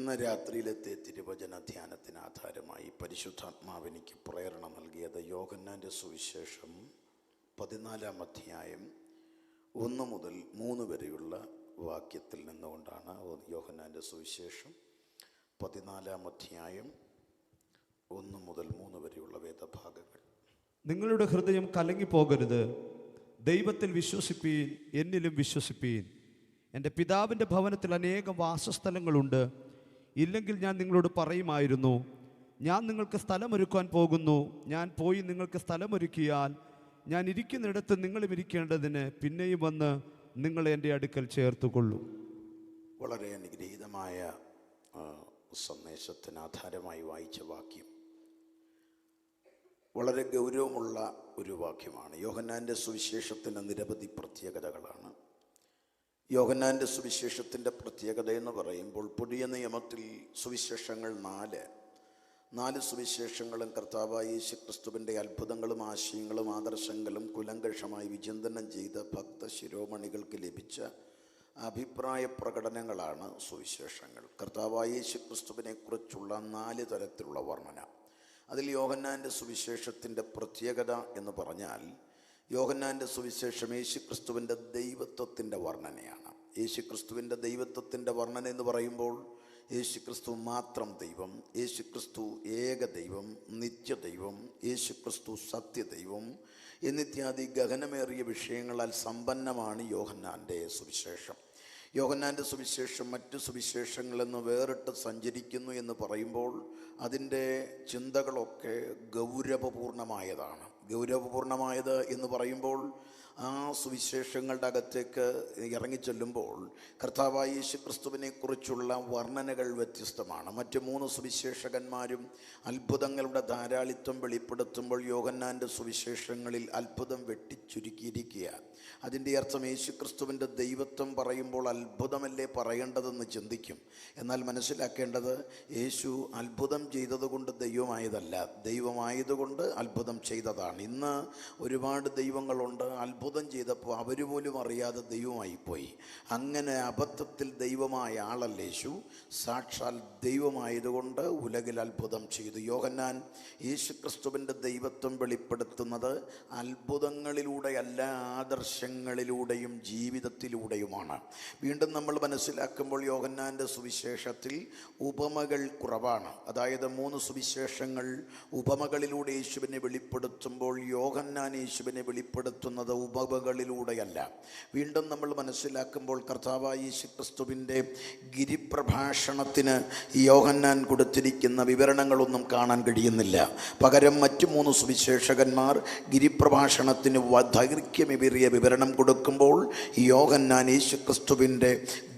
ഇന്ന് രാത്രിയിലത്തെ തിരുവചന ധ്യാനത്തിന് ആധാരമായി പരിശുദ്ധാത്മാവെനിക്ക് പ്രേരണ നൽകിയത് യോഹന്നാൻ്റെ സുവിശേഷം 14-ാം അധ്യായം 1 മുതൽ 3 വരെയുള്ള വാക്യത്തിൽ നിന്നുകൊണ്ടാണ്. യോഹന്നാൻ്റെ സുവിശേഷം 14-ാം അധ്യായം 1 മുതൽ 3 വരെയുള്ള വേദഭാഗങ്ങൾ. നിങ്ങളുടെ ഹൃദയം കലങ്ങിപ്പോകരുത്. ദൈവത്തിൽ വിശ്വസിപ്പീൻ, എന്നിലും വിശ്വസിപ്പീൻ. എൻ്റെ പിതാവിൻ്റെ ഭവനത്തിൽ അനേകം വാസസ്ഥലങ്ങളുണ്ട്. ഇല്ലെങ്കിൽ ഞാൻ നിങ്ങളോട് പറയുമായിരുന്നു. ഞാൻ നിങ്ങൾക്ക് സ്ഥലമൊരുക്കുവാൻ പോകുന്നു. ഞാൻ പോയി നിങ്ങൾക്ക് സ്ഥലമൊരുക്കിയാൽ ഞാൻ ഇരിക്കുന്നിടത്ത് നിങ്ങളും ഇരിക്കേണ്ടതിന് പിന്നെയും വന്ന് നിങ്ങളെ എൻ്റെ അടുക്കൽ ചേർത്തുകൊള്ളും. വളരെ അനുഗ്രഹീതമായ സന്ദേശത്തിന് ആധാരമായി വായിച്ച വാക്യം വളരെ ഗൗരവമുള്ള ഒരു വാക്യമാണ്. യോഹന്നാൻ്റെ സുവിശേഷത്തിന് നിരവധി പ്രത്യേകതകളാണ്. യോഹന്നാൻ്റെ സുവിശേഷത്തിൻ്റെ പ്രത്യേകത എന്ന് പറയുമ്പോൾ പുതിയ നിയമത്തിൽ സുവിശേഷങ്ങൾ 4 സുവിശേഷങ്ങളും കർത്താവായ യേശുക്രിസ്തുവിൻ്റെ അത്ഭുതങ്ങളും ആശയങ്ങളും ആദർശങ്ങളും കുലങ്കഷമായി വിചിന്തനം ചെയ്ത ഭക്ത ശിരോമണികൾക്ക് ലഭിച്ച അഭിപ്രായ പ്രകടനങ്ങളാണ് സുവിശേഷങ്ങൾ. കർത്താവായ യേശുക്രിസ്തുവിനെ കുറിച്ചുള്ള 4 തരത്തിലുള്ള വർണ്ണന. അതിൽ യോഹന്നാൻ്റെ സുവിശേഷത്തിൻ്റെ പ്രത്യേകത എന്ന് പറഞ്ഞാൽ യോഹന്നാൻ്റെ സുവിശേഷം യേശുക്രിസ്തുവിൻ്റെ ദൈവത്വത്തിൻ്റെ വർണ്ണനയാണ്. യേശുക്രിസ്തുവിൻ്റെ ദൈവത്വത്തിൻ്റെ വർണ്ണന എന്ന് പറയുമ്പോൾ യേശുക്രിസ്തു മാത്രം ദൈവം, യേശുക്രിസ്തു ഏക ദൈവം, നിത്യദൈവം, യേശുക്രിസ്തു സത്യദൈവം എന്നിത്യാദി ഗഹനമേറിയ വിഷയങ്ങളാൽ സമ്പന്നമാണ് യോഹന്നാൻ്റെ സുവിശേഷം. യോഹന്നാൻ്റെ സുവിശേഷം മറ്റു സുവിശേഷങ്ങളിൽ നിന്ന് വേറിട്ട് സഞ്ചരിക്കുന്നു എന്ന് പറയുമ്പോൾ അതിൻ്റെ ചിന്തകളൊക്കെ ഗൗരവപൂർണമായതാണ്. ഗൗരവപൂർണമായത് എന്ന് പറയുമ്പോൾ ആ സുവിശേഷങ്ങളുടെ അകത്തേക്ക് ഇറങ്ങിച്ചെല്ലുമ്പോൾ കർത്താവായ യേശുക്രിസ്തുവിനെ കുറിച്ചുള്ള വർണ്ണനകൾ വ്യത്യസ്തമാണ്. മറ്റ് 3 സുവിശേഷകന്മാരും അത്ഭുതങ്ങളുടെ ധാരാളിത്വം വെളിപ്പെടുത്തുമ്പോൾ യോഹന്നാൻ്റെ സുവിശേഷങ്ങളിൽ അത്ഭുതം വെട്ടിച്ചുരുക്കിയിരിക്കുക. അതിൻ്റെ അർത്ഥം യേശുക്രിസ്തുവിൻ്റെ ദൈവത്വം പറയുമ്പോൾ അത്ഭുതമല്ലേ പറയേണ്ടതെന്ന് ചിന്തിക്കും. എന്നാൽ മനസ്സിലാക്കേണ്ടത് യേശു അത്ഭുതം ചെയ്തതുകൊണ്ട് ദൈവമായതല്ല, ദൈവമായതുകൊണ്ട് അത്ഭുതം ചെയ്തതാണ്. ഇന്ന് ഒരുപാട് ദൈവങ്ങളുണ്ട്. അത്ഭുതം ചെയ്തപ്പോൾ അവർ പോലും അറിയാതെ ദൈവമായിപ്പോയി. അങ്ങനെ അബദ്ധത്തിൽ ദൈവമായ ആളല്ല യേശു, സാക്ഷാൽ ദൈവമായതുകൊണ്ട് ഉലകിൽ അത്ഭുതം ചെയ്തു. യോഹന്നാൻ യേശുക്രിസ്തുവിൻ്റെ ദൈവത്വം വെളിപ്പെടുത്തുന്നത് അത്ഭുതങ്ങളിലൂടെയല്ല, ആദർശങ്ങളിലൂടെയും ജീവിതത്തിലൂടെയുമാണ്. വീണ്ടും നമ്മൾ മനസ്സിലാക്കുമ്പോൾ യോഹന്നാൻ്റെ സുവിശേഷത്തിൽ ഉപമകൾ കുറവാണ്. അതായത് 3 സുവിശേഷങ്ങൾ ഉപമകളിലൂടെ യേശുവിനെ വെളിപ്പെടുത്തുമ്പോൾ യോഹന്നാൻ യേശുവിനെ വെളിപ്പെടുത്തുന്നത് ഉപമകളിലൂടെയല്ല. വീണ്ടും നമ്മൾ മനസ്സിലാക്കുമ്പോൾ കർത്താവായ യേശുക്രിസ്തുവിൻ്റെ ഗിരിപ്രഭാഷണത്തിന് യോഹന്നാൻ കൊടുത്തിരിക്കുന്ന വിവരണങ്ങളൊന്നും കാണാൻ കഴിയുന്നില്ല. പകരം മറ്റു 3 സുവിശേഷകന്മാർ ഗിരിപ്രഭാഷണത്തിന് ദൈർഘ്യമേറിയ വിവരണം കൊടുക്കുമ്പോൾ യോഹന്നാൻ യേശുക്രിസ്തുവിൻ്റെ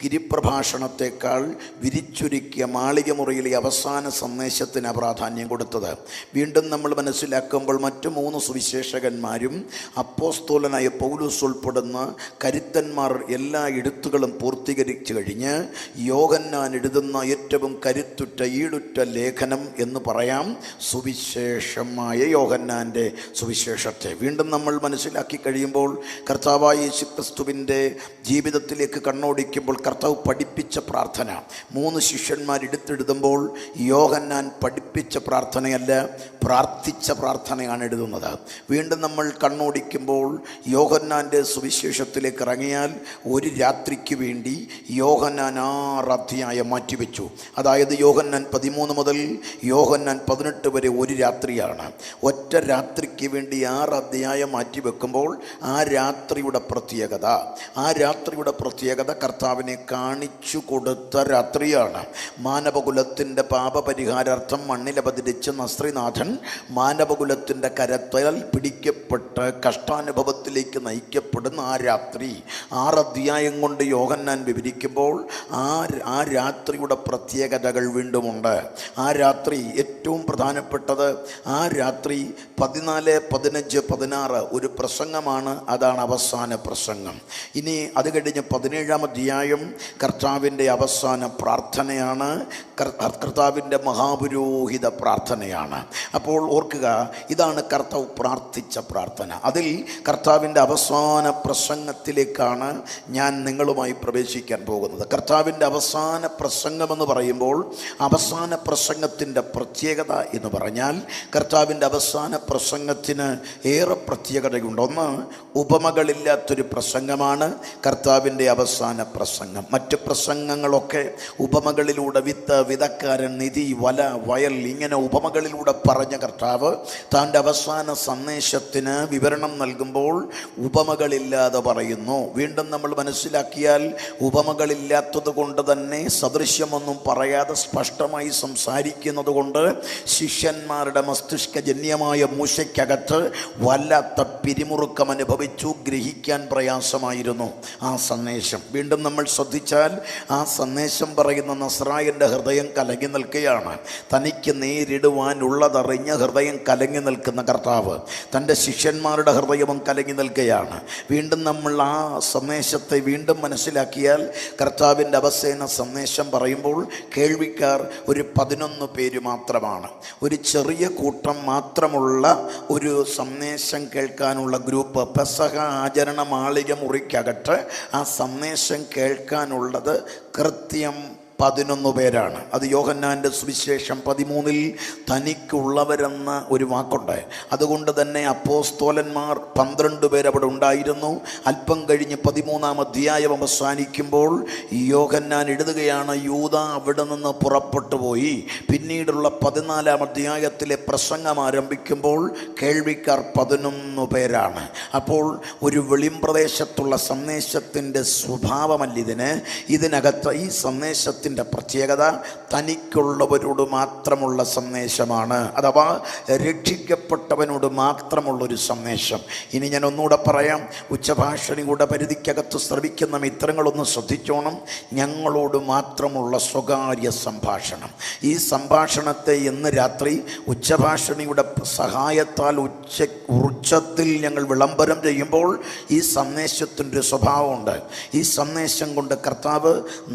ഗിരിപ്രഭാഷണത്തെക്കാൾ വിരിച്ചുരുക്കിയ മാളികമുറിയിലെ അവസാന സന്ദേശത്തിന് പ്രാധാന്യം കൊടുത്തത്. വീണ്ടും നമ്മൾ മനസ്സിലാക്കുമ്പോൾ മറ്റു 3 സുവിശേഷകന്മാരും അപ്പോസ്തലനായ പൗലോസ് ഉൾപ്പെടുന്ന കരുത്തന്മാർ എല്ലാ എഴുത്തുകളും പൂർത്തീകരിച്ചു കഴിഞ്ഞ് യോഹന്നാൻ എഴുതുന്ന ഏറ്റവും കരുത്തുറ്റ ഈടുറ്റ ലേഖനം എന്ന് പറയാം സുവിശേഷമായ യോഹന്നാൻ്റെ സുവിശേഷത്തെ. വീണ്ടും നമ്മൾ മനസ്സിലാക്കി കഴിയുമ്പോൾ കർത്താവായ യേശുക്രിസ്തുവിൻ്റെ ജീവിതത്തിലേക്ക് കണ്ണോടിക്കുമ്പോൾ കർത്താവ് പഠിപ്പിച്ച പ്രാർത്ഥന 3 ശിഷ്യന്മാർ എടുത്തെഴുതുമ്പോൾ യോഹന്നാൻ പഠിപ്പിച്ച പ്രാർത്ഥനയല്ല, പ്രാർത്ഥിച്ച പ്രാർത്ഥനയാണ് എഴുതുന്നത്. വീണ്ടും നമ്മൾ കണ്ണോടിക്കുമ്പോൾ യോഹന്നാൻ്റെ സുവിശേഷത്തിലേക്ക് ഇറങ്ങിയാൽ ഒരു രാത്രിക്ക് വേണ്ടി യോഹന്നാൻ 6 അധ്യായം മാറ്റിവെച്ചു. അതായത് യോഹന്നാൻ 13 മുതൽ യോഹന്നാൻ 18 വരെ ഒരു രാത്രിയാണ്. ഒറ്റ രാത്രിക്ക് വേണ്ടി 6 അധ്യായം മാറ്റിവെക്കുമ്പോൾ ആ രാത്രിയുടെ പ്രത്യേകത കർത്താവിനെ കാണിച്ചു കൊടുത്ത രാത്രിയാണ്. മാനവകുലത്തിൻ്റെ പാപപരിഹാരാർത്ഥം മണ്ണിലവതരിച്ച നസ്രിനാഥൻ മാനവകുലത്തിൻ്റെ കരത്താൽ പിടിക്കപ്പെട്ട് കഷ്ടാനുഭവത്തിലേക്ക് നയിക്കപ്പെടുന്ന ആ രാത്രി 6 അധ്യായം കൊണ്ട് യോഹന്നാൻ വിവരിക്കുമ്പോൾ ആ രാത്രിയുടെ പ്രത്യേകതകൾ വീണ്ടുമുണ്ട്. ആ രാത്രി ഏറ്റവും പ്രധാനപ്പെട്ടത് ആ രാത്രി 14, 15, 16 ഒരു പ്രസംഗമാണ്. അതാണ് അവസാന പ്രസംഗം. ഇനി അത് കഴിഞ്ഞ് 17-ാം അധ്യായം കർത്താവിൻ്റെ അവസാന പ്രാർത്ഥനയാണ്, കർത്താവിൻ്റെ മഹാപുരോഹിത പ്രാർത്ഥനയാണ്. അപ്പോൾ ഓർക്കുക, ഇതാണ് കർത്താവ് പ്രാർത്ഥിച്ച പ്രാർത്ഥന. അതിൽ കർത്താവിൻ്റെ കർത്താവിൻ്റെ അവസാന പ്രസംഗത്തിലേക്കാണ് ഞാൻ നിങ്ങളുമായി പ്രവേശിക്കാൻ പോകുന്നത്. കർത്താവിൻ്റെ അവസാന പ്രസംഗമെന്ന് പറയുമ്പോൾ അവസാന പ്രസംഗത്തിൻ്റെ പ്രത്യേകത എന്ന് പറഞ്ഞാൽ കർത്താവിൻ്റെ അവസാന പ്രസംഗത്തിന് ഏറെ പ്രത്യേകതയുണ്ട്. ഒന്ന്, ഉപമകളില്ലാത്തൊരു പ്രസംഗമാണ് കർത്താവിൻ്റെ അവസാന പ്രസംഗം. മറ്റ് പ്രസംഗങ്ങളൊക്കെ ഉപമകളിലൂടെ വിത്ത്, വിതക്കാരൻ, നിധി, വല, വയൽ, ഇങ്ങനെ ഉപമകളിലൂടെ പറഞ്ഞ കർത്താവ് താൻ്റെ അവസാന സന്ദേശത്തിന് വിവരണം നൽകുമ്പോൾ ഉപമകളില്ലാതെ പറയുന്നു. വീണ്ടും നമ്മൾ മനസ്സിലാക്കിയാൽ ഉപമകളില്ലാത്തത് കൊണ്ട് തന്നെ സദൃശ്യമൊന്നും പറയാതെ സ്പഷ്ടമായി സംസാരിക്കുന്നത് കൊണ്ട് ശിഷ്യന്മാരുടെ മസ്തിഷ്കജന്യമായ മൂശയ്ക്കകത്ത് വല്ലാത്ത പിരിമുറുക്കം അനുഭവിച്ചു. ഗ്രഹിക്കാൻ പ്രയാസമായിരുന്നു ആ സന്ദേശം. വീണ്ടും നമ്മൾ ശ്രദ്ധിച്ചാൽ ആ സന്ദേശം പറയുന്ന നസ്രായൻ്റെ ഹൃദയം കലങ്ങി നിൽക്കുകയാണ്. തനിക്ക് നേരിടുവാനുള്ളതറിഞ്ഞ് ഹൃദയം കലങ്ങി നിൽക്കുന്ന കർത്താവ് തൻ്റെ ശിഷ്യന്മാരുടെ ഹൃദയവും കലങ്ങി നിൽക്കുകയാണ്. വീണ്ടും നമ്മൾ ആ സന്ദേശത്തെ വീണ്ടും മനസ്സിലാക്കിയാൽ കർത്താവിൻ്റെ അവസാന സന്ദേശം പറയുമ്പോൾ കേൾവിക്കാർ ഒരു 11 പേര് മാത്രമാണ്. ഒരു ചെറിയ കൂട്ടം മാത്രമുള്ള ഒരു സന്ദേശം കേൾക്കാനുള്ള ഗ്രൂപ്പ്. പെസഹ ആചരണ മാളിക മുറിക്കകത്ത് ആ സന്ദേശം കേൾക്കാനുള്ളത് കൃത്യം 11 പേരാണ്. അത് യോഹന്നാൻ്റെ സുവിശേഷം 13 തനിക്കുള്ളവരെന്ന ഒരു വാക്കുണ്ട്. അതുകൊണ്ട് തന്നെ അപ്പോസ്തോലന്മാർ 12 പേർ അവിടെ ഉണ്ടായിരുന്നു. അല്പം കഴിഞ്ഞ് 13-ാം അധ്യായം അവസാനിക്കുമ്പോൾ യോഹന്നാൻ എഴുതുകയാണ്, യൂദ അവിടെ നിന്ന് പുറപ്പെട്ടു പോയി. പിന്നീടുള്ള 14-ാം അധ്യായത്തിലെ പ്രസംഗം ആരംഭിക്കുമ്പോൾ കേൾവിക്കാർ 11 പേരാണ്. അപ്പോൾ ഒരു വെളിമ്പ്രദേശത്തുള്ള സന്ദേശത്തിൻ്റെ സ്വഭാവമല്ലിതിന്. ഇതിനകത്ത് ഈ സന്ദേശത്തിൻ്റെ പ്രത്യേകത തനിക്കുള്ളവരോട് മാത്രമുള്ള സന്ദേശമാണ്. അഥവാ രക്ഷിക്കപ്പെട്ടവനോട് മാത്രമുള്ളൊരു സന്ദേശം. ഇനി ഞാൻ ഒന്നുകൂടെ പറയാം. ഉച്ചഭാഷണിയുടെ പരിധിക്കകത്ത് ശ്രവിക്കുന്ന മിത്രങ്ങളൊന്ന് ശ്രദ്ധിച്ചോണം. ഞങ്ങളോട് മാത്രമുള്ള സ്വകാര്യ സംഭാഷണം. ഈ സംഭാഷണത്തെ ഇന്ന് രാത്രി ഉച്ചഭാഷണിയുടെ സഹായത്താൽ ഉച്ചത്തിൽ ഞങ്ങൾ വിളംബരം ചെയ്യുമ്പോൾ ഈ സന്ദേശത്തിൻ്റെ ഒരു സ്വഭാവമുണ്ട്. ഈ സന്ദേശം കൊണ്ട് കർത്താവ്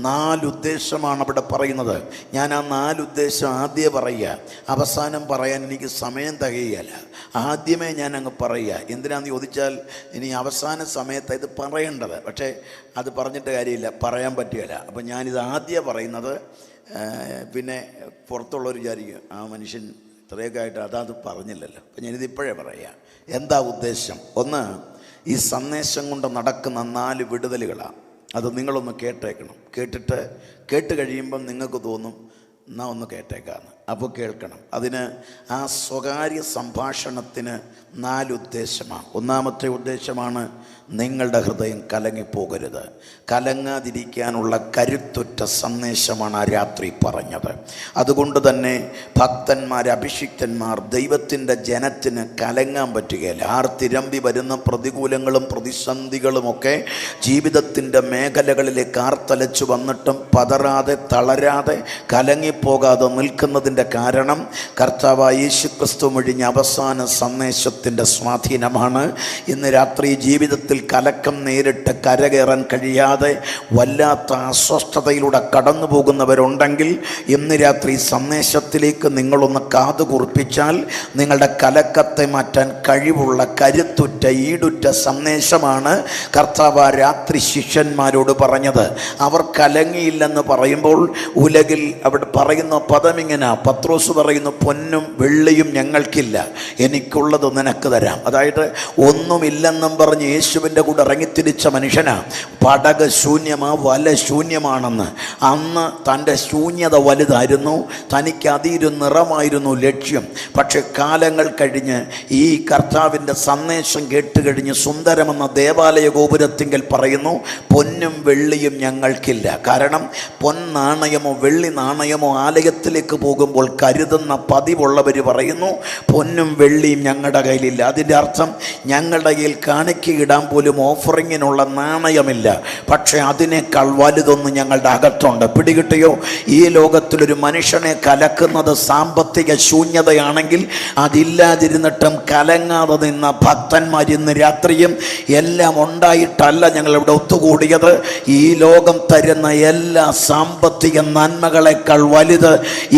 4 ഉദ്ദേശമാണ് അവിടെ പറയുന്നത്. ഞാൻ ആ 4 ഉദ്ദേശം ആദ്യമേ പറയുക, അവസാനം പറയാൻ എനിക്ക് സമയം തികയല്ല. ആദ്യമേ ഞാൻ അങ്ങ് പറയുക. എന്തിനാണെന്ന് ചോദിച്ചാൽ ഇനി അവസാന സമയത്ത് ഇത് പറയേണ്ടത്, പക്ഷേ അത് പറഞ്ഞിട്ട് കാര്യമില്ല, പറയാൻ പറ്റുകയില്ല. അപ്പം ഞാനിത് ആദ്യം പറയുന്നത്, പിന്നെ പുറത്തുള്ളവർ വിചാരിക്കും ആ മനുഷ്യൻ ഇത്രയൊക്കെ ആയിട്ട് അത് പറഞ്ഞില്ലല്ലോ. അപ്പം ഞാനിത് ഇപ്പോഴേ പറയുക. എന്താ ഉദ്ദേശം? ഒന്ന്, ഈ സന്ദേശം കൊണ്ട് നടക്കുന്ന 4 വിടുതലുകളാണ്. അത് നിങ്ങളൊന്ന് കേട്ടേക്കണം. കേട്ട് കഴിയുമ്പം നിങ്ങൾക്ക് തോന്നും എന്നാ ഒന്ന് കേട്ടേക്കാന്ന്. അപ്പോൾ കേൾക്കണം. അതിന് ആ സ്വകാര്യ സംഭാഷണത്തിന് 4 ഉദ്ദേശമാണ്. ഒന്നാമത്തെ ഉദ്ദേശമാണ് നിങ്ങളുടെ ഹൃദയം കലങ്ങിപ്പോകരുത്. കലങ്ങാതിരിക്കാനുള്ള കരുത്തുറ്റ സന്ദേശമാണ് ആ രാത്രി പറഞ്ഞത്. അതുകൊണ്ട് തന്നെ ഭക്തന്മാർ, അഭിഷിക്തന്മാർ, ദൈവത്തിൻ്റെ ജനത്തിന് കലങ്ങാൻ പറ്റുകയില്ല. ആർത്തിരമ്പി വരുന്ന പ്രതികൂലങ്ങളും പ്രതിസന്ധികളുമൊക്കെ ജീവിതത്തിൻ്റെ മേഖലകളിലേക്ക് ആർത്തലച്ചു വന്നിട്ടും പതറാതെ, തളരാതെ, കലങ്ങിപ്പോകാതെ നിൽക്കുന്നതിൻ്റെ കാരണം കർത്താവായ യേശുക്രിസ്തു ഒഴിഞ്ഞ അവസാന സന്ദേശത്തിൻ്റെ സ്വാധീനമാണ്. ഇന്ന് രാത്രി ജീവിതത്തിൽ കലക്കം നേരിട്ട് കരകയറാൻ കഴിയാതെ വല്ലാത്ത അസ്വസ്ഥതയിലൂടെ കടന്നു പോകുന്നവരുണ്ടെങ്കിൽ ഇന്ന് രാത്രി സന്ദേശത്തിലേക്ക് നിങ്ങളൊന്ന് കാതു കുറിപ്പിച്ചാൽ നിങ്ങളുടെ കലക്കത്തെ മാറ്റാൻ കഴിവുള്ള കരുത്തുറ്റ ഈടുറ്റ സന്ദേശമാണ് കർത്താവ് രാത്രി ശിഷ്യന്മാരോട് പറഞ്ഞത്. അവർ കലങ്ങിയില്ലെന്ന് പറയുമ്പോൾ ഉലകിൽ അവിടെ പറയുന്ന പദമിങ്ങനെ, പത്രോസ് പറയുന്നു, പൊന്നും വെള്ളിയും ഞങ്ങൾക്കില്ല, എനിക്കുള്ളത് നിനക്ക് തരാം. അതായത് ഒന്നുമില്ലെന്നും പറഞ്ഞ് യേശുവിൻ്റെ കൂടെ ഇറങ്ങിത്തിരിച്ച മനുഷ്യനാ. പടക് ശൂന്യമാ, വല ശൂന്യമാണെന്ന്. അന്ന് തൻ്റെ ശൂന്യത വലുതായിരുന്നു, തനിക്ക് അതിരു നിറമായിരുന്നു ലക്ഷ്യം. പക്ഷെ കാലങ്ങൾ കഴിഞ്ഞ് ഈ കർത്താവിൻ്റെ സന്ദേശം കേട്ടുകഴിഞ്ഞ് സുന്ദരമെന്ന ദേവാലയ ഗോപുരത്തിങ്കൽ പറയുന്നു, പൊന്നും വെള്ളിയും ഞങ്ങൾക്കില്ല. കാരണം പൊന്നാണയമോ വെള്ളി നാണയമോ ആലയത്തിലേക്ക് പോകുമ്പോൾ കരുതുന്ന പതിവുള്ളവർ പറയുന്നു, പൊന്നും വെള്ളിയും ഞങ്ങളുടെ കയ്യിലില്ല. അതിൻ്റെ അർത്ഥം ഞങ്ങളുടെ കയ്യിൽ കാണിക്കയിടാൻ പോലും ഓഫറിങ്ങിനുള്ള നാണയമില്ല. പക്ഷെ അതിനേക്കാൾ വലുതൊന്നും ഞങ്ങളുടെ അകത്തുണ്ട്. പിടികിട്ടിയോ? ഈ ലോകത്തിലൊരു മനുഷ്യനെ കലക്കുന്നത് സാമ്പത്തിക ശൂന്യതയാണെങ്കിൽ അതില്ലാതിരുന്നിട്ടും കലങ്ങാതെ നിന്ന ഭക്തന്മാർ ഇന്ന് രാത്രിയും എല്ലാം ഉണ്ടായിട്ടല്ല ഞങ്ങളിവിടെ ഒത്തുകൂടിയത്. ഈ ലോകം തരുന്ന എല്ലാ സാമ്പത്തിക നന്മകളെക്കാൾ വലുത്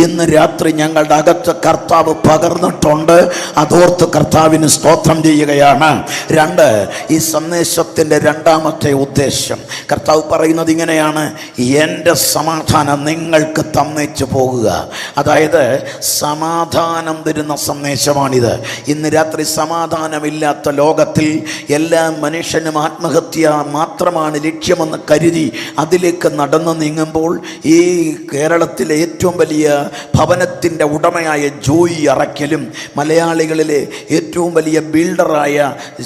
ഇന്ന് രാത്രി രാത്രി ഞങ്ങളുടെ അകത്ത് കർത്താവ് പകർന്നിട്ടുണ്ട്. അതോർത്ത് കർത്താവിന് സ്തോത്രം ചെയ്യുകയാണ്. 2, ഈ സന്ദേശത്തിൻ്റെ രണ്ടാമത്തെ ഉദ്ദേശം കർത്താവ് പറയുന്നത് ഇങ്ങനെയാണ്: എൻ്റെ സമാധാനം നിങ്ങൾക്ക് തന്നേച്ചു പോകുക. അതായത് സമാധാനം തരുന്ന സന്ദേശമാണിത്. ഇന്ന് രാത്രി സമാധാനമില്ലാത്ത ലോകത്തിൽ എല്ലാ മനുഷ്യനും ആത്മഹത്യ മാത്രമാണ് ലക്ഷ്യമെന്ന് കരുതി അതിലേക്ക് നടന്നു നീങ്ങുമ്പോൾ ഈ കേരളത്തിലെ ഏറ്റവും വലിയ ഭവനത്തിൻ്റെ ഉടമയായ ജോയി അറയ്ക്കലും മലയാളികളിലെ ഏറ്റവും വലിയ ബിൽഡറായ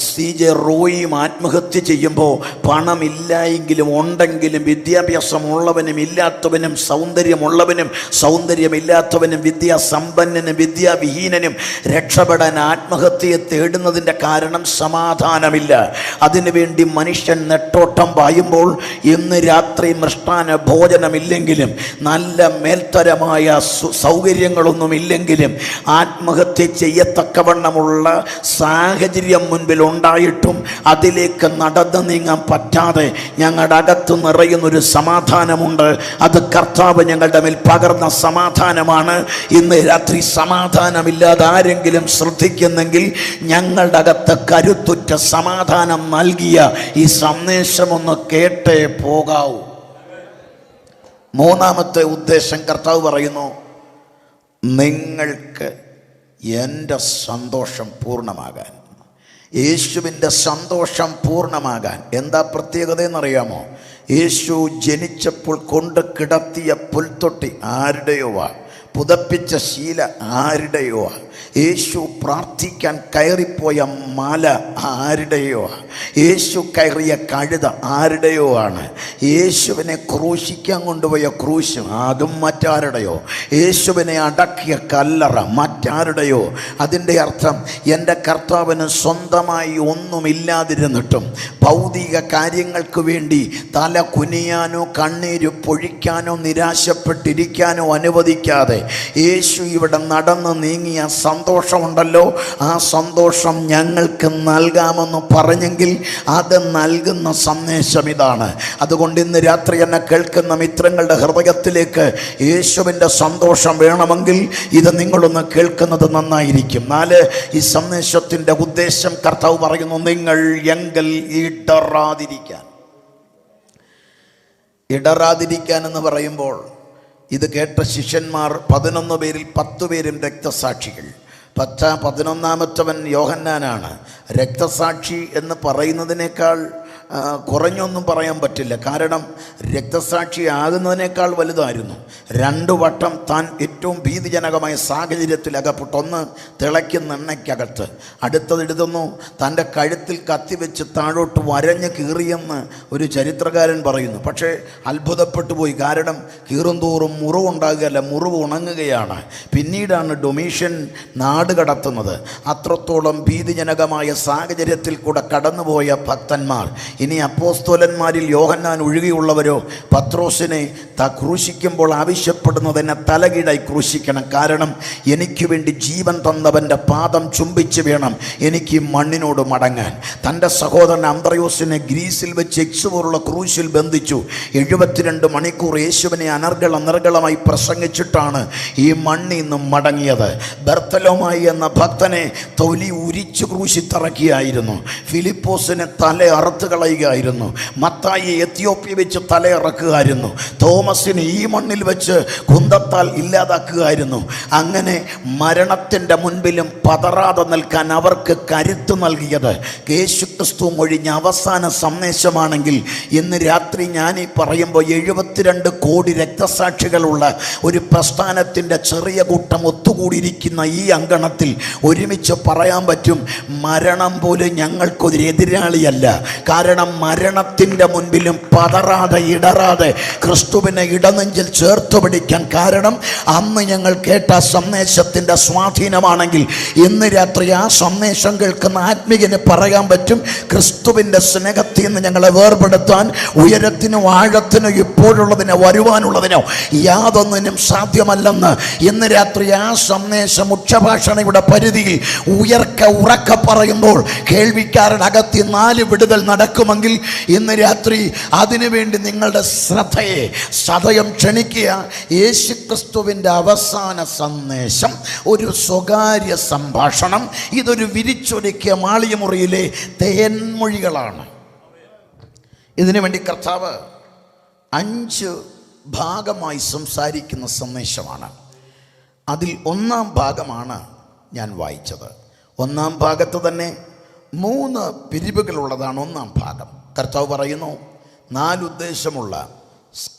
CJ റോയിയും ആത്മഹത്യ ചെയ്യുമ്പോൾ പണമില്ലായെങ്കിലും ഉണ്ടെങ്കിലും വിദ്യാഭ്യാസമുള്ളവനും ഇല്ലാത്തവനും സൗന്ദര്യമുള്ളവനും സൗന്ദര്യമില്ലാത്തവനും വിദ്യാസമ്പന്നനും വിദ്യാവിഹീനനും രക്ഷപ്പെടാൻ ആത്മഹത്യയെ തേടുന്നതിൻ്റെ കാരണം സമാധാനമില്ല. അതിനുവേണ്ടി മനുഷ്യൻ നെട്ടോട്ടം പായുമ്പോൾ ഇന്ന് രാത്രി മൃഷ്ടാന ഭോജനമില്ലെങ്കിലും നല്ല മേൽത്തരമായ സൗകര്യങ്ങളൊന്നുമില്ലെങ്കിലും ആത്മഹത്യ ചെയ്യത്തക്കവണ്ണമുള്ള സാഹചര്യം മുൻപിൽ ഉണ്ടായിട്ടും അതിലേക്ക് നടന്നു നീങ്ങാൻ പറ്റാതെ ഞങ്ങളുടെ അകത്ത് നിറയുന്നൊരു സമാധാനമുണ്ട്. അത് കർത്താവ് ഞങ്ങളുടെ മേൽ പകർന്ന സമാധാനമാണ്. ഇന്ന് രാത്രി സമാധാനമില്ലാതെ ആരെങ്കിലും ശ്രദ്ധിക്കുന്നെങ്കിൽ ഞങ്ങളുടെ അകത്ത് കരുത്തുറ്റ സമാധാനം നൽകിയ ഈ സന്ദേശമൊന്ന് കേട്ടേ പോകാവൂ. 3-ാമത്തെ ഉദ്ദേശം കർത്താവ് പറയുന്നു: നിങ്ങൾക്ക് എൻ്റെ സന്തോഷം പൂർണ്ണമാകാൻ. യേശുവിൻ്റെ സന്തോഷം പൂർണ്ണമാകാൻ എന്താ പ്രത്യേകത എന്നറിയാമോ? യേശു ജനിച്ചപ്പോൾ കൊണ്ട് കിടത്തിയ പുൽത്തൊട്ടി ആരുടെയോ, പുതപ്പിച്ച ശീല ആരുടെയോ, യേശു പ്രാർത്ഥിക്കാൻ കയറിപ്പോയ മാല ആരുടെയോ, യേശു കയറിയ കഴുത ആരുടെയോ ആണ്. യേശുവിനെ ക്രൂശിക്കാൻ കൊണ്ടുപോയ ക്രൂശ് അതും മറ്റാരുടെയോ, യേശുവിനെ അടക്കിയ കല്ലറ മറ്റാരുടെയോ. അതിൻ്റെ അർത്ഥം എൻ്റെ കർത്താവിന് സ്വന്തമായി ഒന്നുമില്ലാതിരുന്നിട്ടും ഭൗതിക കാര്യങ്ങൾക്ക് വേണ്ടി തല കുനിയാനോ കണ്ണീര് പൊഴിക്കാനോ നിരാശപ്പെട്ടിരിക്കാനോ അനുവദിക്കാതെ യേശു ഇവിടെ നടന്ന് നീങ്ങിയ സന്തോഷമുണ്ടല്ലോ, ആ സന്തോഷം ഞങ്ങൾക്ക് നൽകാമെന്ന് പറഞ്ഞെങ്കിൽ അത് നൽകുന്ന സന്ദേശം ഇതാണ്. അതുകൊണ്ട് ഇന്ന് രാത്രി എന്നെ കേൾക്കുന്ന മിത്രങ്ങളുടെ ഹൃദയത്തിലേക്ക് യേശുവിൻ്റെ സന്തോഷം വേണമെങ്കിൽ ഇത് നിങ്ങളൊന്ന് കേൾക്കുന്നത് നന്നായിരിക്കും. 4, ഈ സന്ദേശത്തിൻ്റെ ഉദ്ദേശം കർത്താവ് പറയുന്നു: നിങ്ങൾ എങ്കിൽ ഇടറാതിരിക്കാൻ എന്ന് പറയുമ്പോൾ ഇത് കേട്ട ശിഷ്യന്മാർ 11 പേരിൽ 10 പേരും രക്തസാക്ഷികൾ. 11-ാമത്തവൻ യോഹന്നാനാണ്. രക്തസാക്ഷി എന്ന് പറയുന്നതിനേക്കാൾ കുറഞ്ഞൊന്നും പറയാൻ പറ്റില്ല. കാരണം രക്തസാക്ഷി ആകുന്നതിനേക്കാൾ വലുതായിരുന്നു. 2 വട്ടം താൻ ഏറ്റവും ഭീതിജനകമായ സാഹചര്യത്തിൽ അകപ്പെട്ടു. ഒന്ന് തിളയ്ക്കുന്ന എണ്ണയ്ക്കകത്ത്, അടുത്തതെടുത്തുന്നു തൻ്റെ കഴുത്തിൽ കത്തിവെച്ച് താഴോട്ട് വരഞ്ഞ് കീറിയെന്ന് ഒരു ചരിത്രകാരൻ പറയുന്നു. പക്ഷേ അത്ഭുതപ്പെട്ടു പോയി. കാരണം കീറും തോറും മുറിവുണ്ടാകുകയല്ല, മുറിവ് ഉണങ്ങുകയാണ്. പിന്നീടാണ് ഡൊമീഷ്യൻ നാട് കടത്തുന്നത്. അത്രത്തോളം ഭീതിജനകമായ സാഹചര്യത്തിൽ കൂടെ കടന്നുപോയ ഭക്തന്മാർ. ഇനി അപ്പോസ്തലന്മാരിൽ യോഹന്നാൻ ഒഴികെയുള്ളവരോ പത്രോസിനെ ക്രൂശിക്കുമ്പോൾ ആവശ്യപ്പെടുന്നത് എന്നെ തലകീഴായി ക്രൂശിക്കണം. കാരണം എനിക്ക് വേണ്ടി ജീവൻ തന്നവൻ്റെ പാദം ചുംബിച്ച് വേണം എനിക്ക് മണ്ണിനോട് മടങ്ങാൻ. തൻ്റെ സഹോദരൻ അന്ത്രയോസിനെ ഗ്രീസിൽ വെച്ച് എക്സ് പോലുള്ള ക്രൂശിൽ ബന്ധിച്ചു. 72 മണിക്കൂർ യേശുവിനെ അനർഗളമായി പ്രസംഗിച്ചിട്ടാണ് ഈ മണ്ണിൽ നിന്നും മടങ്ങിയത്. ബർത്തലോമായി എന്ന ഭക്തനെ തൊലി ഉരിച്ചു ക്രൂശിത്തിറക്കിയായിരുന്നു. ഫിലിപ്പോസിനെ തല അറുത്ത് കളയുകയായിരുന്നു. മത്തായി എത്യോപ്യ വെച്ച് തലയിറക്കുകയായിരുന്നു. തോമസിന് ഈ മണ്ണിൽ വെച്ച് കുന്തത്താൽ ഇല്ലാതാക്കുകയായിരുന്നു. അങ്ങനെ മരണത്തിൻ്റെ മുൻപിലും പതറാതെ നിൽക്കാൻ അവർക്ക് കരുത്ത് നൽകിയത് യേശുക്രിസ്തു മൊഴിഞ്ഞ അവസാന സന്ദേശമാണെങ്കിൽ ഇന്ന് രാത്രി ഞാൻ ഈ പറയുമ്പോൾ 72 കോടി രക്തസാക്ഷികളുള്ള ഒരു പ്രസ്ഥാനത്തിൻ്റെ ചെറിയ കൂട്ടം ഒത്തുകൂടിയിരിക്കുന്ന ഈ അങ്കണത്തിൽ ഒരുമിച്ച് പറയാൻ പറ്റും: മരണം പോലും ഞങ്ങൾക്കൊരു എതിരാളിയല്ല. കാരണം മരണത്തിൻ്റെ മുൻപിലും പതറാതെ ഇടറാതെ ക്രിസ്തുവിനെ ഇടനെഞ്ചിൽ ചേർത്ത് പിടിക്കാൻ കാരണം അന്ന് ഞങ്ങൾ കേട്ട സന്ദേശത്തിൻ്റെ സ്വാധീനമാണെങ്കിൽ ഇന്ന് രാത്രി ആ സന്ദേശം കേൾക്കുന്ന ആത്മീയന് പറയാൻ പറ്റും: ക്രിസ്തുവിൻ്റെ സ്നേഹത്തിൽ നിന്ന് ഞങ്ങളെ വേർപെടുത്താൻ ഉയരത്തിനോ ആഴത്തിനോ ഇപ്പോഴുള്ളതിനോ വരുവാനുള്ളതിനോ യാതൊന്നിനും സാധ്യമല്ലെന്ന് ഇന്ന് രാത്രി ആ സന്ദേശം ഉച്ചഭാഷണയുടെ പരിധിയിൽ ഉറക്ക പറയുമ്പോൾ കേൾവിക്കാരനകത്ത് 4 വിടുതൽ നടക്കും. നടക്കുമെങ്കിൽ ഇന്ന് രാത്രി അതിനുവേണ്ടി നിങ്ങളുടെ ശ്രദ്ധയെ സദയം ക്ഷണിക്കുക. യേശുക്രിസ്തുവിൻ്റെ അവസാന സന്ദേശം ഒരു സ്വകാര്യ സംഭാഷണം. ഇതൊരു വിരിച്ചൊരുക്കിയ മാളികമുറിയിലെ തേൻമൊഴികളാണ്. ഇതിനു വേണ്ടി കർത്താവ് 5 ഭാഗമായി സംസാരിക്കുന്ന സന്ദേശമാണ്. അതിൽ 1-ാം ഭാഗമാണ് ഞാൻ വായിച്ചത്. 1-ാം ഭാഗത്ത് തന്നെ 3 പിരിവുകളുള്ളതാണ് 1-ാം ഭാഗം. കർത്താവ് പറയുന്നു, 4 ഉദ്ദേശമുള്ള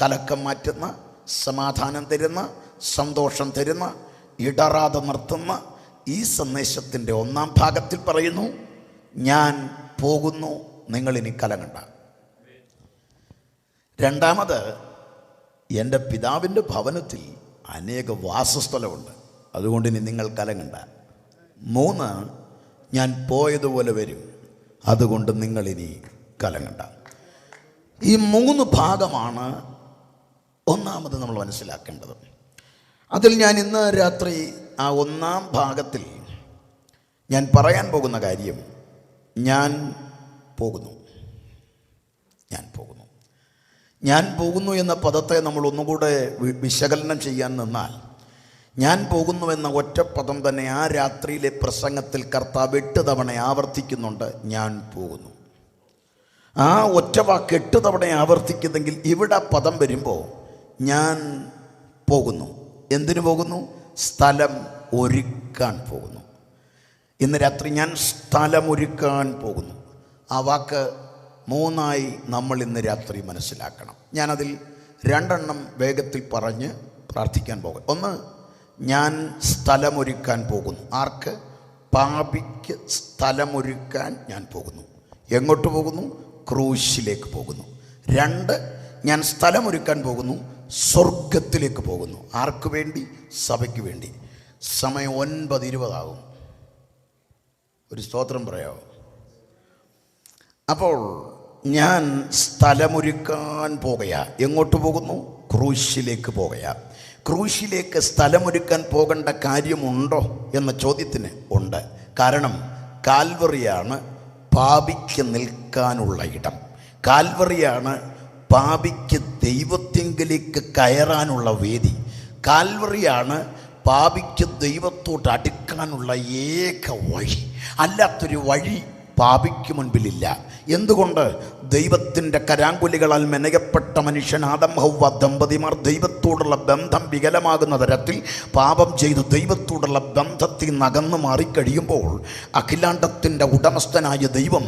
കലക്കം മാറ്റുന്ന, സമാധാനം തരുന്ന, സന്തോഷം തരുന്ന, ഇടറാതെ നിർത്തുന്ന ഈ സന്ദേശത്തിൻ്റെ 1-ാം ഭാഗത്തിൽ പറയുന്നു, ഞാൻ പോകുന്നു, നിങ്ങളിനി കലങ്ങണ്ട. 2-ാമത്, എൻ്റെ പിതാവിൻ്റെ ഭവനത്തിൽ അനേക വാസസ്ഥലമുണ്ട്, അതുകൊണ്ട് ഇനി നിങ്ങൾ കലങ്ങണ്ട. 3, ഞാൻ പോയതുപോലെ വരും, അതുകൊണ്ട് നിങ്ങളിനി കലങ്ങണ്ട. ഈ 3 ഭാഗമാണ് 1-ാമത് നമ്മൾ മനസ്സിലാക്കേണ്ടത്. അതിൽ ഞാൻ ഇന്ന് രാത്രി ആ 1-ാം ഭാഗത്തിൽ ഞാൻ പറയാൻ പോകുന്ന കാര്യം, ഞാൻ പോകുന്നു. ഞാൻ പോകുന്നു എന്ന പദത്തെ നമ്മൾ ഒന്നുകൂടെ വിശകലനം ചെയ്യാൻ നിന്നാൽ, ഞാൻ പോകുന്നു എന്ന ഒറ്റ പദം തന്നെ ആ രാത്രിയിലെ പ്രസംഗത്തിൽ കർത്താവ് 8 തവണ ആവർത്തിക്കുന്നുണ്ട്. ഞാൻ പോകുന്നു. ആ ഒറ്റ വാക്ക് 8 തവണ ആവർത്തിക്കുന്നെങ്കിൽ ഇവിടെ പദം വരുമ്പോൾ ഞാൻ പോകുന്നു. എന്തിനു പോകുന്നു? സ്ഥലം ഒരുക്കാൻ പോകുന്നു. ഇന്ന് രാത്രി ഞാൻ സ്ഥലമൊരുക്കാൻ പോകുന്നു. ആ വാക്ക് 3ആയി നമ്മൾ ഇന്ന് രാത്രി മനസ്സിലാക്കണം. ഞാനതിൽ 2 വേഗത്തിൽ പറഞ്ഞ് പ്രാർത്ഥിക്കാൻ പോകും. 1, ഞാൻ സ്ഥലമൊരുക്കാൻ പോകുന്നു. ആർക്ക്? പാപിക്ക് സ്ഥലമൊരുക്കാൻ ഞാൻ പോകുന്നു. എങ്ങോട്ട് പോകുന്നു? ക്രൂശിലേക്ക് പോകുന്നു. 2, ഞാൻ സ്ഥലമൊരുക്കാൻ പോകുന്നു, സ്വർഗത്തിലേക്ക് പോകുന്നു. ആർക്ക് വേണ്ടി? സഭയ്ക്ക് വേണ്ടി. സമയം 9:20 ഒരു സ്തോത്രം പറയാമോ? അപ്പോൾ ഞാൻ സ്ഥലമൊരുക്കാൻ പോകുകയാ. എങ്ങോട്ട് പോകുന്നു? ക്രൂശിലേക്ക് പോകുകയാ. ക്രൂശിലേക്ക് സ്ഥലമൊരുക്കാൻ പോകേണ്ട കാര്യമുണ്ടോ എന്ന ചോദ്യത്തിന് ഉണ്ട്. കാരണം കാൽവറിയാണ് പാപിക്ക് നിൽക്കാനുള്ള ഇടം. കാൽവറിയാണ് പാപിക്ക് ദൈവത്തിങ്കിലേക്ക് കയറാനുള്ള വേദി. കാൽവറിയാണ് പാപിക്ക് ദൈവത്തോട്ട് അടുക്കാനുള്ള ഏക വഴി. അല്ലാത്തൊരു വഴി പാപിക്ക് മുൻപിലില്ല. എന്തുകൊണ്ട്? ദൈവത്തിൻ്റെ കരാങ്കുലികളാൽ മെനയപ്പെട്ട മനുഷ്യൻ ആദം ഹവ്വ ദമ്പതിമാർ ദൈവത്തോടുള്ള ബന്ധം വികലമാകുന്ന തരത്തിൽ പാപം ചെയ്ത് ദൈവത്തോടുള്ള ബന്ധത്തിൽ നകന്നു മാറിക്കഴിയുമ്പോൾ അഖിലാണ്ടത്തിൻ്റെ ഉടമസ്ഥനായ ദൈവം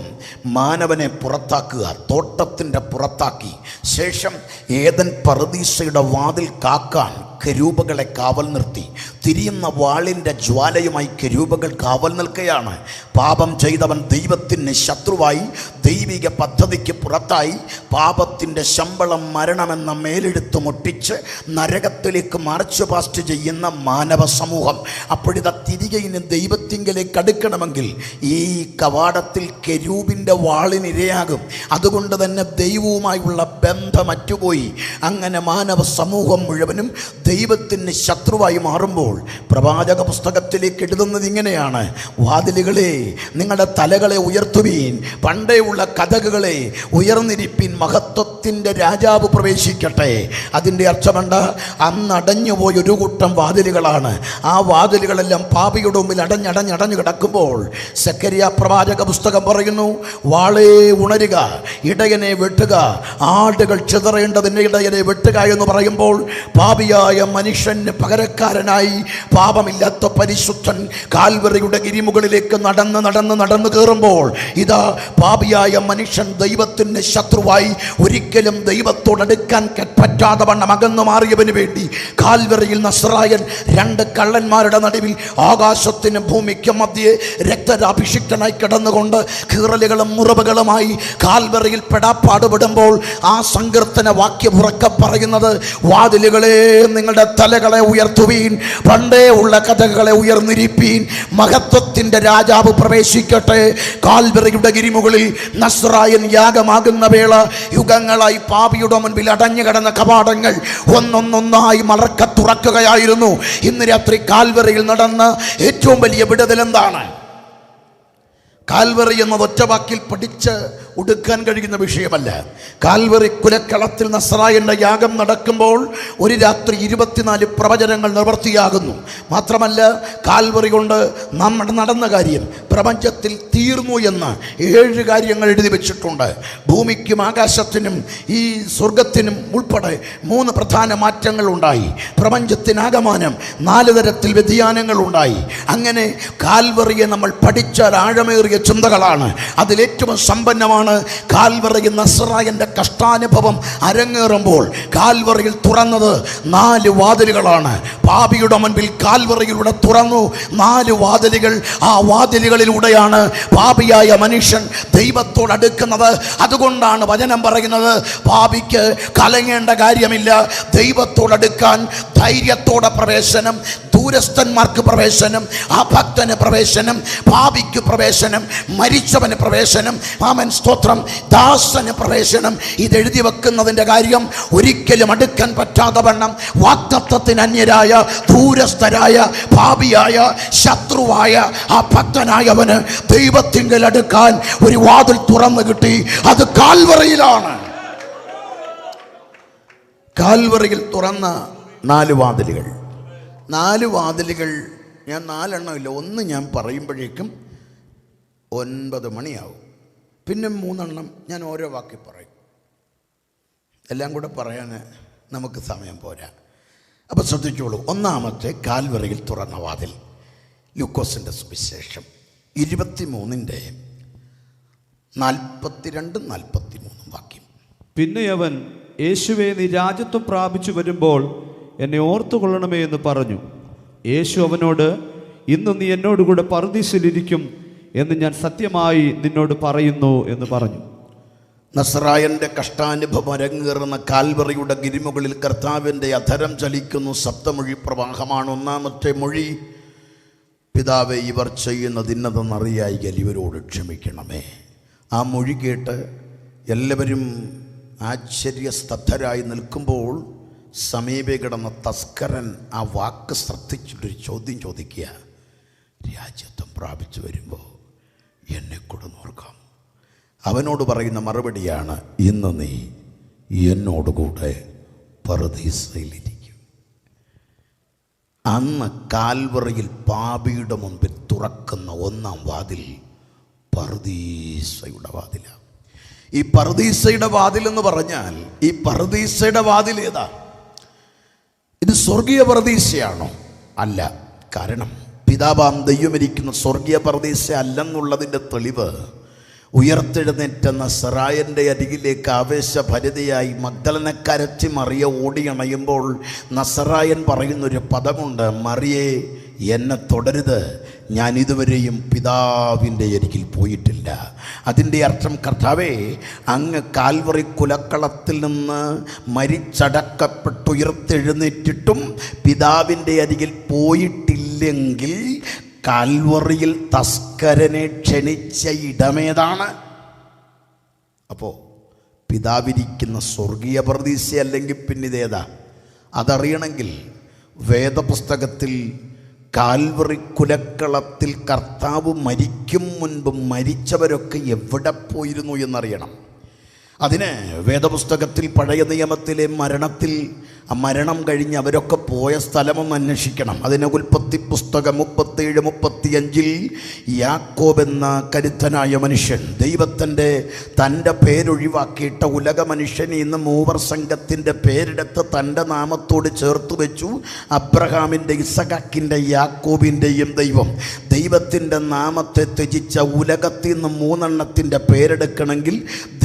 മാനവനെ പുറത്താക്കുക, തോട്ടത്തിൻ്റെ പുറത്താക്കി. ശേഷം ഏദൻ പറുദീസയുടെ വാതിൽ കാക്കാൻ കെരൂബുകളെ കാവൽ നിർത്തി. തിരിയുന്ന വാളിൻ്റെ ജ്വാലയുമായി കെരൂബുകൾ കാവൽ നിൽക്കുകയാണ്. പാപം ചെയ്തവൻ ദൈവത്തിന് ശത്രുവായി, ദൈവിക പദ്ധതിക്ക് പുറത്തായി, പാപത്തിൻ്റെ ശമ്പളം മരണമെന്ന മേലെടുത്ത് മുട്ടിച്ച് നരകത്തിലേക്ക് മാർച്ച് പാസ്റ്റ് ചെയ്യുന്ന മാനവ സമൂഹം. അപ്പോഴിതാ തിരികെ ഇനി ദൈവത്തിങ്കലേക്ക് അടുക്കണമെങ്കിൽ ഈ കവാടത്തിൽ കെരൂബിൻ്റെ വാളിനിരയാകും. അതുകൊണ്ട് തന്നെ ദൈവവുമായുള്ള ബന്ധം അറ്റുപോയി. അങ്ങനെ മാനവ സമൂഹം മുഴുവനും ദൈവത്തിന് ശത്രുവായി മാറുമ്പോൾ പ്രവാചക പുസ്തകത്തിലേക്ക് എഴുതുന്നത് ഇങ്ങനെയാണ്: വാതിലുകളെ നിങ്ങളുടെ തലകളെ ഉയർത്തുവീൻ, പണ്ടേ ഉള്ള കഥകളെ ഉയർന്നിരിപ്പിൻ, മഹത്വത്തിൻ്റെ രാജാവ് പ്രവേശിക്കട്ടെ. അതിൻ്റെ അർത്ഥമെന്താ? അന്ന് അടഞ്ഞുപോയ ഒരു കൂട്ടം വാതിലുകളാണ്. ആ വാതിലുകളെല്ലാം പാപിയുടെ മുമ്പിൽ അടഞ്ഞടഞ്ഞടഞ്ഞു കിടക്കുമ്പോൾ സെക്കരിയ പ്രവാചക പുസ്തകം പറയുന്നു, വാളേ ഉണരുക, ഇടയനെ വെട്ടുക, ആടുകൾ ചിതറേണ്ടതിൻ്റെ ഇടയനെ വെട്ടുക എന്ന് പറയുമ്പോൾ പാപിയായ മനുഷ്യന് പകരക്കാരനായി പാപമില്ലാത്ത പരിശുദ്ധൻ കാൽവറിയുടെ ഗിരിമുകളിലേക്ക് നടന്ന് കയറുമ്പോൾ ഇതാ പാപിയായ മനുഷ്യൻ ദൈവത്തിന് ശത്രുവായി ഒരിക്കലും ദൈവത്തോടടുക്കാൻ പറ്റാതെ വണ്ണം അകന്നു മാറിയവന് വേണ്ടി കാൽവറിയിൽ നസ്രായൻ 2 കള്ളന്മാരുടെ നടുവിൽ ആകാശത്തിനും ഭൂമിക്കും മധ്യേ രക്തരാഭിഷിക്തനായി കിടന്നുകൊണ്ട് കീറലുകളും മുറിവുകളുമായി കാൽവറിയിൽ പെടാപ്പാടുപെടുമ്പോൾ ആ സങ്കീർത്തന വാക്യം ഉറക്കെ പറയുന്നത്, വാതിലുകളെ നിങ്ങളുടെ തലകളെ ഉയർത്തുവീൻ, പണ്ടേ ഉള്ള കഥകളെ ഉയർന്നിരിപ്പീൻ, മഹത്വത്തിൻ്റെ രാജാവ് പ്രവേശിക്കട്ടെ. കാൽവറിയുടെ ഗിരിമുകളിൽ നസ്രായൻ യാഗമാകുന്ന വേള യുഗങ്ങളായി പാപിയുടെ മുൻപിൽ അടഞ്ഞു കിടന്ന കവാടങ്ങൾ ഒന്നൊന്നൊന്നായി മലർക്ക തുറക്കുകയായിരുന്നു. ഇന്ന് രാത്രി കാൽവറിയിൽ നടന്ന ഏറ്റവും വലിയ വിടുതൽ എന്താണ്? കാൽവറി എന്നത് ഒറ്റവാക്കിൽ പഠിച്ച് ഉടുക്കാൻ കഴിയുന്ന വിഷയമല്ല. കാൽവറി കുലക്കളത്തിൽ നസ്രായന്റെ യാഗം നടക്കുമ്പോൾ ഒരു രാത്രി 24 പ്രവചനങ്ങൾ നിവർത്തിയാകുന്നു. മാത്രമല്ല, കാൽവറി കൊണ്ട് നമ്മുടെ നടന്ന കാര്യം പ്രപഞ്ചത്തിൽ തീർന്നു എന്ന് 7 കാര്യങ്ങൾ എഴുതി വെച്ചിട്ടുണ്ട്. ഭൂമിക്കും ആകാശത്തിനും ഈ സ്വർഗത്തിനും ഉൾപ്പെടെ 3 പ്രധാന മാറ്റങ്ങൾ ഉണ്ടായി. പ്രപഞ്ചത്തിനാകമാനം 4 തരത്തിൽ വ്യതിയാനങ്ങൾ ഉണ്ടായി. അങ്ങനെ കാൽവറിയെ നമ്മൾ പഠിച്ചാൽ ആഴമേറിയ ചിന്തകളാണ്. അതിലേറ്റവും സമ്പന്നമാണ് കാൽവറിയിൽ നസ്രായന്റെ കഷ്ടാനുഭവം അരങ്ങേറുമ്പോൾ കാൽവറിയിൽ തുറന്നത് 4 വാതിലുകളാണ്. പാപിയുടെ മുൻപിൽ കാൽവറിയിലൂടെ തുറന്നു 4 വാതിലുകൾ. ആ വാതിലുകളിലൂടെയാണ് പാപിയായ മനുഷ്യൻ ദൈവത്തോട് അടുക്കുന്നത്. അതുകൊണ്ടാണ് വചനം പറയുന്നത്, പാപിക്ക് കലങ്ങേണ്ട കാര്യമില്ല, ദൈവത്തോടടുക്കാൻ ധൈര്യത്തോടെ പ്രവേശനം. ദൂരസ്ഥന്മാർക്ക് പ്രവേശനം, അഭക്തന് പ്രവേശനം, പാപിക്ക് പ്രവേശനം, മരിച്ചവന് പ്രവേശനം, ആമേൻ സ്തോത്രം, ദാസന് പ്രവേശനം. ഇതെഴുതി വെക്കുന്നതിൻ്റെ കാര്യം ഒരിക്കലും അടുക്കാൻ പറ്റാതെ വണ്ണം വാഗ്ദത്തത്തിന് അന്യരായ, ദൂരസ്ഥരായ, പാപിയായ, ശത്രുവായ ആ ഭക്തനായവന് ദൈവത്തിങ്കൽ അടുക്കാൻ ഒരു വാതിൽ തുറന്നു കിട്ടി. അത് കാൽവറിയിലാണ്. കാൽവറിയിൽ തുറന്ന 4 വാതിലുകൾ. 4 വാതിലുകൾ ഞാൻ 4 എണ്ണമില്ല, 1 ഞാൻ പറയുമ്പോഴേക്കും 9 മണിയാവും. പിന്നെ 3 എണ്ണം ഞാൻ ഓരോ വാക്കി പറയും. എല്ലാം കൂടെ പറയാൻ നമുക്ക് സമയം പോരാ. അപ്പോൾ ശ്രദ്ധിച്ചോളൂ. ഒന്നാമത്തെ കാൽവറിയിൽ തുറന്ന വാതിൽ, ലൂക്കോസിൻ്റെ സുവിശേഷം 23:42-43 വാക്യം. പിന്നെ അവൻ, യേശുവേ, നീ രാജ്യത്വം പ്രാപിച്ചു വരുമ്പോൾ എന്നെ ഓർത്തുകൊള്ളണമേ എന്ന് പറഞ്ഞു. യേശു അവനോട്, ഇന്ന് നീ എന്നോടുകൂടെ പറുദീസിലിരിക്കും എന്ന് ഞാൻ സത്യമായി നിന്നോട് പറയുന്നു എന്ന് പറഞ്ഞു. നസ്രായന്റെ കഷ്ടാനുഭവം അരങ്ങേറുന്ന കാൽവറിയുടെ ഗിരിമുകളിൽ കർത്താവിൻ്റെ അധരം ചലിക്കുന്നു. സപ്തമൊഴി പ്രവാഹമാണ്. ഒന്നാമത്തെ മൊഴി, പിതാവേ, ഇവർ ചെയ്യുന്നത് ഇന്നതെന്നറിയായികൽ ഇവരോട് ക്ഷമിക്കണമേ. ആ മൊഴി കേട്ട് എല്ലാവരും ആശ്ചര്യസ്തബ്ധരായി നിൽക്കുമ്പോൾ സമീപേ കിടന്ന തസ്കരൻ ആ വാക്ക് ശ്രദ്ധിച്ചിട്ടൊരു ചോദ്യം ചോദിക്കുക, രാജ്യത്വം പ്രാപിച്ചു വരുമ്പോൾ എന്നെ കൂടെ നോർക്കാം. അവനോട് പറയുന്ന മറുപടിയാണ്, ഇന്ന് നീ എന്നോടുകൂടെ പറുദീസയിലിരിക്കും. അന്ന് കാൽവറിയിൽ പാപിയുടെ മുൻപിൽ തുറക്കുന്ന 1-ാം വാതിൽ പറുദീസയുടെ വാതിലാണ്. ഈ പറുദീസയുടെ വാതിൽ എന്ന് പറഞ്ഞാൽ, ഈ പറുദീസയുടെ വാതിൽ ഏതാ? ഇത് സ്വർഗീയ പറുദീസയാണോ? അല്ല. കാരണം പിതാവാം ദൈവമിരിക്കുന്ന സ്വർഗീയ പറുദീസ അല്ലെന്നുള്ളതിൻ്റെ തെളിവ്, ഉയർത്തെഴുന്നേറ്റ നസ്രായൻ്റെ അരികിലേക്ക് ആവേശഭരിതയായി മഗ്ദലനെ കരച്ച് മറിയ ഓടിയണയുമ്പോൾ നസ്രായൻ പറയുന്നൊരു പദമുണ്ട്, മറിയേ, എന്നെ തുടരുത്, ഞാൻ ഇതുവരെയും പിതാവിൻ്റെ അരികിൽ പോയിട്ടില്ല. അതിൻ്റെ അർത്ഥം, കർത്താവേ, അങ്ങ് കാൽവറി കുലക്കളത്തിൽ നിന്ന് മരിച്ചടക്കപ്പെട്ടുയർത്തെഴുന്നേറ്റിട്ടും പിതാവിൻ്റെ അരികിൽ പോയിട്ടില്ലെങ്കിൽ കാൽവറിയിൽ തസ്കരനെ ക്ഷണിച്ച ഇടമേതാണ്? അപ്പോൾ പിതാവിരിക്കുന്ന സ്വർഗീയ പറുദീസ അല്ലെങ്കിൽ പിന്നിതേതാ? അതറിയണമെങ്കിൽ വേദപുസ്തകത്തിൽ കാൽവറി കുലക്കളത്തിൽ കർത്താവ് മരിക്കും മുൻപ് മരിച്ചവരൊക്കെ എവിടെ പോയിരുന്നു എന്നറിയണം. അതിന് വേദപുസ്തകത്തിൽ പഴയ നിയമത്തിലെ മരണം കഴിഞ്ഞ് അവരൊക്കെ പോയ സ്ഥലമൊന്ന് അന്വേഷിക്കണം. അതിന് ഉൽപ്പത്തി പുസ്തകം 37-35 യാക്കോബ് എന്ന കരുത്തനായ മനുഷ്യൻ, ദൈവത്തിൻ്റെ തൻ്റെ പേരൊഴിവാക്കിയിട്ട ഉലക മനുഷ്യൻ ഇന്ന് മൂവർ സംഘത്തിൻ്റെ പേരെടുത്ത് തൻ്റെ നാമത്തോട് ചേർത്ത് വെച്ചു. അബ്രഹാമിൻ്റെ, ഇസഹാക്കിൻ്റെ, യാക്കോബിൻ്റെയും ദൈവം. ദൈവത്തിൻ്റെ നാമത്തെ ത്യജിച്ച ഉലകത്തിൽ നിന്ന് 3 എണ്ണത്തിൻ്റെ പേരെടുക്കണമെങ്കിൽ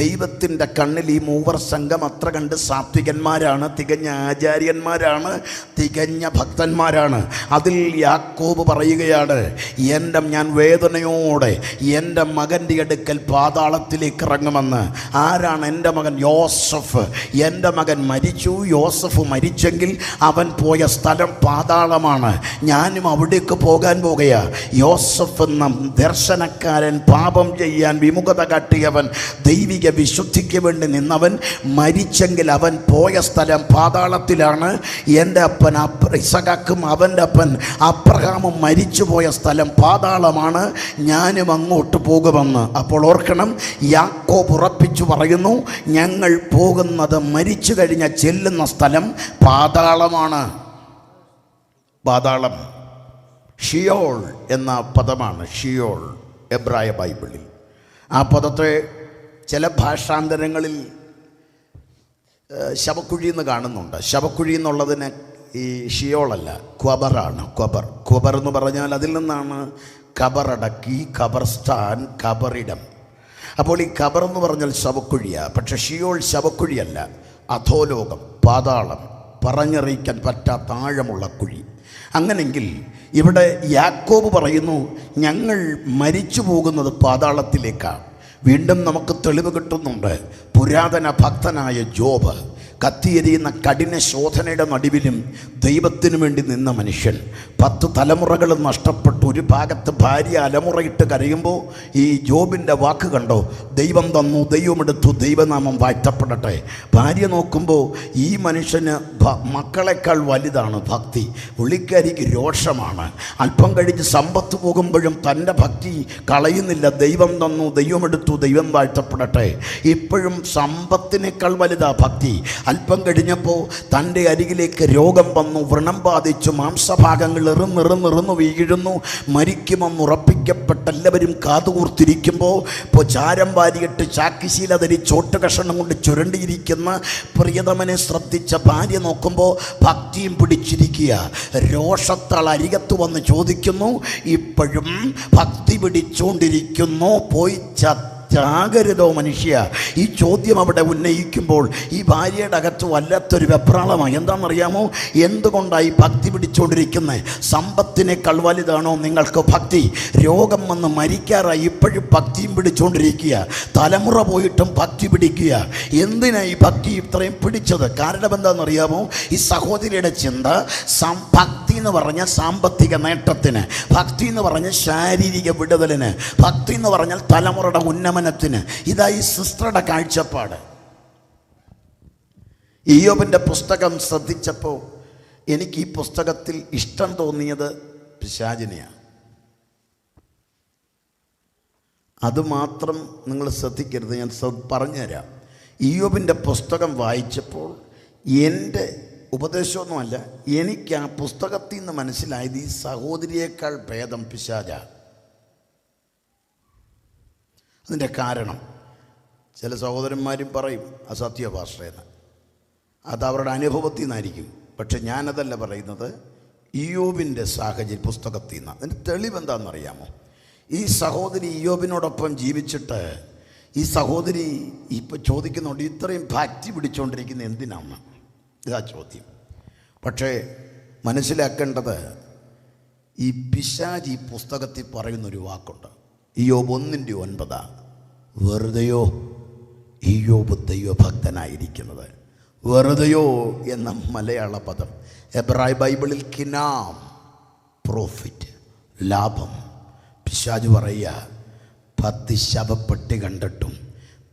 ദൈവത്തിൻ്റെ കണ്ണിൽ ഈ മൂവർ സംഘം അത്ര കണ്ട് സാത്വികന്മാരാണ്, തികഞ്ഞ ആചാര്യന്മാരാണ്, തികഞ്ഞ ഭക്തന്മാരാണ്. അതിൽ യാക്കോബ് പറയുകയാണ്, ഞാൻ വേദനയോടെ എൻ്റെ മകൻ്റെ അടുക്കൽ പാതാളത്തിലേക്ക് ഇറങ്ങുമെന്ന്. ആരാണ് എൻ്റെ മകൻ? യോസഫ്. എൻ്റെ മകൻ മരിച്ചു. യോസഫ് മരിച്ചെങ്കിൽ അവൻ പോയ സ്ഥലം പാതാളമാണ്. ഞാനും അവിടേക്ക് പോകാൻ പോകുകയാണ്. യോസഫ് എന്ന ദർശനക്കാരൻ, പാപം ചെയ്യാൻ വിമുഖത കാട്ടിയവൻ, ദൈവിക വിശുദ്ധിക്ക് എനിക്ക് വേണ്ടി നിന്നവൻ മരിച്ചെങ്കിൽ അവൻ പോയ സ്ഥലം പാതാളത്തിലാണ്. എൻ്റെ അപ്പൻ ഇസഹാക്കും അവൻ്റെ അപ്പൻ അബ്രഹാമും മരിച്ചു പോയ സ്ഥലം പാതാളമാണ്, ഞാനും അങ്ങോട്ട് പോകുമെന്ന്. അപ്പോൾ ഓർക്കണം, യാക്കോബ് ഉറപ്പിച്ചു പറയുന്നു, ഞങ്ങൾ പോകുന്നത് മരിച്ചു കഴിഞ്ഞ ചെല്ലുന്ന സ്ഥലം പാതാളമാണ്. പാതാളം ഷിയോൾ എന്ന പദമാണ്. ഷിയോൾ എബ്രായ ബൈബിളിൽ ആ പദത്തെ ചില ഭാഷാന്തരങ്ങളിൽ ശവക്കുഴി എന്ന് കാണുന്നുണ്ട്. ശവക്കുഴി എന്നുള്ളതിന് ഈ ഷിയോളല്ല, ഖബറാണ്. ഖബർ എന്ന് പറഞ്ഞാൽ അതിൽ നിന്നാണ് ഖബറടക്കി, ഖബർസ്ഥാൻ, ഖബറിടം. അപ്പോൾ ഈ ഖബർ എന്ന് പറഞ്ഞാൽ ശവക്കുഴിയാണ്. പക്ഷെ ഷിയോൾ ശവക്കുഴിയല്ല, അധോലോകം, പാതാളം, പറഞ്ഞറിയിക്കാൻ പറ്റാത്ത ആഴമുള്ള കുഴി. അങ്ങനെങ്കിൽ ഇവിടെ യാക്കോബ് പറയുന്നു, ഞങ്ങൾ മരിച്ചു പോകുന്നത് പാതാളത്തിലേക്കാണ്. വീണ്ടും നമുക്ക് തെളിവ് കിട്ടുന്നുണ്ട്. പുരാതന ഭക്തനായ ജോബ് കത്തിയെരിയുന്ന കഠിന ശോധനയുടെ നടുവിലും ദൈവത്തിനു വേണ്ടി നിന്ന മനുഷ്യൻ. 10 തലമുറകൾ നഷ്ടപ്പെട്ടു. ഒരു ഭാഗത്ത് ഭാര്യ അലമുറയിട്ട് കരയുമ്പോൾ ഈ ജോബിൻ്റെ വാക്ക് കണ്ടോ, ദൈവം തന്നു, ദൈവമെടുത്തു, ദൈവനാമം വാഴ്ത്തപ്പെടട്ടെ. ഭാര്യ നോക്കുമ്പോൾ ഈ മനുഷ്യന് മക്കളെക്കാൾ വലുതാണ് ഭക്തി. പുള്ളിക്കാരിക്ക് രോഷമാണ്. അല്പം കഴിഞ്ഞ് സമ്പത്ത് പോകുമ്പോഴും തൻ്റെ ഭക്തി കളയുന്നില്ല. ദൈവം തന്നു, ദൈവമെടുത്തു, ദൈവം വാഴ്ത്തപ്പെടട്ടെ. ഇപ്പോഴും സമ്പത്തിനേക്കാൾ വലുതാ ഭക്തി. അല്പം കഴിഞ്ഞപ്പോൾ തൻ്റെ അരികിലേക്ക് രോഗം വന്നു, വ്രണം ബാധിച്ചു, മാംസഭാഗങ്ങൾ എറിഞ്ഞെറിഞ്ഞെറിഞ്ഞു വീഴുന്നു. മരിക്കുമെന്ന് ഉറപ്പിക്കപ്പെട്ട എല്ലാവരും കാതുകൂർത്തിരിക്കുമ്പോൾ ഇപ്പോൾ ചാരം വാരിയിട്ട് ചാക്കിശീല ധരിച്ചോട്ട് കഷണം കൊണ്ട് ചുരണ്ടിയിരിക്കുന്ന പ്രിയതമനെ ശ്രദ്ധിച്ച ഭാര്യ നോക്കുമ്പോൾ ഭക്തിയും പിടിച്ചിരിക്കുക. രോഷത്താൾ അരികത്ത് വന്ന് ചോദിക്കുന്നു, ഇപ്പോഴും ഭക്തി പിടിച്ചുകൊണ്ടിരിക്കുന്നു, പോയി ചാകരുതോ മനുഷ്യ? ഈ ചോദ്യം അവിടെ ഉന്നയിക്കുമ്പോൾ ഈ ഭാര്യയുടെ അകത്ത് വല്ലാത്തൊരു വെപ്രാളമാണ്. എന്താണെന്നറിയാമോ? എന്തുകൊണ്ടായി ഭക്തി പിടിച്ചുകൊണ്ടിരിക്കുന്നത്? സമ്പത്തിനേക്കാൾ വലുതാണോ നിങ്ങൾക്ക് ഭക്തി? രോഗം വന്ന് മരിക്കാറായി, ഇപ്പോഴും ഭക്തിയും പിടിച്ചുകൊണ്ടിരിക്കുക. തലമുറ പോയിട്ടും ഭക്തി പിടിക്കുക. എന്തിനാ ഈ ഭക്തി ഇത്രയും പിടിച്ചത്? കാരണം എന്താണെന്നറിയാമോ? ഈ സഹോദരിയുടെ ചിന്ത ഭക്തി എന്ന് പറഞ്ഞാൽ സാമ്പത്തിക നേട്ടത്തിന്, ഭക്തി എന്ന് പറഞ്ഞാൽ ശാരീരിക വിടുതലിന്, ഭക്തി എന്ന് പറഞ്ഞാൽ തലമുറയുടെ ഉന്നമനത്തിന്. ഇതായി സിസ്റ്ററുടെ കാഴ്ചപ്പാട്. ഇയ്യോബിൻ്റെ പുസ്തകം ശ്രദ്ധിച്ചപ്പോൾ എനിക്ക് ഈ പുസ്തകത്തിൽ ഇഷ്ടം തോന്നിയത് പിശാചിനെയാണ്. അതുമാത്രം നിങ്ങൾ ശ്രദ്ധിക്കരുത്, ഞാൻ പറഞ്ഞുതരാം. ഇയ്യോബിൻ്റെ പുസ്തകം വായിച്ചപ്പോൾ എൻ്റെ ഉപദേശമൊന്നുമല്ല, എനിക്ക് ആ പുസ്തകത്തിൽ നിന്ന് മനസ്സിലായത് ഈ സഹോദരിയേക്കാൾ ഭേദം പിശാച. അതിൻ്റെ കാരണം ചില സഹോദരന്മാരും പറയും അസത്യ ഭാഷയെന്ന്. അത് അവരുടെ അനുഭവത്തിൽ നിന്നായിരിക്കും. പക്ഷെ ഞാനതല്ല പറയുന്നത്, ഇയ്യോബിൻ്റെ സാഹചര്യം പുസ്തകത്തിൽ നിന്ന്. അതിൻ്റെ തെളിവെന്താണെന്നറിയാമോ? ഈ സഹോദരി ഇയ്യോബിനോടൊപ്പം ജീവിച്ചിട്ട് ഈ സഹോദരി ഇപ്പോൾ ചോദിക്കുന്നുണ്ട്, ഇത്രയും ഭക്തി പിടിച്ചുകൊണ്ടിരിക്കുന്ന എന്തിനാണ്? ഇതാ ചോദ്യം. പക്ഷേ മനസ്സിലാക്കേണ്ടത്, ഈ പിശാച് ഈ പുസ്തകത്തിൽ പറയുന്നൊരു വാക്കുണ്ട്. ഇയ്യോബ് 1:9. വെറുതെയോ ഇയ്യോബ് ദൈവഭക്തനായിരിക്കുന്നത്. വെറുതെയോ എന്ന മലയാള പദം എബ്രായ ബൈബിളിൽ കിനാം, പ്രോഫിറ്റ്, ലാഭം. പിശാച് പറയുക, 10 ശവപ്പെട്ടി കണ്ടിട്ടും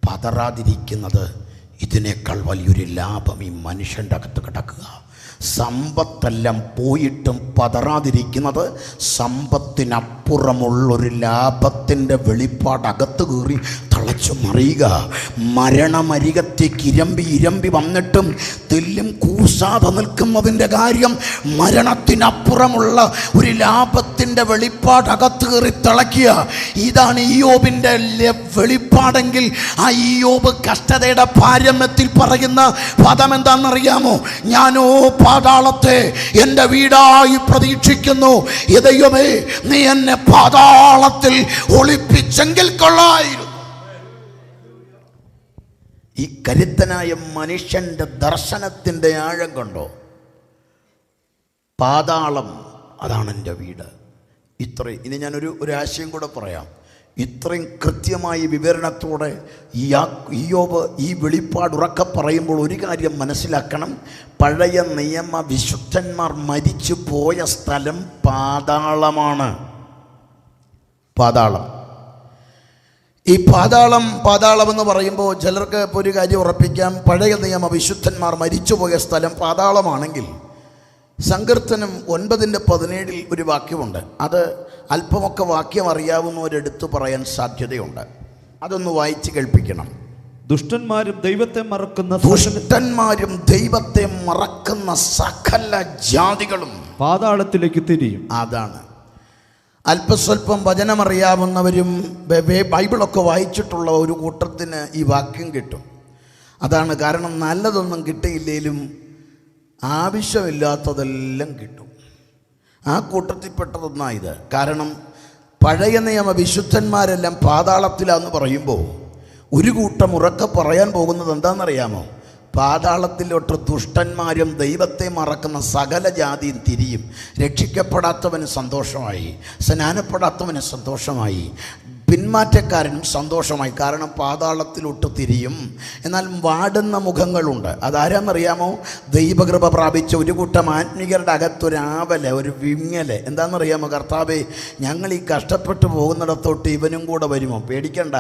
പതറാതിരിക്കുന്നത് ഇതിനേക്കാൾ വലിയൊരു ലാഭം ഈ മനുഷ്യൻ്റെ അകത്ത് കിടക്കുക. സമ്പത്തെല്ലാം പോയിട്ടും പതറാതിരിക്കുന്നത് സമ്പത്തിനപ്പുറമുള്ളൊരു ലാഭത്തിൻ്റെ വെളിപ്പാട് അകത്ത് കയറി തളച്ചു മറിയുക. മരണമരികത്തേക്ക് ഇരമ്പി വന്നിട്ടും തെല്ലും കൂസാതെ നിൽക്കുന്നതിൻ്റെ കാര്യം മരണത്തിനപ്പുറമുള്ള ഒരു ലാഭത്തിൻ്റെ വെളിപ്പാട് അകത്ത് കയറി തിളയ്ക്കുക. ഇതാണ് ഇയ്യോബിൻ്റെ വെളിപ്പാടെങ്കിൽ ആ ഇയ്യോബ് കഷ്ടതയുടെ പാരമ്യത്തിൽ പറയുന്ന പദം എന്താണെന്നറിയാമോ? ഞാനോ പാതാളത്തെ എൻ്റെ വീടായി പ്രതീക്ഷിക്കുന്നു. ദൈവമേ, നീ എന്നെ പാതാളത്തിൽ ഒളിപ്പിച്ചെങ്കിൽ കൊള്ളായിരുന്നു. ഈ കരുത്തനായ മനുഷ്യൻ്റെ ദർശനത്തിൻ്റെ ആഴം കൊണ്ടോ, പാതാളം അതാണ് എൻ്റെ വീട്. ഇത്രയും ഇനി ഞാനൊരു ആശയം കൂടെ പറയാം. ഇത്രയും കൃത്യമായി വിവരണത്തോടെ ഇയ്യോബ് ഈ വെളിപ്പാട് ഉറക്കെ പറയുമ്പോൾ ഒരു കാര്യം മനസ്സിലാക്കണം. പഴയ നിയമ വിശുദ്ധന്മാർ മരിച്ചു പോയ സ്ഥലം പാതാളമാണ്. പാതാളം. ഈ പാതാളം എന്ന് പറയുമ്പോൾ ചിലർക്ക് ഇപ്പോൾ ഒരു കാര്യം ഉറപ്പിക്കാം, പഴയ നിയമ വിശുദ്ധന്മാർ മരിച്ചുപോയ സ്ഥലം പാതാളമാണെങ്കിൽ സങ്കീർത്തനം 9:17 ഒരു വാക്യമുണ്ട്. അത് അല്പമൊക്കെ വാക്യം അറിയാവുന്നവരെടുത്ത് പറയാൻ സാധ്യതയുണ്ട്. അതൊന്ന് വായിച്ച് കേൾപ്പിക്കണം. ദുഷ്ടന്മാരും ദൈവത്തെ മറക്കുന്ന സകല ജാതികളും പാതാളത്തിലേക്ക് തിരിയും. അതാണ് അല്പസ്വല്പം വചനമറിയാവുന്നവരും ബൈബിളൊക്കെ വായിച്ചിട്ടുള്ള ഒരു കൂട്ടത്തിന് ഈ വാക്യം കിട്ടും. അതാണ് കാരണം, നല്ലതൊന്നും കിട്ടിയില്ലേലും ആവശ്യമില്ലാത്തതെല്ലാം കിട്ടും. ആ കൂട്ടത്തിൽപ്പെട്ടതൊന്നാണ് ഇത്. കാരണം പഴയ നിയമ വിശുദ്ധന്മാരെല്ലാം പാതാളത്തിലാന്ന് പറയുമ്പോൾ ഒരു കൂട്ടം ഉറക്കെ പറയാൻ പോകുന്നത് എന്താണെന്നറിയാമോ? പാതാളത്തിലോട്ട് ദുഷ്ടന്മാരും ദൈവത്തെ മറക്കുന്ന സകല ജാതിയും തിരിയും. രക്ഷിക്കപ്പെടാത്തവന് സന്തോഷമായി, സ്നാനപ്പെടാത്തവന് സന്തോഷമായി, പിന്മാറ്റക്കാരനും സന്തോഷമായി. കാരണം പാതാളത്തിലോട്ട് തിരിയും. എന്നാൽ വാടുന്ന മുഖങ്ങളുണ്ട്. അതാരാന്നറിയാമോ? ദൈവകൃപ പ്രാപിച്ച ഒരു കൂട്ടം ആത്മീകരുടെ അകത്തൊരാവല്, ഒരു വിങ്ങല്. എന്താണെന്നറിയാമോ? കർത്താവേ, ഞങ്ങൾ ഈ കഷ്ടപ്പെട്ടു പോകുന്നിടത്തോട്ട് ഇവനും കൂടെ വരുമോ? പേടിക്കണ്ട,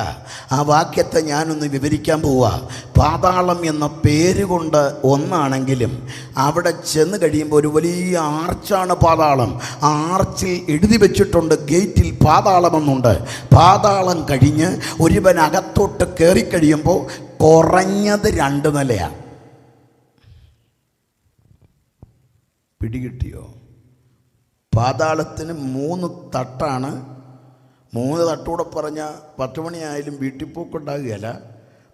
ആ വാക്യത്തെ ഞാനൊന്ന് വിവരിക്കാൻ പോവാ. പാതാളം എന്ന പേര് കൊണ്ട് ഒന്നാണെങ്കിലും അവിടെ ചെന്ന് കഴിയുമ്പോൾ ഒരു വലിയ ആർച്ചാണ് പാതാളം. ആ ആർച്ചിൽ എഴുതി വെച്ചിട്ടുണ്ട്, ഗേറ്റിൽ പാതാളമെന്നുണ്ട്. പാതാളം കഴിഞ്ഞ് ഒരുവൻ അകത്തോട്ട് കയറിക്കഴിയുമ്പോൾ കുറഞ്ഞത് 2 നിലയാണ്. പിടികിട്ടിയോ? പാതാളത്തിന് 3 തട്ടാണ്. 3 തട്ടൂടെ പറഞ്ഞാൽ 10 മണിയായാലും വീട്ടിൽ പോക്കുണ്ടാകുകയില്ല.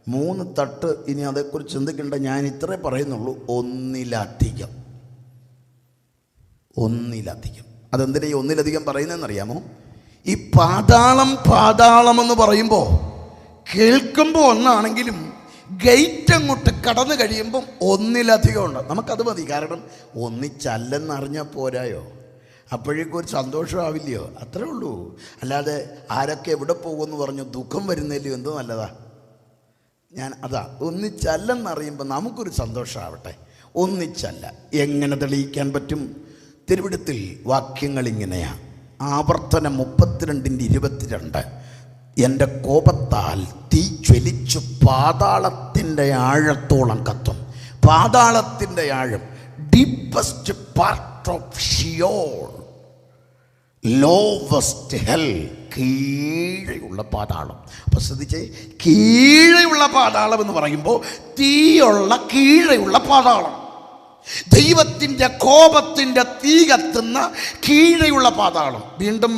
3 തട്ട്. ഇനി അതേക്കുറിച്ച് ചിന്തിക്കേണ്ട, ഞാൻ ഇത്രേ പറയുന്നുള്ളൂ, ഒന്നിലധികം. അതെന്തിനാ ഈ ഒന്നിലധികം പറയുന്നതെന്നറിയാമോ? ഈ പാതാളം എന്ന് പറയുമ്പോൾ കേൾക്കുമ്പോൾ ഒന്നാണെങ്കിലും ഗേറ്റ് അങ്ങോട്ട് കടന്നു കഴിയുമ്പം ഒന്നിലധികം ഉണ്ട്. നമുക്കത് മതി. കാരണം ഒന്നിച്ചല്ലെന്നറിഞ്ഞാൽ പോരായോ? അപ്പോഴേക്കും ഒരു സന്തോഷമാവില്ലയോ? അത്രേ ഉള്ളൂ. അല്ലാതെ ആരൊക്കെ എവിടെ പോകുമെന്ന് പറഞ്ഞു ദുഃഖം വരുന്നതിലും എന്ത് നല്ലതാ. ഒന്നിച്ചല്ലെന്നറിയുമ്പോൾ നമുക്കൊരു സന്തോഷമാവട്ടെ. ഒന്നിച്ചല്ല എങ്ങനെ തെളിയിക്കാൻ പറ്റും? തിരുവിടത്തിൽ വാക്യങ്ങൾ ഇങ്ങനെയാണ്. ആവർത്തനം 32:22 എൻ്റെ കോപത്താൽ തീ ജ്വലിച്ചു പാതാളത്തിൻ്റെ ആഴത്തോളം കത്തും. പാതാളത്തിൻ്റെ ആഴം, deepest part of Sheol, lowest hell, കീഴെയുള്ള പാതാളം. അപ്പോൾ ശ്രദ്ധിച്ചേ, കീഴെയുള്ള പാതാളം എന്ന് പറയുമ്പോൾ തീയുള്ള കീഴെയുള്ള പാതാളം, ദൈവത്തിൻ്റെ കോപത്തിൻ്റെ തീ കത്തുന്ന കീഴെയുള്ള പാതാളം. വീണ്ടും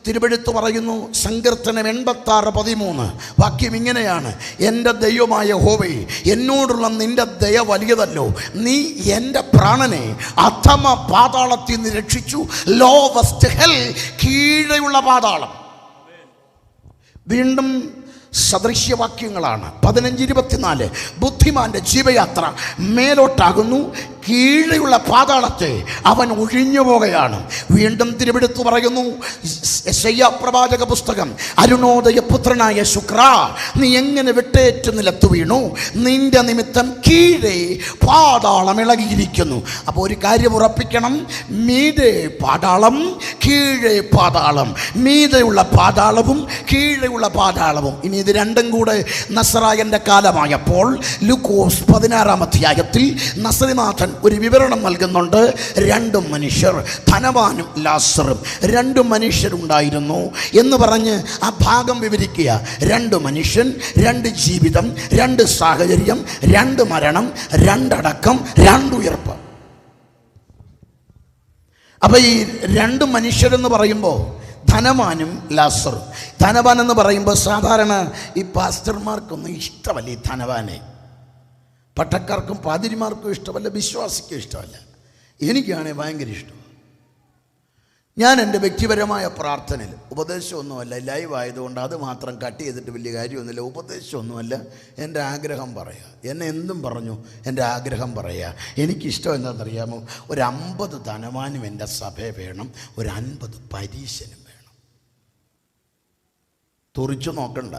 തിരുവെഴുത്ത് പറയുന്നു, സങ്കീർത്തനം 86:13 വാക്യം ഇങ്ങനെയാണ്: എൻ്റെ ദൈവമായ യഹോവേ, എന്നോടുള്ള നിൻ്റെ ദയ വലിയതല്ലോ, നീ എൻ്റെ പ്രാണനെ അധമ പാതാളത്തിൽ നിന്ന് രക്ഷിച്ചു. ലോവസ്റ്റ് ഹെൽ, കീഴെയുള്ള പാതാളം. വീണ്ടും സദൃശ്യവാക്യങ്ങളാണ്. 15:24 ബുദ്ധിമാന്റെ ജീവയാത്ര മേലോട്ടാകുന്നു, കീഴെയുള്ള പാതാളത്തെ അവൻ ഒഴിഞ്ഞു പോകുകയാണ്. വീണ്ടും തിരുവെടുത്ത് പറയുന്നു, യെശയ്യാ പ്രവാചക പുസ്തകം, അരുണോദയ പുത്രനായ ശുക്രാ, നീ എങ്ങനെ വിട്ടേറ്റ് നിലത്ത് വീണു, നിന്റെ നിമിത്തം കീഴെ പാതാളം ഇളകിയിരിക്കുന്നു. അപ്പോൾ ഒരു കാര്യം ഉറപ്പിക്കണം, മീതെ പാതാളം, കീഴെ പാതാളം, മീതെയുള്ള പാതാളവും കീഴെയുള്ള പാതാളവും. ഇനി ഇത് രണ്ടും കൂടെ നസറായൻ്റെ കാലമായപ്പോൾ ലൂക്കോസ് 16-ാം അധ്യായത്തിൽ നസറിനാഥൻ ഒരു വിവരണം നൽകുന്നുണ്ട്. 2 മനുഷ്യർ, ധനവാനും ലാസറും, 2 മനുഷ്യരുണ്ടായിരുന്നു എന്ന് പറഞ്ഞ് ആ ഭാഗം വിവരിക്കുക. 2 മനുഷ്യൻ, 2 ജീവിതം, 2 സാഹചര്യം, 2 മരണം, 2 അടക്കം, 2 ഉയർപ്പ്. അപ്പം ഈ 2 മനുഷ്യരെന്ന് പറയുമ്പോൾ ധനവാനും ലാസറും. ധനവാൻ എന്ന് പറയുമ്പോൾ സാധാരണ ഈ പാസ്റ്റർമാർക്കൊന്നും ഇഷ്ടമല്ല ഈ ധനവാനെ. പട്ടക്കാർക്കും പാതിരിമാർക്കും ഇഷ്ടമല്ല, വിശ്വാസിക്കും ഇഷ്ടമല്ല. എനിക്കാണെങ്കിൽ ഭയങ്കര ഇഷ്ടം. ഞാൻ എൻ്റെ വ്യക്തിപരമായ പ്രാർത്ഥനയിൽ, ഉപദേശമൊന്നുമല്ല, ലൈവ് ആയതുകൊണ്ട് അത് മാത്രം കട്ട് ചെയ്തിട്ട് വലിയ കാര്യമൊന്നുമില്ല, ഉപദേശമൊന്നുമല്ല, എൻ്റെ ആഗ്രഹം പറയുക. എന്നെ എന്തും പറഞ്ഞു, എൻ്റെ ആഗ്രഹം പറയുക. എനിക്കിഷ്ടം എന്താണെന്നറിയാമോ? ഒരു 50 ധനവാനും എൻ്റെ സഭയെ വേണം, ഒരു 50 പരീശനും വേണം. തുറിച്ചു നോക്കണ്ട.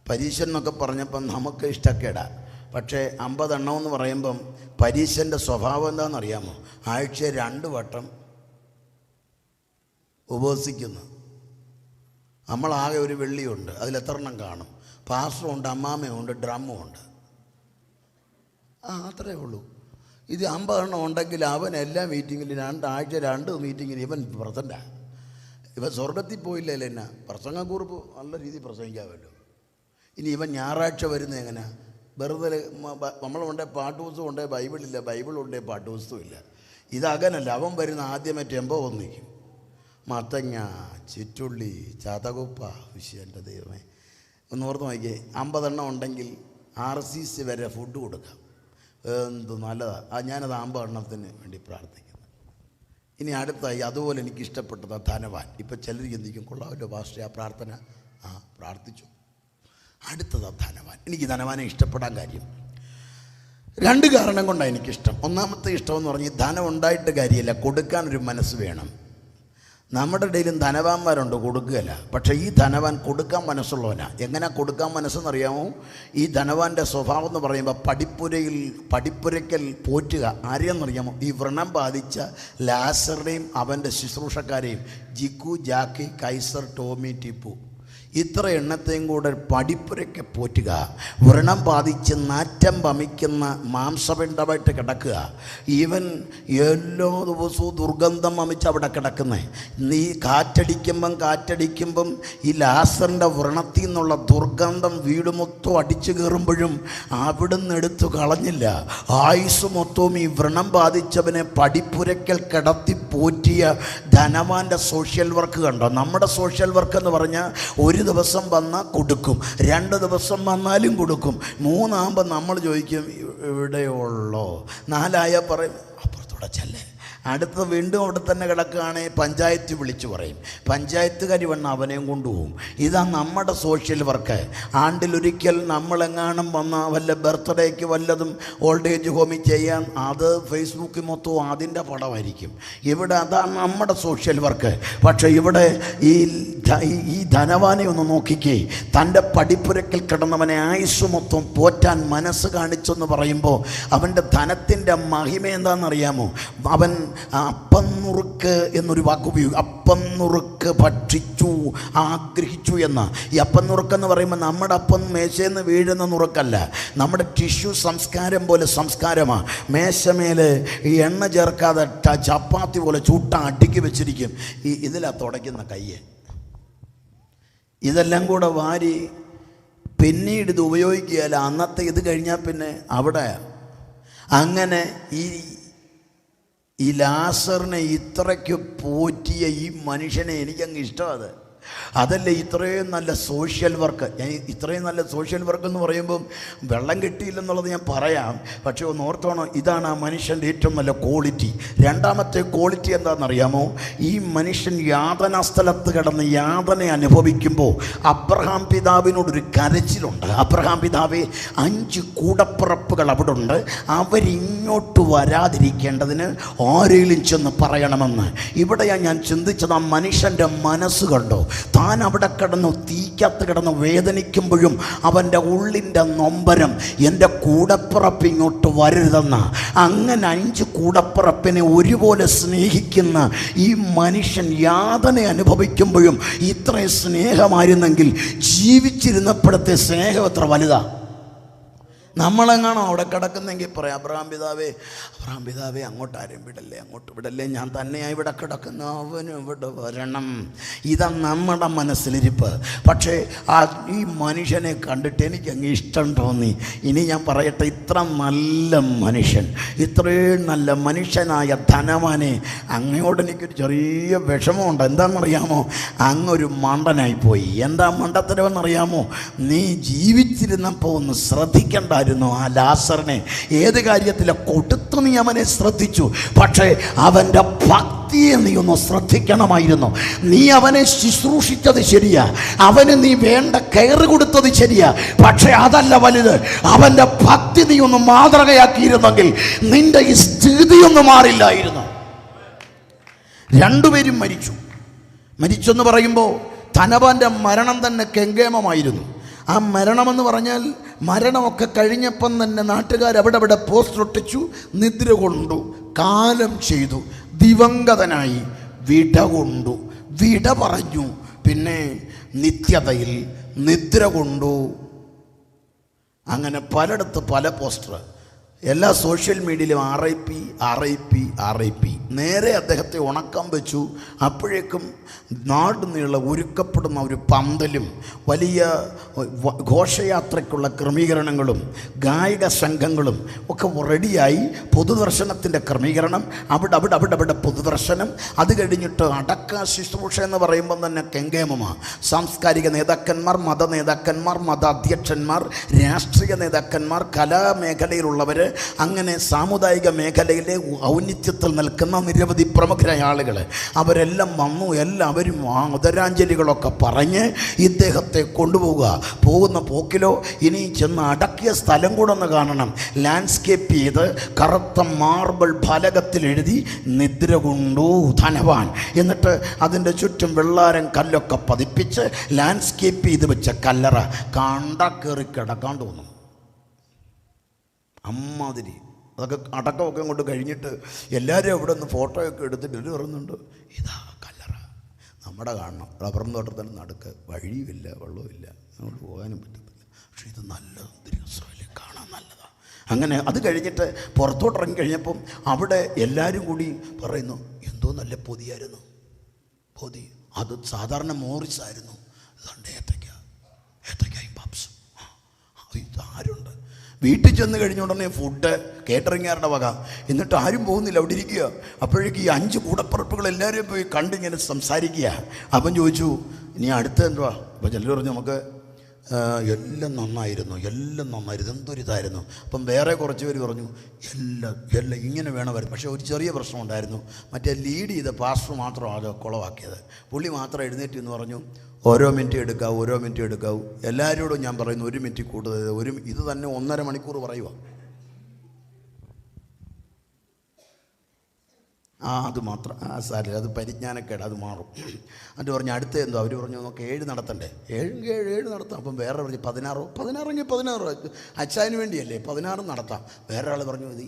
പരീശൻ എന്നൊക്കെ പറഞ്ഞപ്പം നമുക്ക് ഇഷ്ടക്കേടാ. പക്ഷേ 50 എണ്ണമെന്ന് പറയുമ്പം പരീശൻ്റെ സ്വഭാവം എന്താണെന്നറിയാമോ? ആഴ്ച 2 വട്ടം ഉപവസിക്കുന്നു. നമ്മളാകെ ഒരു വെള്ളിയുണ്ട്, അതിലെത്രണ്ണം കാണും? പാസ്റ്ററുണ്ട്, അമ്മാമ്മയുണ്ട്, ഡ്രമ്മുണ്ട്. അത്രേ ഉള്ളൂ. ഇത് 50 എണ്ണം ഉണ്ടെങ്കിൽ അവൻ എല്ലാ മീറ്റിങ്ങിലും 2 ആഴ്ച 2 മീറ്റിങ്ങിൽ ഇവൻ പ്രസൻ്റാണ്. ഇവൻ സ്വർഗത്തിൽ പോയില്ലേ എന്നാ? പ്രസംഗക്കുറിപ്പ് നല്ല രീതിയിൽ പ്രസംഗിക്കാമല്ലോ. ഇനി ഇവൻ ഞായറാഴ്ച വരുന്ന എങ്ങനെ? വെറുതെ നമ്മളുണ്ടേ പാട്ടുപുസ്തകം ഉണ്ടേ ബൈബിളില്ല, ബൈബിളുണ്ടേ പാട്ടുപുസ്തകം ഇല്ല. ഇതങ്ങനല്ല. അവൻ വരുന്ന ആദ്യമേ ടെമ്പോ വന്നിരിക്കും. മത്തങ്ങ, ചുറ്റുള്ളി, ചതകുപ്പ. വിഷയൻ്റെ ദൈവമേ, ഒന്ന് ഓർത്ത് നോക്കിയേ. 50 എണ്ണം ഉണ്ടെങ്കിൽ RCC വരെ ഫുഡ് കൊടുക്കാം. എന്ത് നല്ലതാണ്. ഞാനത് 50 എണ്ണത്തിന് വേണ്ടി പ്രാർത്ഥിക്കുന്നു. ഇനി അടുത്തായി അതുപോലെ എനിക്ക് ഇഷ്ടപ്പെട്ടത് ധനവാൻ. ഇപ്പം ചിലർ ചിന്തിക്കും, കൊള്ളാമല്ലോ പാസ്റ്റർ ആ പ്രാർത്ഥന. പ്രാർത്ഥിച്ചു. അടുത്തത് ധനവാൻ. എനിക്ക് ധനവാനെ ഇഷ്ടപ്പെടാൻ കാര്യം 2 കാരണം കൊണ്ടാണ് എനിക്കിഷ്ടം. ഒന്നാമത്തെ ഇഷ്ടമെന്ന് പറഞ്ഞാൽ ധനം ഉണ്ടായിട്ട് കാര്യമില്ല, കൊടുക്കാനൊരു മനസ്സ് വേണം. നമ്മുടെ ഇടയിലും ധനവാന്മാരുണ്ട്, കൊടുക്കുകയില്ല. പക്ഷേ ഈ ധനവാൻ കൊടുക്കാൻ മനസ്സുള്ളവനാണ്. എങ്ങനെ കൊടുക്കാൻ മനസ്സെന്നറിയാമോ? ഈ ധനവാൻ്റെ സ്വഭാവം എന്ന് പറയുമ്പോൾ പടിപ്പുരയ്ക്കൽ പോറ്റുക. ആരെയെന്നറിയാമോ? ഈ വ്രണം ബാധിച്ച ലാസറിനെയും അവൻ്റെ ശുശ്രൂഷക്കാരെയും, ജിക്കു, ജാക്കി, കൈസർ, ടോമി, ടിപ്പു, ഇത്ര എണ്ണത്തെയും കൂടെ പടിപ്പുരയ്ക്ക് പോറ്റുക. വ്രണം ബാധിച്ച് നാറ്റം വമിക്കുന്ന മാംസപിണ്ഡമായിട്ട് കിടക്കുക. ഈവൻ എല്ലാ ദിവസവും ദുർഗന്ധം വമിച്ച് അവിടെ കിടക്കുന്നേ. നീ കാറ്റടിക്കുമ്പം ഈ ലാസറിൻ്റെ വ്രണത്തിൽ നിന്നുള്ള ദുർഗന്ധം വീട് മൊത്തം അടിച്ചു കയറുമ്പോഴും അവിടുന്ന് എടുത്തു കളഞ്ഞില്ല. ആയുസ് മൊത്തവും ഈ വ്രണം ബാധിച്ചവനെ പടിപ്പുരയ്ക്കൽ കിടത്തി പോറ്റിയ ധനവാൻ്റെ സോഷ്യൽ വർക്ക് കണ്ടോ? നമ്മുടെ സോഷ്യൽ വർക്ക് എന്ന് പറഞ്ഞാൽ ഒരു ദിവസം വന്നാൽ കൊടുക്കും, 2 ദിവസം വന്നാലും കൊടുക്കും, 3 ആകുമ്പോൾ നമ്മൾ ചോദിക്കും ഇവിടെയുള്ളോ, 4 ആയാൽ പറയും അപ്പുറത്തൂടെ ചെല്ലേ. അടുത്ത വീണ്ടും അവിടെ തന്നെ കിടക്കുകയാണെങ്കിൽ പഞ്ചായത്ത് വിളിച്ചു പറയും, പഞ്ചായത്തുകാരി വന്ന് അവനെയും കൊണ്ടുപോകും. ഇതാ നമ്മുടെ സോഷ്യൽ വർക്ക്. ആണ്ടിലൊരിക്കൽ നമ്മളെങ്ങാനും വന്ന വല്ല ബർത്ത്ഡേക്ക് വല്ലതും ഓൾഡ് ഏജ് ഹോമിൽ ചെയ്യാൻ, അത് ഫേസ്ബുക്കിൽ മൊത്തവും അതിൻ്റെ പടമായിരിക്കും. ഇവിടെ അതാണ് നമ്മുടെ സോഷ്യൽ വർക്ക്. പക്ഷേ ഇവിടെ ഈ ധനവാനെ ഒന്ന് നോക്കിക്കേ. തൻ്റെ പടിപ്പുരയ്ക്കൽ കിടന്നവനെ ആയുസ് മൊത്തം പോറ്റാൻ മനസ്സ് കാണിച്ചെന്ന് പറയുമ്പോൾ അവൻ്റെ ധനത്തിൻ്റെ മഹിമ എന്താണെന്നറിയാമോ? അവൻ അപ്പം നുറുക്ക് എന്നൊരു വാക്ക് ഉപയോഗിക്കും. അപ്പം നുറുക്ക് ഭക്ഷിച്ചു, ആഗ്രഹിച്ചു എന്ന. ഈ അപ്പം നുറുക്കെന്ന് പറയുമ്പോൾ നമ്മുടെ അപ്പം മേശയിൽ വീഴുന്ന നുറുക്കല്ല, നമ്മുടെ ടിഷ്യൂ സംസ്കാരം പോലെ സംസ്കാരമാണ്. മേശമേൽ ഈ എണ്ണ ചേർക്കാതെ ചപ്പാത്തി പോലെ ചൂട്ട അടുക്കി വെച്ചിരിക്കും. ഇതിലാണ് തുടയ്ക്കുന്ന കയ്യെ. ഇതെല്ലാം കൂടെ വാരി പിന്നീട് ഇത് ഉപയോഗിക്കുകയല്ല. അന്നത്തെ ഇത് കഴിഞ്ഞാൽ പിന്നെ അവിടെ അങ്ങനെ ഈ ലാസറിനെ ഇത്രയ്ക്ക് പോറ്റിയ ഈ മനുഷ്യനെ എനിക്കങ്ങ് ഇഷ്ടമാണ്. അതല്ലേ ഇത്രയും നല്ല സോഷ്യൽ വർക്ക്. ഇത്രയും നല്ല സോഷ്യൽ വർക്ക് എന്ന് പറയുമ്പം വെള്ളം കിട്ടിയില്ലെന്നുള്ളത് ഞാൻ പറയാം. പക്ഷേ ഒന്ന് ഓർത്തോണം, ഇതാണ് ആ മനുഷ്യൻ്റെ ഏറ്റവും നല്ല ക്വാളിറ്റി. രണ്ടാമത്തെ ക്വാളിറ്റി എന്താണെന്നറിയാമോ? ഈ മനുഷ്യൻ യാതനാ സ്ഥലത്ത് കിടന്ന് യാതന അനുഭവിക്കുമ്പോൾ അബ്രഹാം പിതാവിനോടൊരു കരച്ചിലുണ്ട്. അബ്രഹാം പിതാവേ, 5 കൂടപ്പിറപ്പുകൾ അവിടെ ഉണ്ട്, അവരിങ്ങോട്ട് വരാതിരിക്കേണ്ടതിന് ആരെങ്കിലും ചെന്ന് പറയണമെന്ന്. ഇവിടെയാണ് ഞാൻ ചിന്തിച്ചത്, ആ മനുഷ്യൻ്റെ മനസ്സ് കണ്ടോ? താൻ അവിടെ കിടന്നു തീക്കകത്ത് കിടന്ന് വേദനിക്കുമ്പോഴും അവൻ്റെ ഉള്ളിൻ്റെ നൊമ്പരം, എൻ്റെ കൂടപ്പിറപ്പ് ഇങ്ങോട്ട് വരരുതെന്ന. അങ്ങനെ 5 കൂടപ്പിറപ്പിനെ ഒരുപോലെ സ്നേഹിക്കുന്ന ഈ മനുഷ്യൻ യാതന അനുഭവിക്കുമ്പോഴും ഇത്രയും സ്നേഹമായിരുന്നെങ്കിൽ ജീവിച്ചിരുന്നപ്പോഴത്തെ സ്നേഹം എത്ര വലുതാ. നമ്മളെങ്ങാണോ അവിടെ കിടക്കുന്നെങ്കിൽ പറയാം, അബ്രഹാം പിതാവേ അങ്ങോട്ട് ആരും അങ്ങോട്ട് വിടല്ലേ, ഞാൻ തന്നെയാണ് ഇവിടെ കിടക്കുന്ന, അവനും ഇവിടെ വരണം. ഇതാ നമ്മുടെ മനസ്സിലിരിപ്പ്. പക്ഷേ ഈ മനുഷ്യനെ കണ്ടിട്ട് എനിക്കങ്ങ് ഇഷ്ടം തോന്നി. ഇനി ഞാൻ പറയട്ടെ, ഇത്ര നല്ല മനുഷ്യൻ, ഇത്രയും നല്ല മനുഷ്യനായ ധനവാനെ അങ്ങയോട് എനിക്കൊരു ചെറിയ വിഷമമുണ്ട്. എന്താണെന്നറിയാമോ? അങ്ങൊരു മണ്ടനായിപ്പോയി. എന്താ മണ്ടത്തരമെന്നറിയാമോ? നീ ജീവിച്ചിരുന്നപ്പോൾ ഒന്ന് ശ്രദ്ധിക്കണ്ട. ആ ലാസറിനെ ഏത് കാര്യത്തിലാണ് കൊടുത്തു? നീ അവനെ ശ്രദ്ധിച്ചു, പക്ഷേ അവൻ്റെ ഭക്തിയെ നീ ഒന്ന് ശ്രദ്ധിക്കണമായിരുന്നു. നീ അവനെ ശുശ്രൂഷിച്ചത് ശരിയാ, അവന് നീ വേണ്ട കെയർ കൊടുത്തത് ശരിയാ, പക്ഷേ അതല്ല വലുത്. അവൻ്റെ ഭക്തി നീ ഒന്ന് മാതൃകയാക്കിയിരുന്നെങ്കിൽ നിന്റെ ഈ സ്ഥിതിയൊന്നും മാറില്ലായിരുന്നു. 2 പേരും മരിച്ചെന്ന് പറയുമ്പോൾ ധനവാന്റെ മരണം തന്നെ കെങ്കേമമായിരുന്നു. ആ മരണമെന്ന് പറഞ്ഞാൽ മരണമൊക്കെ കഴിഞ്ഞപ്പം തന്നെ നാട്ടുകാർ അവിടെ പോസ്റ്റർ ഒട്ടിച്ചു, നിദ്ര കൊണ്ടു, കാലം ചെയ്തു, ദിവംഗതനായി, വിട കൊണ്ടു, വിട പറഞ്ഞു. പിന്നെ നിത്യതയിൽ നിദ്ര കൊണ്ടു. അങ്ങനെ പലയിടത്ത് പല പോസ്റ്റർ, എല്ലാ സോഷ്യൽ മീഡിയയിലും RIP. നേരെ അദ്ദേഹത്തെ ഉണക്കം വെച്ചു. അപ്പോഴേക്കും നാടുനീളെ ഒരുക്കപ്പെടുന്ന ഒരു പന്തലും വലിയ ഘോഷയാത്രയ്ക്കുള്ള ക്രമീകരണങ്ങളും ഗായക സംഘങ്ങളും ഒക്കെ റെഡിയായി. പൊതുദർശനത്തിൻ്റെ ക്രമീകരണം, അവിടെ പൊതുദർശനം. അത് കഴിഞ്ഞിട്ട് അടക്ക ശുശ്രൂഷ എന്ന് പറയുമ്പം തന്നെ കെങ്കേമമാണ്. സാംസ്കാരിക നേതാക്കന്മാർ, മത നേതാക്കന്മാർ, മത അധ്യക്ഷന്മാർ, രാഷ്ട്രീയ നേതാക്കന്മാർ, കലാമേഖലയിലുള്ളവർ, അങ്ങനെ സാമുദായിക മേഖലയിലെ ഔന്നിത്യത്തിൽ നിൽക്കുന്ന നിരവധി പ്രമുഖരായ ആളുകൾ അവരെല്ലാം വന്നു. എല്ലാവരും ആദരാഞ്ജലികളൊക്കെ പറഞ്ഞ് ഇദ്ദേഹത്തെ കൊണ്ടുപോവുക. പോകുന്ന പോക്കിലോ ഇനി ചെന്ന് അടക്കിയ സ്ഥലം കൂടെ ഒന്ന് കാണണം. ലാൻഡ്സ്കേപ്പ് ചെയ്ത് കറുത്ത മാർബിൾ ഫലകത്തിൽ എഴുതി നിദ്ര കൊണ്ടു ധനവാൻ. എന്നിട്ട് അതിൻ്റെ ചുറ്റും വെള്ളാരം കല്ലൊക്കെ പതിപ്പിച്ച് ലാൻഡ്സ്കേപ്പ് ചെയ്ത് വെച്ച കല്ലറ കണ്ട കയറി കിടക്കാൻ തോന്നും. അമ്മാതിരി അതൊക്കെ അടക്കമൊക്കെ കൊണ്ട് കഴിഞ്ഞിട്ട് എല്ലാവരും അവിടെ നിന്ന് ഫോട്ടോയൊക്കെ എടുത്തിട്ട് പറയുന്നുണ്ട്, ഇതാ കല്ലറ, നമ്മുടെ കാണണം. റബ്ബർ തോട്ടത്തിന് നടുക്ക്, വഴിയുമില്ല, വെള്ളവുമില്ല, അങ്ങോട്ട് പോകാനും പറ്റത്തില്ല. പക്ഷേ ഇത് നല്ല രസമല്ലേ, കാണാൻ നല്ലതാണ്. അങ്ങനെ അത് കഴിഞ്ഞിട്ട് പുറത്തോട്ടിറങ്ങി കഴിഞ്ഞപ്പം അവിടെ എല്ലാവരും കൂടി പറയുന്നു, എന്തോ നല്ല പൊതിയായിരുന്നു. പൊതി അത് സാധാരണ മോറിസായിരുന്നു. ഇതുണ്ട് ഏത്തക്കായും പപ്സും. ഇതാരുണ്ട്? വീട്ടിൽ ചെന്ന് കഴിഞ്ഞ ഉടനെ ഫുഡ് കേറ്ററിംഗുകാരുടെ വക. എന്നിട്ട് ആരും പോകുന്നില്ല, അവിടെ ഇരിക്കുക. അപ്പോഴേക്ക് ഈ 5 കൂടപ്പുറപ്പുകൾ എല്ലാവരും പോയി കണ്ടിങ്ങനെ സംസാരിക്കുക. അപ്പം ചോദിച്ചു, ഇനി അടുത്ത എന്തുവാ? അപ്പോൾ ചിലർ പറഞ്ഞു, നമുക്ക് എല്ലാം നന്നായിരുന്നു, എന്തൊരിതായിരുന്നു. അപ്പം വേറെ കുറച്ച് പേര് പറഞ്ഞു, എല്ലാം ഇങ്ങനെ വേണമായിരുന്നു. പക്ഷേ ഒരു ചെറിയ പ്രശ്നം ഉണ്ടായിരുന്നു. മറ്റേ ലീഡ് ചെയ്ത പാസ്റ്റർ മാത്രം അത് കുളവാക്കിയത്. പുള്ളി മാത്രം എഴുന്നേറ്റ് എന്ന് പറഞ്ഞു, ഓരോ മിനിറ്റ് എടുക്കാവൂ. എല്ലാവരോടും ഞാൻ പറയുന്നു, 1 മിനിറ്റ് കൂടുതൽ. ഇത് തന്നെ 1.5 മണിക്കൂർ പറയുക. അത് മാത്രം സാരില്ല, അത് പരിജ്ഞാനക്കേട്, അത് മാറും. എന്നിട്ട് പറഞ്ഞു അടുത്ത എന്തോ? അവർ പറഞ്ഞു, നമുക്ക് 7 നടത്തണ്ടേ? 7 നടത്താം. അപ്പം വേറെ പറഞ്ഞു 16 അച്ചായന് വേണ്ടിയല്ലേ, 16 നടത്താം. വേറെ ആൾ പറഞ്ഞു, ഇത്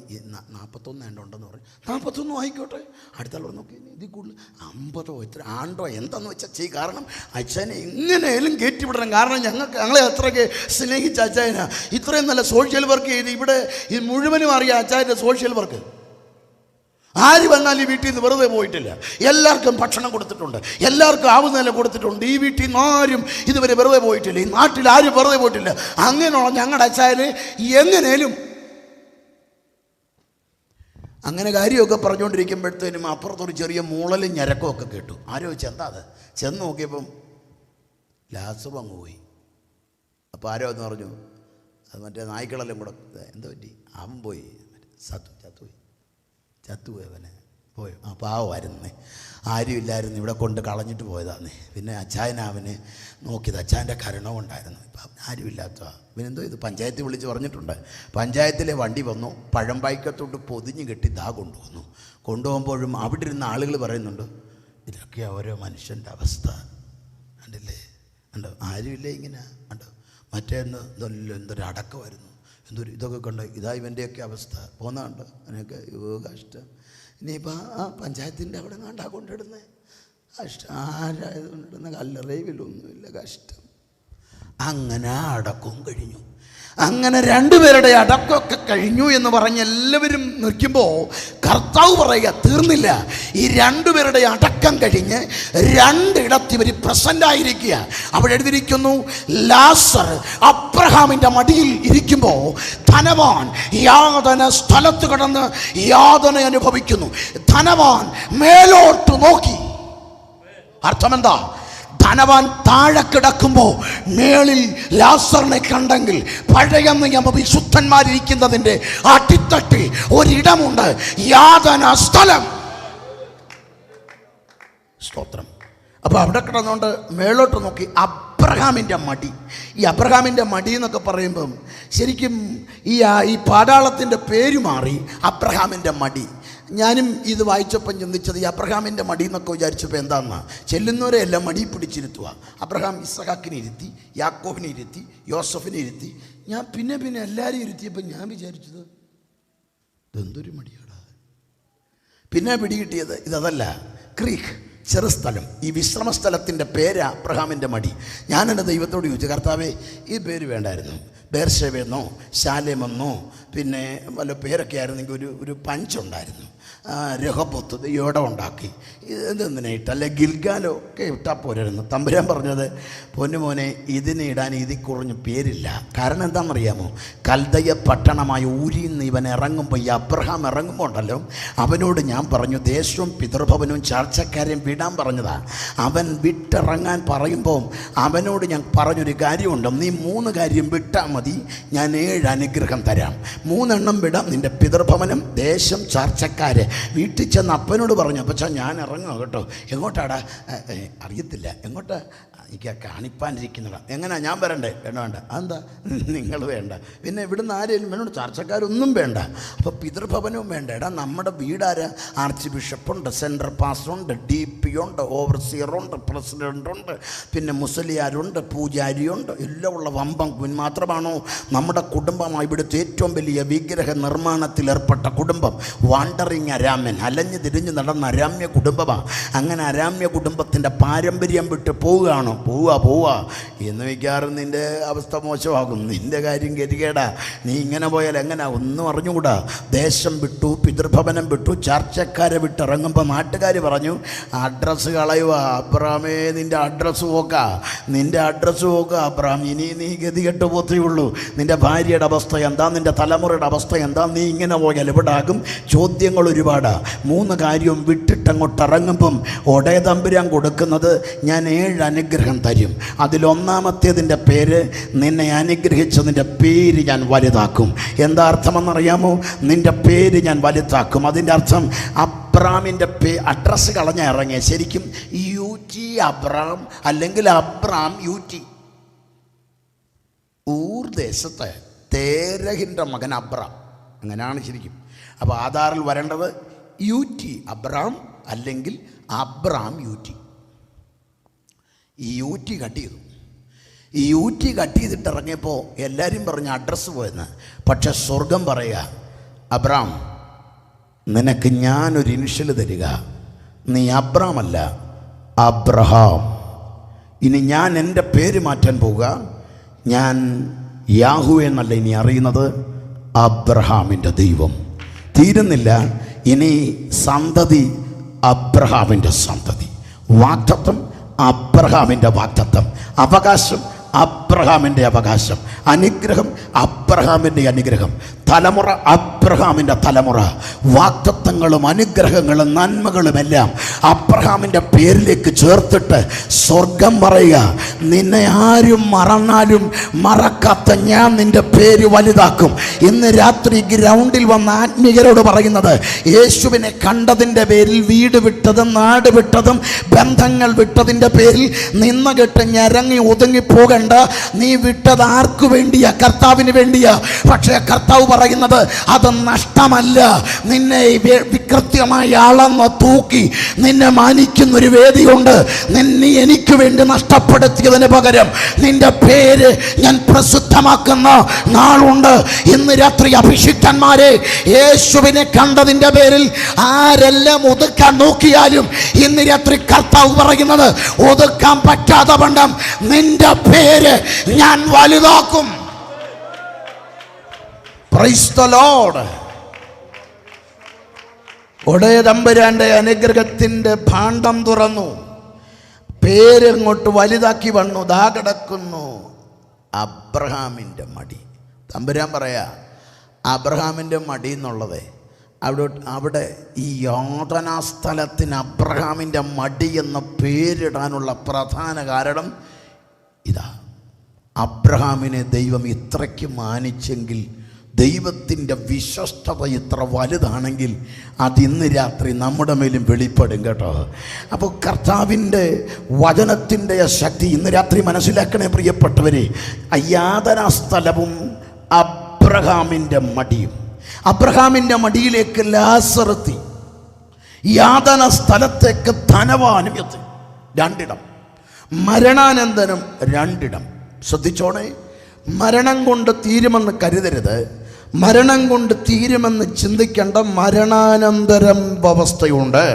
41 ഉണ്ടെന്ന് പറഞ്ഞു. 41 ആയിക്കോട്ടെ. അടുത്ത ആൾ പറഞ്ഞു, നോക്കി ഇതിൽ കൂടുതൽ 50 ഇത്ര ആണ്ടോ എന്താണെന്ന് വെച്ചാൽ ചെയ്യും. കാരണം അച്ചായനെ എങ്ങനെയാലും കയറ്റിവിടണം. കാരണം ഞങ്ങളെ അത്രയ്ക്ക് സ്നേഹിച്ച അച്ചായനാ ഇത്രയും നല്ല സോഷ്യൽ വർക്ക് ചെയ്ത് ഇവിടെ ഇത് മുഴുവനും അറിയാം അച്ചായൻ്റെ സോഷ്യൽ വർക്ക്. ആര് വന്നാലും ഈ വീട്ടിൽ നിന്ന് വെറുതെ പോയിട്ടില്ല. എല്ലാവർക്കും ഭക്ഷണം കൊടുത്തിട്ടുണ്ട്, എല്ലാവർക്കും ആവുന്നതിനെ കൊടുത്തിട്ടുണ്ട്. ഈ വീട്ടിൽ നിന്ന് ആരും ഇതുവരെ വെറുതെ പോയിട്ടില്ല. ഈ നാട്ടിൽ ആരും വെറുതെ പോയിട്ടില്ല. അങ്ങനെയുള്ള ഞങ്ങളുടെ അച്ചായന് എങ്ങനെയും അങ്ങനെ കാര്യമൊക്കെ പറഞ്ഞുകൊണ്ടിരിക്കുമ്പോഴത്തേനും അപ്പുറത്തൊരു ചെറിയ മൂളലും ഞരക്കമൊക്കെ കേട്ടു. ആരോ എന്താ അത്? ചെന്ന് നോക്കിയപ്പം ലാസ് അങ്ങ് പോയി. അപ്പോൾ ആരോ എന്ന് പറഞ്ഞു, അത് മറ്റേ നായ്ക്കളെല്ലാം കൂടെ എന്താ പറ്റി? അവൻ പോയി, ചത്തുപോയവനെ പോയി. പാവമായിരുന്നേ, ആരുമില്ലായിരുന്നു, ഇവിടെ കൊണ്ട് കളഞ്ഞിട്ട് പോയതാന്നേ. പിന്നെ അച്ചായനവന് നോക്കിയത്, അച്ചായൻ്റെ കരണം ഉണ്ടായിരുന്നു. ഇപ്പം ആരുമില്ലാത്ത ഇവനെന്തോ ഇത് പഞ്ചായത്തിൽ വിളിച്ച് പറഞ്ഞിട്ടുണ്ട്. പഞ്ചായത്തിലെ വണ്ടി വന്നു, പഴം പായ്ക്കത്തോട്ട് പൊതിഞ്ഞ് കെട്ടി കൊണ്ടുപോകുമ്പോഴും അവിടെ ഇരുന്ന ആളുകൾ പറയുന്നുണ്ട്, ഇതൊക്കെ ഓരോ മനുഷ്യൻ്റെ അവസ്ഥ കണ്ടില്ലേ, ഉണ്ടോ? ആരുമില്ല ഇങ്ങനെ ഉണ്ടോ? മറ്റേ എന്തൊരു അടക്കമായിരുന്നു, ഇതൊക്കെ കണ്ട് ഇതാ ഇവൻ്റെയൊക്കെ അവസ്ഥ പോന്നാണ്ട് അതിനൊക്കെ കഷ്ടം. ഇനിയിപ്പോൾ ആ പഞ്ചായത്തിൻ്റെ അവിടെ കണ്ടാ കൊണ്ടിടുന്നത് കഷ്ടം. ആരായത് കൊണ്ടിടുന്ന കല്ലറയിലൊന്നുമില്ല, കഷ്ടം. അങ്ങനെ അടക്കവും കഴിഞ്ഞു. അങ്ങനെ 2 പേരുടെ അടക്കമൊക്കെ കഴിഞ്ഞു എന്ന് പറഞ്ഞ് എല്ലാവരും നിൽക്കുമ്പോൾ കർത്താവ് പറയുക, തീർന്നില്ല. ഈ 2 പേരുടെ അടക്കം കഴിഞ്ഞ് 2 ഇടത്ത് ഇവർ പ്രസൻ്റ് ആയിരിക്കുക. അവിടെ എഴുതിയിരിക്കുന്നു, ലാസർ അബ്രഹാമിൻ്റെ മടിയിൽ ഇരിക്കുമ്പോൾ ധനവാൻ യാതന സ്ഥലത്ത് കിടന്ന് യാതന അനുഭവിക്കുന്നു. ധനവാൻ മേലോട്ട് നോക്കി. അർത്ഥമെന്താ? ധനവാൻ താഴെ കിടക്കുമ്പോൾ മേളിൽ ലാസറിനെ കണ്ടെങ്കിൽ പഴയ നിയമ വിശുദ്ധന്മാരിരിക്കുന്നതിൻ്റെ അടിത്തട്ടിൽ ഒരിടമുണ്ട്, യാതന സ്ഥലം. സ്തോത്രം. അപ്പോൾ അവിടെ കിടന്നുകൊണ്ട് മേളോട്ട് നോക്കി. അബ്രഹാമിൻ്റെ മടി. ഈ അബ്രഹാമിൻ്റെ മടി എന്നൊക്കെ പറയുമ്പം ശരിക്കും ഈ പാതാളത്തിൻ്റെ പേര് മാറി അബ്രഹാമിൻ്റെ മടി. ഞാനും ഇത് വായിച്ചപ്പം ചിന്തിച്ചത്, ഈ അബ്രഹാമിൻ്റെ മടി എന്നൊക്കെ വിചാരിച്ചപ്പോൾ എന്താണെന്നാ, ചെല്ലുന്നവരെ എല്ലാം മടി പിടിച്ചിരുത്തുക. അബ്രഹാം ഇസ്ഹാക്കിനെ ഇരുത്തി, യാക്കോബിനെ ഇരുത്തി, യോസഫിനെ ഇരുത്തി. ഞാൻ പിന്നെ എല്ലാവരും ഇരുത്തിയപ്പോൾ ഞാൻ വിചാരിച്ചത് ഇതെന്തൊരു മടിയാടാ. പിന്നെ പിടികിട്ടിയത് ഇതല്ല, ക്രീക്ക് ചെറു സ്ഥലം. ഈ വിശ്രമ സ്ഥലത്തിൻ്റെ പേര് അബ്രഹാമിൻ്റെ മടി. ഞാൻ എൻ്റെ ദൈവത്തോട് ചോദിച്ചു, കർത്താവേ ഈ പേര് വേണ്ടായിരുന്നു, ബേർഷേബെന്നോ ശാലേമെന്നോ പിന്നെ വല്ല പേരൊക്കെ ആയിരുന്നെങ്കിൽ ഒരു പഞ്ചുണ്ടായിരുന്നു. രഹബോത്ത് ദൈവം ഉണ്ടാക്കി, ഇതെന്തിനെ ഇട്ട, അല്ലെ ഗിൽഗാലോ ഒക്കെ ഇട്ടാൽ പോരായിരുന്നു. തമ്പുരാൻ പറഞ്ഞത്, പൊന്നുമോനെ ഇതിനെ ഇടാൻ ഇതിൽ കുറഞ്ഞ് പേരില്ല. കാരണം എന്താണെന്നറിയാമോ? കൽദയ പട്ടണമായ ഊരിൽ നിന്ന് ഇവൻ ഇറങ്ങുമ്പോൾ, ഈ അബ്രഹാം ഇറങ്ങുമ്പോൾ ഉണ്ടല്ലോ, അവനോട് ഞാൻ പറഞ്ഞു ദേശവും പിതൃഭവനവും ചർച്ചക്കാരെയും വിടാൻ പറഞ്ഞതാണ്. അവൻ വിട്ടിറങ്ങാൻ പറയുമ്പോൾ അവനോട് ഞാൻ പറഞ്ഞൊരു കാര്യമുണ്ട്, നീ 3 കാര്യം വിട്ടാൽ മതി, ഞാൻ 7 അനുഗ്രഹം തരാം. 3 എണ്ണം വിടാം, നിൻ്റെ പിതൃഭവനം, ദേശം, ചർച്ചക്കാരെ. വീട്ടിൽ ചെന്ന് അപ്പനോട് പറഞ്ഞു, അപ്പച്ചാ ഞാൻ ഇറങ്ങുക കേട്ടോ. എങ്ങോട്ടാടാ? അറിയത്തില്ല. എങ്ങോട്ടാ? എനിക്ക് കാണിപ്പാനിരിക്കുന്നതാണ്. എങ്ങനെയാ ഞാൻ വരണ്ടേ? വേണ്ട. അതെന്താ? നിങ്ങൾ വേണ്ട. പിന്നെ ഇവിടുന്ന് ആരെങ്കിലും വേണോട്? ചർച്ചക്കാരൊന്നും വേണ്ട. അപ്പോൾ പിതൃഭവനവും വേണ്ട. എടാ നമ്മുടെ വീടാരാ? ആർച്ച് ബിഷപ്പുണ്ട്, സെൻട്രൽ പാസ്റ്ററുണ്ട്, DP ഉണ്ട്, ഓവർസിയറുണ്ട്, പ്രസിഡൻ്റുണ്ട്, പിന്നെ മുസ്ലിയാരുണ്ട്, പൂജാരിയുണ്ട്, എല്ലാം ഉള്ള വമ്പം മാത്രമാണോ നമ്മുടെ കുടുംബമായി? ഇവിടുത്തെ ഏറ്റവും വലിയ വിഗ്രഹ നിർമ്മാണത്തിൽ ഏർപ്പെട്ട കുടുംബം വാണ്ടറിങ് അരാമ്യൻ, അലഞ്ഞു തിരിഞ്ഞ് നടന്ന അരാമ്യ കുടുംബമാണ്. അങ്ങനെ അരാമ്യ കുടുംബത്തിൻ്റെ പാരമ്പര്യം വിട്ട് പോവുകയാണോ? പോവുക എന്ന് വയ്ക്കാറും നിൻ്റെ അവസ്ഥ മോശമാകും. നിൻ്റെ കാര്യം ഗതികേടാ. നീ ഇങ്ങനെ പോയാൽ എങ്ങനെ? ഒന്നും അറിഞ്ഞുകൂടാ. ദേശം വിട്ടു, പിതൃഭവനം വിട്ടു, ചർച്ചക്കാരെ വിട്ടിറങ്ങുമ്പോൾ നാട്ടുകാർ പറഞ്ഞു, അഡ്രസ്സ് കളയുക. അബ്രാമേ നിൻ്റെ അഡ്രസ്സ് നോക്കുക അബ്രാം. ഇനി നീ ഗതികെട്ട് പോത്തേ ഉള്ളൂ. നിൻ്റെ ഭാര്യയുടെ അവസ്ഥ എന്താ? നിൻ്റെ തലമുറയുടെ അവസ്ഥ എന്താ? നീ ഇങ്ങനെ പോയാൽ ഇവിടെ ആകും. ചോദ്യങ്ങൾ ഒരുപാടാണ്. 3 കാര്യവും വിട്ടിട്ടങ്ങോട്ട് ഇറങ്ങുമ്പം ഒടയതമ്പുരാൻ കൊടുക്കുന്നത്, ഞാൻ 7 അനുഗ്രഹം തരും. അതിലൊന്നാമത്തേതിൻ്റെ പേര്, നിന്നെ അനുഗ്രഹിച്ചതിൻ്റെ പേര് ഞാൻ വലുതാക്കും. എന്താ അർത്ഥമെന്നറിയാമോ? നിൻ്റെ പേര് ഞാൻ വലുതാക്കും. അതിൻ്റെ അർത്ഥം അബ്രാമിൻ്റെ അഡ്രസ്സ് കളഞ്ഞ ഇറങ്ങിയ ശരിക്കും UT അബ്രാം, അല്ലെങ്കിൽ അബ്രാം UT. ഊർ ദേശത്തെ തേരഹിൻ്റെ മകൻ അബ്രാം, അങ്ങനെയാണ് ശരിക്കും. അപ്പോൾ ആധാറിൽ വരേണ്ടത് UT അബ്രാം, അല്ലെങ്കിൽ അബ്രാം UT. ഈ UT കട്ട് ചെയ്തു. ഈ UT കട്ട് ചെയ്തിട്ട് ഇറങ്ങിയപ്പോൾ എല്ലാവരും പറഞ്ഞ അഡ്രസ്സ് പോയെന്ന്. പക്ഷെ സ്വർഗം പറയുക, അബ്രാം നിനക്ക് ഞാനൊരു ഇനിഷ്യൽ തരിക. നീ അബ്രാം അല്ല, അബ്രഹാം. ഇനി ഞാൻ എൻ്റെ പേര് മാറ്റാൻ പോവുക. ഞാൻ യാഹുവേ എന്നല്ല ഇനി അറിയുന്നത്, അബ്രഹാമിൻ്റെ ദൈവം. തീരുന്നില്ല. ഇനി സന്തതി അബ്രഹാമിൻ്റെ സന്തതി, വാഗ്ദത്തം അബ്രഹാമിൻ്റെ വാഗ്ദത്തം, അവകാശം അബ്രഹാമിൻ്റെ അവകാശം, അനുഗ്രഹം അബ്രഹാമിൻ്റെ അനുഗ്രഹം, തലമുറ അബ്രഹാമിൻ്റെ തലമുറ. വാഗ്ദത്തങ്ങളും അനുഗ്രഹങ്ങളും നന്മകളുമെല്ലാം അബ്രഹാമിൻ്റെ പേരിലേക്ക് ചേർത്തിട്ട് സ്വർഗം പറയുക, നിന്നെ ആരും മറന്നാലും മറക്കാത്ത ഞാൻ നിൻ്റെ പേര് വലുതാക്കും. ഇന്ന് രാത്രി ഗ്രൗണ്ടിൽ വന്ന ആത്മീയരോട് പറയുന്നത്, യേശുവിനെ കണ്ടതിൻ്റെ പേരിൽ വീട് വിട്ടതും നാട് വിട്ടതും ബന്ധങ്ങൾ വിട്ടതിൻ്റെ പേരിൽ നിന്നുകെട്ട് ഞരങ്ങി ഒതുങ്ങിപ്പോകേണ്ട. നീ വിട്ടത് ആർക്കു വേണ്ടിയാ? കർത്താവിന് വേണ്ടിയാ. പക്ഷേ കർത്താവ് പറയുന്നത് അത് നഷ്ടമല്ല. നിന്നെ വികൃത്യമായി അളന്ന് തൂക്കി നിന്നെ മാനിക്കുന്നൊരു വേദിയുണ്ട്. നിന്നെ എനിക്ക് വേണ്ടി നഷ്ടപ്പെടുത്തിയതിന് പകരം നിന്റെ പേര് ഞാൻ പ്രസിദ്ധമാക്കുന്ന നാളുണ്ട്. ഇന്ന് രാത്രി അഭിഷിക്തന്മാരെ, യേശുവിനെ കണ്ടതിൻ്റെ പേരിൽ ആരെല്ലാം ഒതുക്കാൻ നോക്കിയാലും ഇന്ന് രാത്രി കർത്താവ് പറയുന്നത്, ഒതുക്കാൻ പറ്റാത്ത വണ്ണം നിന്റെ പേര് ഞാൻ വലുതാക്കും. Praise the Lord. ഒടയതമ്പുരാന്റെ അനുഗ്രഹത്തിൻ്റെ ഭാണ്ഡം തുറന്നു. പേരങ്ങോട്ട് വലുതാക്കി വന്നു. ദാ കിടക്കുന്നു അബ്രഹാമിൻ്റെ മടി. തമ്പുരാൻ പറയാ, അബ്രഹാമിൻ്റെ മടി എന്നുള്ളത് അവിടെ ഈ യോധനാ സ്ഥലത്തിന് അബ്രഹാമിൻ്റെ മടി എന്ന പേരിടാനുള്ള പ്രധാന കാരണം ഇതാ. അബ്രഹാമിനെ ദൈവം ഇത്രയ്ക്ക് മാനിച്ചെങ്കിൽ, ദൈവത്തിൻ്റെ വിശ്വസ്തത ഇത്ര വലുതാണെങ്കിൽ അതിന്ന് രാത്രി നമ്മുടെ മേലും വെളിപ്പെടും കേട്ടോ. അപ്പോൾ കർത്താവിൻ്റെ വചനത്തിൻ്റെ ശക്തി ഇന്ന് രാത്രി മനസ്സിലാക്കണേ പ്രിയപ്പെട്ടവരെ. യാതനാ സ്ഥലവും അബ്രഹാമിൻ്റെ മടിയും. അബ്രഹാമിൻ്റെ മടിയിലേക്ക് ലാസറെത്തി, യാതന സ്ഥലത്തേക്ക് ധനവാനും എത്തി. 2 ഇടം, മരണാനന്തരം 2 ഇടം. ശ്രദ്ധിച്ചോണേ, മരണം കൊണ്ട് തീരുമെന്ന് കരുതരുത്. മരണം കൊണ്ട് തീരുമെന്ന് ചിന്തിക്കേണ്ട മരണാനന്തരം അവസ്ഥയുണ്ട്.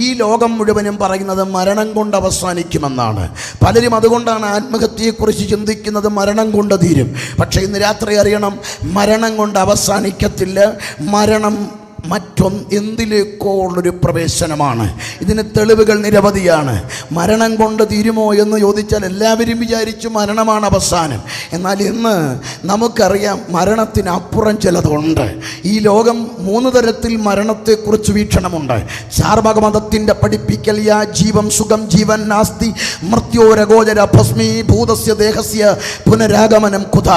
ഈ ലോകം മുഴുവനും പറയുന്നത് മരണം കൊണ്ട് അവസാനിക്കുമെന്നാണ്. പലരും അതുകൊണ്ടാണ് ആത്മഹത്യയെക്കുറിച്ച് ചിന്തിക്കുന്നത്, മരണം കൊണ്ട് തീരും. പക്ഷേ ഇന്ന് രാത്രി അറിയണം, മരണം കൊണ്ട് അവസാനിക്കത്തില്ല. മരണം എന്തിലേക്കോ ഉള്ളൊരു പ്രവേശനമാണ്. ഇതിന് തെളിവുകൾ നിരവധിയാണ്. മരണം കൊണ്ട് തീരുമോ എന്ന് ചോദിച്ചാൽ എല്ലാവരും വിചാരിച്ചു മരണമാണ് അവസാനം. എന്നാൽ ഇന്ന് നമുക്കറിയാം മരണത്തിനപ്പുറം ചിലതുണ്ട്. ഈ ലോകം 3 തരത്തിൽ മരണത്തെക്കുറിച്ച് വീക്ഷണമുണ്ട്. ചാർവാകമതത്തിൻ്റെ പഠിപ്പിക്കൽ യാ ജീവം സുഖം ജീവൻ നാസ്തി മൃത്യോരഗോചര ഭസ്മീഭൂതസ്യ ദേഹസ്യ പുനരാഗമനം കുത.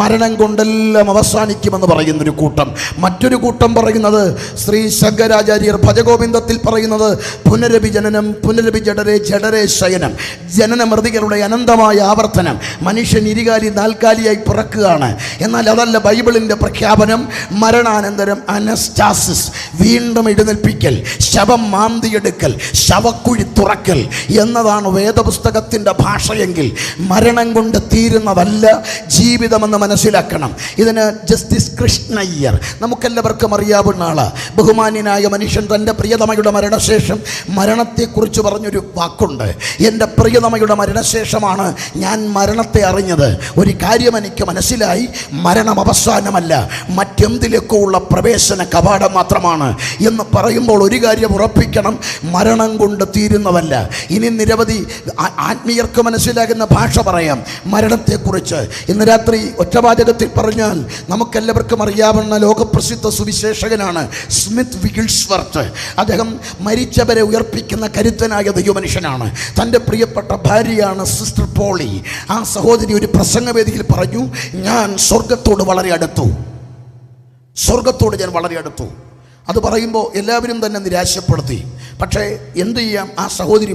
മരണം കൊണ്ടെല്ലാം അവസാനിക്കുമെന്ന് പറയുന്നൊരു കൂട്ടം. മറ്റൊരു കൂട്ടം പറയുന്നത് ശ്രീ ശങ്കരാചാര്യർ ഭജഗോവിന്ദത്തിൽ പറയുന്നത് പുനരഭിജനനം പുനരഭിജടരേ ജഡരേ ശയനം. ജനനമൃതികളുടെ അനന്തമായ ആവർത്തനം. മനുഷ്യൻ ഇരുകാലി നാൽക്കാലിയായി പിറക്കുകയാണ്. എന്നാൽ അതല്ല ബൈബിളിൻ്റെ പ്രഖ്യാപനം. മരണാനന്തരം അനസ്റ്റാസിസ്, വീണ്ടും എഴുന്നേൽപ്പിക്കൽ, ശവം മാന്തിയെടുക്കൽ, ശവക്കുഴി തുറക്കൽ എന്നതാണ് വേദപുസ്തകത്തിൻ്റെ ഭാഷയെങ്കിൽ മരണം കൊണ്ട് തീരുന്നതല്ല ജീവിതമെന്ന് മനസ്സിലാക്കണം. ഇതിന് ജസ്റ്റിസ് കൃഷ്ണയ്യർ, നമുക്കെല്ലാവർക്കും അറിയാവുന്ന ആള്, ബഹുമാന്യനായ മനുഷ്യൻ, തൻ്റെ പ്രിയതമയുടെ മരണശേഷം മരണത്തെക്കുറിച്ച് പറഞ്ഞൊരു വാക്കുണ്ട്. എൻ്റെ പ്രിയതമയുടെ മരണശേഷമാണ് ഞാൻ മരണത്തെ അറിഞ്ഞത്. ഒരു കാര്യം എനിക്ക് മനസ്സിലായി, മരണം അവസാനമല്ല, മറ്റെന്തിലേക്കോ ഉള്ള പ്രവേശന കവാടം മാത്രമാണ് എന്ന് പറയുമ്പോൾ ഒരു കാര്യം ഉറപ്പിക്കണം, മരണം കൊണ്ട് തീരുന്നതല്ല. ഇനി നിരവധി ആത്മീയർക്ക് മനസ്സിലാകുന്ന ഭാഷ പറയാം മരണത്തെക്കുറിച്ച്. ഇന്ന് രാത്രി ഒറ്റവാചകത്തിൽ പറഞ്ഞാൽ നമുക്കെല്ലാവർക്കും അറിയാവുന്ന ലോകപ്രസിദ്ധ സുവിശേഷകനാണ് സ്മിത്ത് വിഗിൾസ്വർത്ത്. അദ്ദേഹം മരിച്ചവരെ ഉയർപ്പിക്കുന്ന കരുത്തനായ ദൈവമനുഷ്യനാണ്. തൻ്റെ പ്രിയപ്പെട്ട ഭാര്യയാണ് സിസ്റ്റർ പോളി. ആ സഹോദരി ഒരു പ്രസംഗവേദിയിൽ പറഞ്ഞു, ഞാൻ സ്വർഗത്തോട് വളരെ അടുത്തു. അത് പറയുമ്പോൾ എല്ലാവരും തന്നെ നിരാശപ്പെടുത്തി. പക്ഷേ എന്തു ചെയ്യാം, ആ സഹോദരി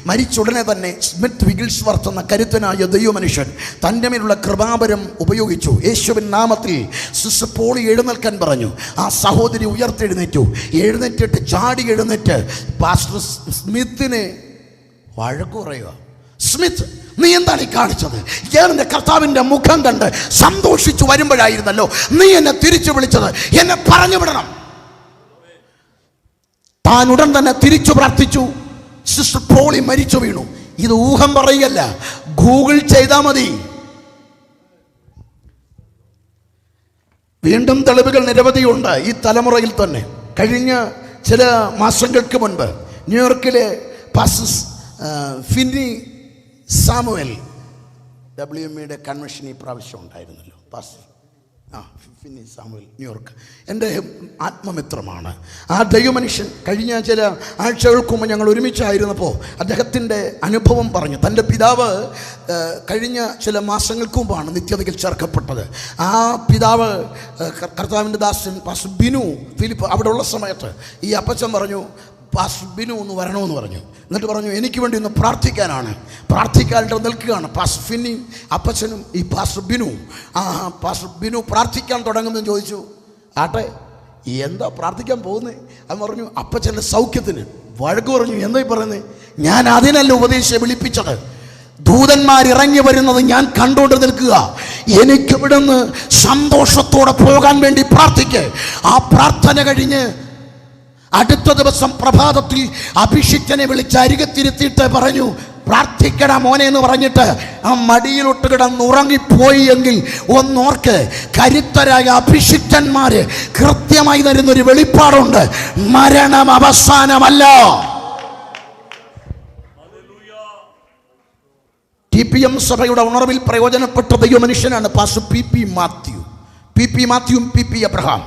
മരിച്ചുടനെ തന്നെ സ്മിത്ത് വിഗിൾസ്വർത്ത് എന്ന കരുത്തനായ ദൈവമനുഷ്യൻ തൻ്റെ മേലുള്ള കൃപാവരം ഉപയോഗിച്ചു. യേശുവിൻ നാമത്തിൽ സിസ്റ്റർ പോളി എഴുന്നേൽക്കാൻ പറഞ്ഞു. ആ സഹോദരി എഴുന്നേറ്റിട്ട് ചാടി എഴുന്നേറ്റ് പാസ്റ്റർ സ്മിത്തിനെ വഴക്കു പറയുക. സ്മിത്ത്, നീ എന്താണ് ഈ കാണിച്ചത്? ഞാൻ എൻ്റെ കർത്താവിൻ്റെ മുഖം കണ്ട് സന്തോഷിച്ചു വരുമ്പോഴായിരുന്നല്ലോ നീ എന്നെ തിരിച്ചു വിളിച്ചത്. എന്നെ പറഞ്ഞു വിടണം. താൻ ഉടൻ തന്നെ തിരിച്ചു പ്രാർത്ഥിച്ചു. സിസ്റ്റർ പോളി മരിച്ചു വീണു. ഇത് ഊഹം പറയുകയല്ല, ഗൂഗിൾ ചെയ്താൽ മതി. വീണ്ടും തെളിവുകൾ നിരവധിയുണ്ട് ഈ തലമുറയിൽ തന്നെ. കഴിഞ്ഞ ചില മാസങ്ങൾക്ക് മുൻപ് ന്യൂയോർക്കിലെ പാസ്റ്റർ ഫിന്നി സാമുവൽ WMEയുടെ കൺവെൻഷൻ ഈ പ്രാവശ്യം ഉണ്ടായിരുന്നല്ലോ. പാസ്റ്റർ ഫിന്നി സാമുവൽ, ന്യൂയോർക്ക്, എൻ്റെ ആത്മമിത്രമാണ്. ആ ദൈവമനുഷ്യൻ കഴിഞ്ഞ ചില ആഴ്ചകൾക്ക് മുമ്പ് ഞങ്ങൾ ഒരുമിച്ചായിരുന്നപ്പോൾ അദ്ദേഹത്തിൻ്റെ അനുഭവം പറഞ്ഞു. തൻ്റെ പിതാവ് കഴിഞ്ഞ ചില മാസങ്ങൾക്ക് മുമ്പാണ് നിത്യതയിൽ ചേർക്കപ്പെട്ടത്. ആ പിതാവ് കർത്താവിൻ്റെ ദാസൻ പാസ്റ്റർ ബിനു ഫിലിപ്പ് അവിടെ ഉള്ള സമയത്ത് ഈ അപ്പച്ചൻ പറഞ്ഞു, പാസ്റ്റർ ബിനു ഒന്ന് വരണമെന്ന് പറഞ്ഞു. എന്നിട്ട് പറഞ്ഞു, എനിക്ക് വേണ്ടി ഒന്ന് പ്രാർത്ഥിക്കാനാണ്. പ്രാർത്ഥിക്കാനായിട്ട് നിൽക്കുകയാണ് പാസ്റ്റർ ഫിന്നിയും അപ്പച്ചനും ഈ പാസ്റ്റർ ബിനു. പാസ്റ്റർ ബിനു പ്രാർത്ഥിക്കാൻ തുടങ്ങുമെന്ന് ചോദിച്ചു. ആട്ടെ, എന്താ പ്രാർത്ഥിക്കാൻ പോകുന്നത്? അത് പറഞ്ഞു, അപ്പച്ചൻ്റെ സൗഖ്യത്തിന്. വഴക്ക് പറഞ്ഞു, എന്തായി പറയുന്നത്? ഞാൻ അതിനല്ല ഉപദേശിച്ച് വിളിപ്പിച്ചത്. ദൂതന്മാരിറങ്ങി വരുന്നത് ഞാൻ കണ്ടുകൊണ്ട് നിൽക്കുക. എനിക്കിവിടുന്ന് സന്തോഷത്തോടെ പോകാൻ വേണ്ടി പ്രാർത്ഥിക്കുക. ആ പ്രാർത്ഥന കഴിഞ്ഞ് അടുത്ത ദിവസം പ്രഭാതത്തിൽ അഭിഷിക്തനെ വിളിച്ച് അരികത്തിരുത്തിയിട്ട് പറഞ്ഞു, പ്രാർത്ഥിക്കണ മോനെ എന്ന് പറഞ്ഞിട്ട് ആ മടിയിലൊട്ട് കിടന്നുറങ്ങിപ്പോയി എങ്കിൽ ഒന്നോർക്ക്, കരുത്തരായ അഭിഷിക്തന്മാര് കൃത്യമായി തരുന്നൊരു വെളിപ്പാടുണ്ട്. മരണം അവസാനമല്ല. TPM സഭയുടെ ഉണർവിൽ പ്രയോജനപ്പെട്ട ദൈവമനുഷ്യനാണ് പാസ്റ്റർ PP മാത്യുവും PP എബ്രഹാം.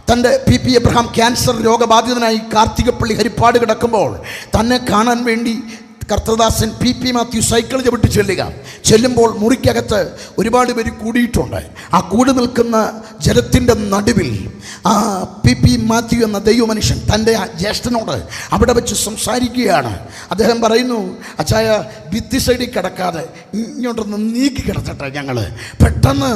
തൻ്റെ PP എബ്രഹാം ക്യാൻസർ രോഗബാധിതനായി കാർത്തികപ്പള്ളി ഹരിപ്പാട് കിടക്കുമ്പോൾ തന്നെ കാണാൻ വേണ്ടി കർത്തദാസൻ PP മാത്യു സൈക്കിൾ ചവിട്ടി ചെല്ലുമ്പോൾ മുറിക്കകത്ത് ഒരുപാട് പേര് കൂടിയിട്ടുണ്ട്. ആ കൂടി നിൽക്കുന്ന ജലത്തിൻ്റെ നടുവിൽ ആ PP മാത്യു എന്ന ദൈവമനുഷ്യൻ തൻ്റെ ജ്യേഷ്ഠനോട് അവിടെ വെച്ച് സംസാരിക്കുകയാണ്. അദ്ദേഹം പറയുന്നു, അച്ചായ ഭിത്തി സൈഡിൽ കിടക്കാതെ ഇങ്ങോട്ടൊന്ന് നീക്കി കിടത്തട്ടെ ഞങ്ങൾ. പെട്ടെന്ന്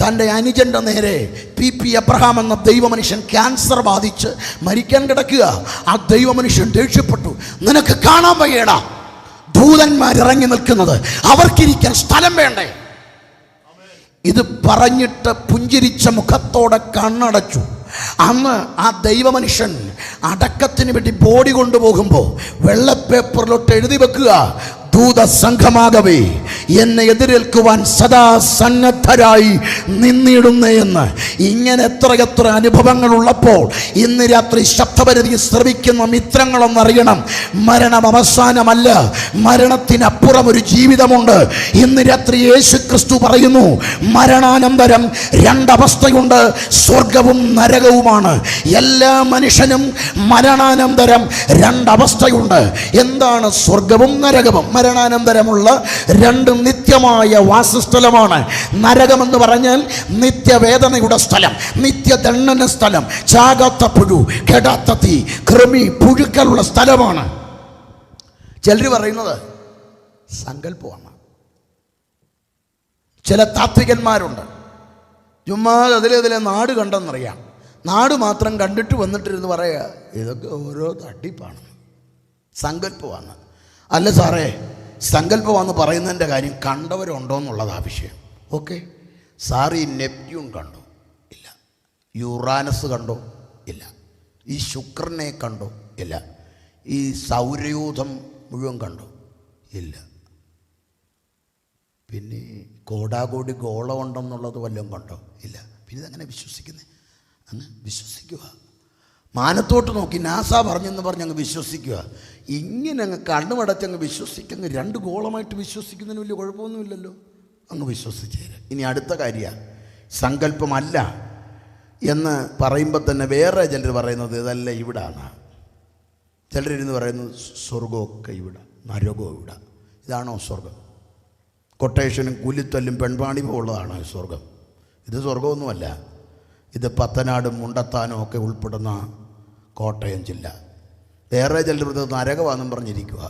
തൻ്റെ അനുജൻ്റെ നേരെ PP എബ്രഹാം എന്ന ദൈവമനുഷ്യൻ ക്യാൻസർ ബാധിച്ച് മരിക്കാൻ കിടക്കുക. ആ ദൈവമനുഷ്യൻ ദേഷ്യപ്പെട്ടു, നിനക്ക് കാണാൻ വയ്യടാ, ദൂതന്മാരിറങ്ങി നിൽക്കുന്നത്, അവർക്കിരിക്കാൻ സ്ഥലം വേണ്ടേ? ഇത് പറഞ്ഞിട്ട് പുഞ്ചിരിച്ച മുഖത്തോടെ കണ്ണടച്ചു. അന്ന് ആ ദൈവമനുഷ്യൻ അടക്കത്തിന് വേണ്ടി ബോഡി കൊണ്ടുപോകുമ്പോൾ വെള്ളപ്പേപ്പറിലോട്ട് എഴുതി വെക്കുക, ദൂതസംഘമാകവേ എന്നെ എതിരേൽക്കുവാൻ സദാ സന്നദ്ധരായി നിന്നിടുന്നേ എന്ന്. ഇങ്ങനെ എത്രയെത്ര അനുഭവങ്ങൾ ഉള്ളപ്പോൾ ഇന്ന് രാത്രി ശബ്ദപരിധി ശ്രവിക്കുന്ന മിത്രങ്ങളൊന്നറിയണം, മരണം അവസാനമല്ല, മരണത്തിനപ്പുറം ഒരു ജീവിതമുണ്ട്. ഇന്ന് രാത്രി യേശു ക്രിസ്തു പറയുന്നു, മരണാനന്തരം രണ്ടവസ്ഥയുണ്ട്, സ്വർഗവും നരകവുമാണ്. എല്ലാ മനുഷ്യനും മരണാനന്തരം രണ്ടവസ്ഥയുണ്ട്. എന്താണ് സ്വർഗവും നരകവും? മരണാനന്തരമുള്ള രണ്ട് നിത്യമായ വാസസ്ഥലമാണ്. നരകമെന്ന് പറഞ്ഞാൽ നിത്യവേദനയുടെ സ്ഥലം, നിത്യദണ്ഡന സ്ഥലം, ചാകാത്ത പുഴു, കെടാത്ത തീ, കൃമി, പുഴുക്കളുള്ള സ്ഥലമാണ്. ചിലർ പറയുന്നത് സങ്കല്പമാണ്. ചില താത്വികന്മാരുണ്ട്, ചുമ്മാ അതിലെ നാട് കണ്ടെന്നറിയാം, നാട് മാത്രം കണ്ടിട്ട് വന്നിട്ടിരുന്ന് പറയുക ഇതൊക്കെ ഓരോ തട്ടിപ്പാണ്, സങ്കല്പമാണ്. അല്ല സാറേ, സങ്കല്പമാണെന്ന് പറയുന്നതിൻ്റെ കാര്യം കണ്ടവരുണ്ടോ എന്നുള്ളത് ആവശ്യം. ഓക്കെ, സാർ ഈ നെപ്റ്റ്യൂൺ കണ്ടോ? ഇല്ല. യുറാനസ് കണ്ടോ? ഇല്ല. ഈ ശുക്രനെ കണ്ടോ? ഇല്ല. ഈ സൗരയൂഥം മുഴുവൻ കണ്ടോ? ഇല്ല. പിന്നെ കോടാകോടി ഗോളമുണ്ടെന്നുള്ളത് വല്ലതും കണ്ടോ? ഇല്ല. പിന്നെ ഇതെങ്ങനെ വിശ്വസിക്കുന്നത്? അങ്ങ് വിശ്വസിക്കുക. മാനത്തോട്ട് നോക്കി നാസ പറഞ്ഞെന്ന് പറഞ്ഞ് അങ്ങ് വിശ്വസിക്കുക. ഇങ്ങനെ അങ്ങ് കണ്ണുമടച്ചങ്ങ് വിശ്വസിക്കങ്ങ് രണ്ട് ഗോളമായിട്ട് വിശ്വസിക്കുന്നതിന് വലിയ കുഴപ്പമൊന്നുമില്ലല്ലോ, അങ്ങ് വിശ്വസിച്ചേര്. ഇനി അടുത്ത കാര്യമാണ്, സങ്കല്പമല്ല എന്ന് പറയുമ്പോൾ തന്നെ വേറെ ചിലർ പറയുന്നത് ഇതല്ല ഇവിടാണ്. ചിലരിരുന്ന് പറയുന്നത് സ്വർഗമൊക്കെ ഇവിടെ, നരകവും ഇവിടെ. ഇതാണോ സ്വർഗം? കൊട്ടേഷനും കൂലിത്തല്ലും പെൺപാണിയും ഉള്ളതാണോ സ്വർഗം? ഇത് സ്വർഗമൊന്നുമല്ല. ഇത് പത്തനാടും മുണ്ടത്താനും ഒക്കെ ഉൾപ്പെടുന്ന കോട്ടയം ജില്ല. വേറെ ചിലർ ഇത് നരകമാണെന്നും പറഞ്ഞിരിക്കുക.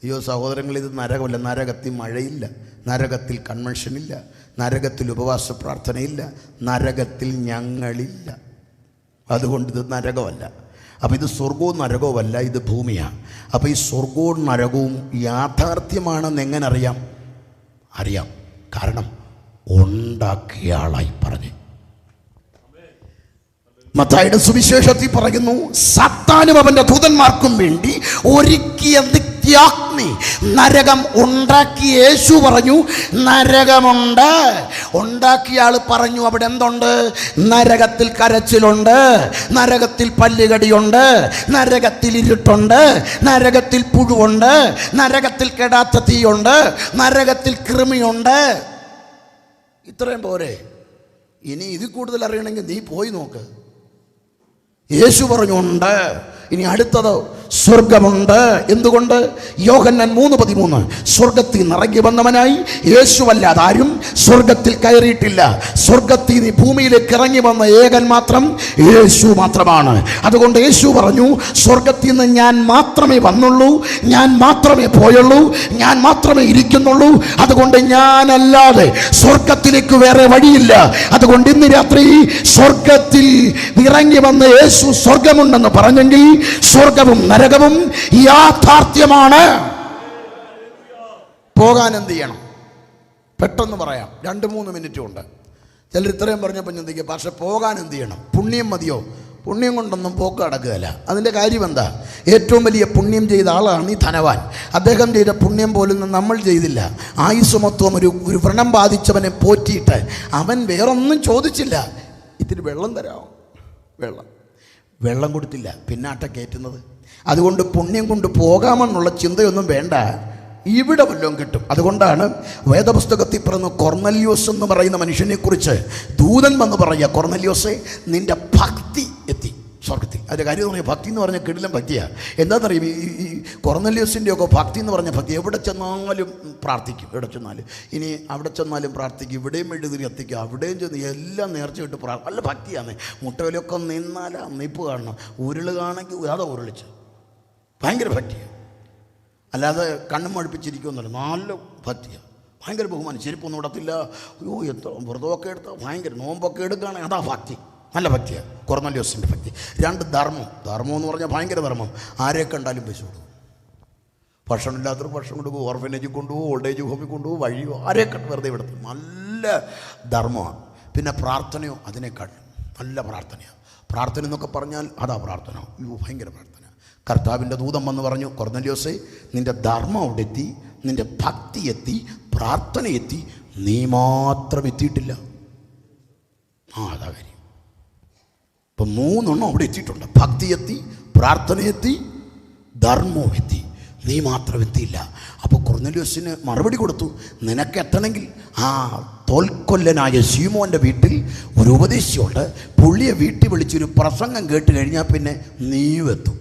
അയ്യോ സഹോദരങ്ങൾ, ഇത് നരകമല്ല. നരകത്തിൽ മഴയില്ല, നരകത്തിൽ കൺവെൻഷനില്ല, നരകത്തിൽ ഉപവാസ പ്രാർത്ഥനയില്ല, നരകത്തിൽ ഞങ്ങളില്ല. അതുകൊണ്ട് ഇത് നരകമല്ല. അപ്പോൾ ഇത് സ്വർഗവും നരകവുമല്ല, ഇത് ഭൂമിയാണ്. അപ്പോൾ ഈ സ്വർഗവും നരകവും യാഥാർത്ഥ്യമാണെന്ന് എങ്ങനെ അറിയാം? അറിയാം, കാരണം ഉണ്ടാക്കിയ ആളായി പറഞ്ഞു. മത്തായിയുടെ സുവിശേഷത്തിൽ പറയുന്നു, സാത്താനും അവൻ്റെ ദൂതന്മാർക്കും വേണ്ടി ഒരുക്കിയ നിത്യാഗ്നി നരകം ഉണ്ടാക്കി. യേശു പറഞ്ഞു നരകമുണ്ട്. ഉണ്ടാക്കിയ ആൾ പറഞ്ഞു അവിടെ എന്തുണ്ട്? നരകത്തിൽ കരച്ചിലുണ്ട്, നരകത്തിൽ പല്ലുകടിയുണ്ട്, നരകത്തിൽ ഇരുട്ടുണ്ട്, നരകത്തിൽ പുഴുവുണ്ട്, നരകത്തിൽ കെടാത്ത തീയുണ്ട്, നരകത്തിൽ കൃമിയുണ്ട്. ഇത്രയും പോരെ? ഇനി ഇതിൽ കൂടുതൽ അറിയണമെങ്കിൽ നീ പോയി നോക്ക്. യേശു പറഞ്ഞുണ്ട്. ഇനി അടുത്തത് സ്വർഗമുണ്ട്. എന്തുകൊണ്ട്? യോഹന്നാൻ 3:13 സ്വർഗത്തിൽ നിന്ന് ഇറങ്ങി വന്നവനായി യേശുവല്ലാതെ ആരും സ്വർഗത്തിൽ കയറിയിട്ടില്ല. സ്വർഗത്തിൽ നിന്ന് ഭൂമിയിലേക്ക് ഇറങ്ങി വന്ന ഏകൻ മാത്രം യേശു മാത്രമാണ്. അതുകൊണ്ട് യേശു പറഞ്ഞു, സ്വർഗത്തിൽ നിന്ന് ഞാൻ മാത്രമേ വന്നുള്ളൂ, ഞാൻ മാത്രമേ പോയുള്ളൂ, ഞാൻ മാത്രമേ ഇരിക്കുന്നുള്ളൂ. അതുകൊണ്ട് ഞാനല്ലാതെ സ്വർഗത്തിലേക്ക് വേറെ വഴിയില്ല. അതുകൊണ്ട് ഇന്ന് രാത്രി സ്വർഗത്തിൽ ഇറങ്ങി വന്ന യേശു സ്വർഗമുണ്ടെന്ന് പറഞ്ഞെങ്കിൽ സ്വർഗവും നരകവും യാഥാർത്ഥ്യമാണ്. പോകാൻ എന്ത് ചെയ്യണം? പെട്ടെന്ന് പറയാം, 2-3 മിനിറ്റും ഉണ്ട്. ചിലർ ഇത്രയും പറഞ്ഞപ്പോൾ ചിന്തിക്കുക, പക്ഷെ പോകാൻ എന്ത് ചെയ്യണം? പുണ്യം മതിയോ? പുണ്യം കൊണ്ടൊന്നും പോക്ക് നടക്കുകയില്ല. അതിൻ്റെ കാര്യം എന്താ? ഏറ്റവും വലിയ പുണ്യം ചെയ്ത ആളാണ് ഈ ധനവാൻ. അദ്ദേഹം ചെയ്ത പുണ്യം പോലും നമ്മൾ ചെയ്തില്ല. ആയുസ് മൊത്തം ഒരു വ്രണം ബാധിച്ചവനെ പോറ്റിയിട്ട് അവൻ വേറൊന്നും ചോദിച്ചില്ല. ഇത്തിരി വെള്ളം തരാമോ? വെള്ളം കൊടുത്തില്ല, പിന്നാട്ട കയറ്റുന്നത്. അതുകൊണ്ട് പുണ്യം കൊണ്ട് പോകാമെന്നുള്ള ചിന്തയൊന്നും വേണ്ട, ഇവിടെ വല്ലതും കിട്ടും. അതുകൊണ്ടാണ് വേദപുസ്തകത്തിൽ പറയുന്ന കൊർന്നല്യോസ് എന്ന് പറയുന്ന മനുഷ്യനെക്കുറിച്ച് ദൂതൻ വന്ന് പറയുക, കൊർന്നല്യോസേ നിൻ്റെ ഭക്തി എത്തി സ്വർഗത്തിൽ. അതിൻ്റെ കാര്യം എന്ന് പറഞ്ഞാൽ ഭക്തി എന്ന് പറഞ്ഞാൽ കിടിലം ഭക്തിയാണ്. എന്താണെന്നറിയും, ഈ കൊർന്നല്യോസിൻ്റെ ഒക്കെ ഭക്തി എന്ന് പറഞ്ഞ ഭക്തി എവിടെ ചെന്നാലും പ്രാർത്ഥിക്കും, എവിടെ ചെന്നാലും. ഇനി അവിടെ ചെന്നാലും പ്രാർത്ഥിക്കും, ഇവിടെയും എഴുതി കത്തിക്കും, അവിടെയും ചെന്ന് എല്ലാം നേർച്ച ഇട്ട് നല്ല ഭക്തിയാണ്. മുട്ടയിലൊക്കെ നിന്നാൽ നിപ്പ് കാണണം, ഉരുളുകയാണെങ്കിൽ അതാ ഉരുളിച്ച്, ഭയങ്കര ഭക്തിയാണ്. അല്ലാതെ കണ്ണും മടുപ്പിച്ചിരിക്കുമെന്നല്ല, നല്ല ഭക്തിയാണ്, ഭയങ്കര ബഹുമാനം. ചെരുപ്പൊന്നും ഇടത്തില്ല, അയ്യോ എത്ര വ്രതമൊക്കെ എടുത്താൽ ഭയങ്കര, നോമ്പൊക്കെ എടുക്കുകയാണെങ്കിൽ അതാ ഭക്തി, നല്ല ഭക്തിയാണ് കൊർന്നല്യോസിൻ്റെ ഭക്തി. 2 ധർമ്മം എന്ന് പറഞ്ഞാൽ ഭയങ്കര ധർമ്മം. ആരെ കണ്ടാലും പൈസ കൊടുക്കും, ഭക്ഷണമില്ലാത്തവർക്ക് ഭക്ഷണം കൊടുക്കും, ഓർഫനേജിൽ കൊണ്ടുപോകും, ഓൾഡ് ഏജ് ഹോമിൽ കൊണ്ടുപോകും, വഴിയോ ആരെ കണ്ട് വെറുതെ വിടത്തും. നല്ല നല്ല ധർമ്മമാണ്. പിന്നെ പ്രാർത്ഥനയോ അതിനേക്കാൾ നല്ല പ്രാർത്ഥനയാണ്. പ്രാർത്ഥന എന്നൊക്കെ പറഞ്ഞാൽ അതാ പ്രാർത്ഥന. ഭയങ്കര പ്രാർത്ഥന. കർത്താവിൻ്റെ ദൂതൻ വന്ന് പറഞ്ഞു, കൊർന്നല്യോസേ, നിൻ്റെ ധർമ്മം അവിടെ എത്തി, നിൻ്റെ ഭക്തി എത്തി, പ്രാർത്ഥന എത്തി, നീ മാത്രം എത്തിയിട്ടില്ല. അതാ കാര്യം. ഇപ്പം 3 അവിടെ എത്തിയിട്ടുണ്ട്. ഭക്തി എത്തി, പ്രാർത്ഥന എത്തി, ധർമ്മവും എത്തി, നീ മാത്രം എത്തിയില്ല. അപ്പോൾ കൊർന്നല്യോസിന് മറുപടി കൊടുത്തു, നിനക്ക് എത്തണമെങ്കിൽ തോൽക്കൊല്ലനായ ശീമോൻ്റെ വീട്ടിൽ ഒരു ഉപദേശിയുണ്ട്, പുള്ളിയെ വീട്ടിൽ വിളിച്ചൊരു പ്രസംഗം കേട്ട് കഴിഞ്ഞാൽ പിന്നെ നീയും എത്തും.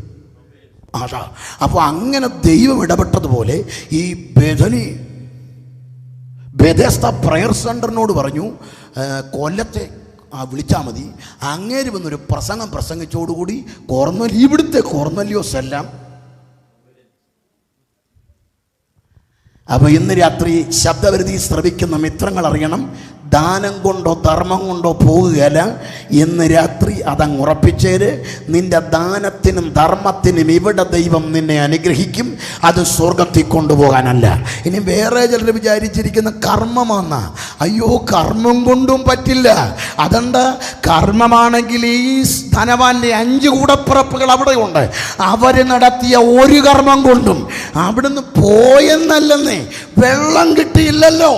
അതാ. അപ്പോൾ അങ്ങനെ ദൈവം ഇടപെട്ടതുപോലെ ഈ ബെഥെസ്ദ പ്രയർ സെൻ്ററിനോട് പറഞ്ഞു, കൊല്ലത്തെ വിളിച്ചാൽ മതി. അങ്ങേര് വന്നൊരു പ്രസംഗം പ്രസംഗിച്ചോടുകൂടി ഇവിടുത്തെ കൊർന്നല്യോസ് എല്ലാം. അപ്പോൾ ഇന്ന് രാത്രി ശബ്ദപരിധി ശ്രവിക്കുന്ന മിത്രങ്ങൾ അറിയണം, ദാനം കൊണ്ടോ ധർമ്മം കൊണ്ടോ പോകുകയല്ല. ഇന്ന് രാത്രി അതങ്ങ് ഉറപ്പിച്ചേര്. നിന്റെ ദാനത്തിനും ധർമ്മത്തിനും ഇവിടെ ദൈവം നിന്നെ അനുഗ്രഹിക്കും. അത് സ്വർഗത്തിൽ കൊണ്ടുപോകാനല്ല. ഇനി വേറെ ചിലർ വിചാരിച്ചിരിക്കുന്ന കർമ്മമാണെന്നാ. അയ്യോ, കർമ്മം കൊണ്ടും പറ്റില്ല. അതെന്താ? കർമ്മമാണെങ്കിൽ ഈ ധനവാന്റെ 5 കൂടപ്പിറപ്പുകൾ അവിടെ ഉണ്ട്. അവർ നടത്തിയ ഒരു കർമ്മം കൊണ്ടും അവിടുന്ന് പോയെന്നല്ലെന്നേ, വെള്ളം കിട്ടിയില്ലല്ലോ.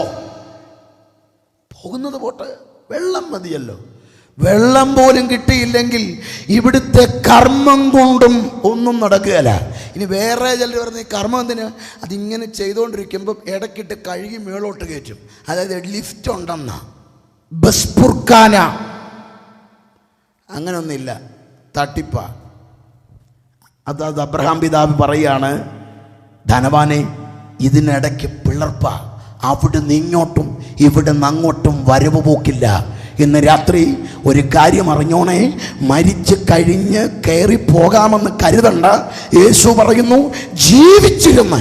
പോകുന്നത് പോട്ടെ, വെള്ളം മതിയല്ലോ. വെള്ളം പോലും കിട്ടിയില്ലെങ്കിൽ ഇവിടുത്തെ കർമ്മം കൊണ്ടും ഒന്നും നടക്കുകയല്ല. ഇനി വേറെ ചിലർ പറഞ്ഞ കർമ്മം എന്തിന്? അതിങ്ങനെ ചെയ്തുകൊണ്ടിരിക്കുമ്പം ഇടയ്ക്കിട്ട് കഴുകി മേളോട്ട് കയറ്റും. അതായത് ലിഫ്റ്റ് ഉണ്ടെന്നാ, ബസ് പുർക്കാന, അങ്ങനൊന്നുമില്ല, തട്ടിപ്പ. അത് അബ്രഹാം പിതാവ് പറയാണ്, ധനവാനെ, ഇതിനിടയ്ക്ക് പിളർപ്പ, അവിടുന്ന് ഇങ്ങോട്ടും ഇവിടുന്ന് അങ്ങോട്ടും വരവ് പോക്കില്ല. ഇന്ന് രാത്രി ഒരു കാര്യം അറിഞ്ഞോണേ, മരിച്ചു കഴിഞ്ഞ് കയറി പോകാമെന്ന് കരുതണ്ട. യേശു പറയുന്നു, ജീവിച്ചിരുന്ന്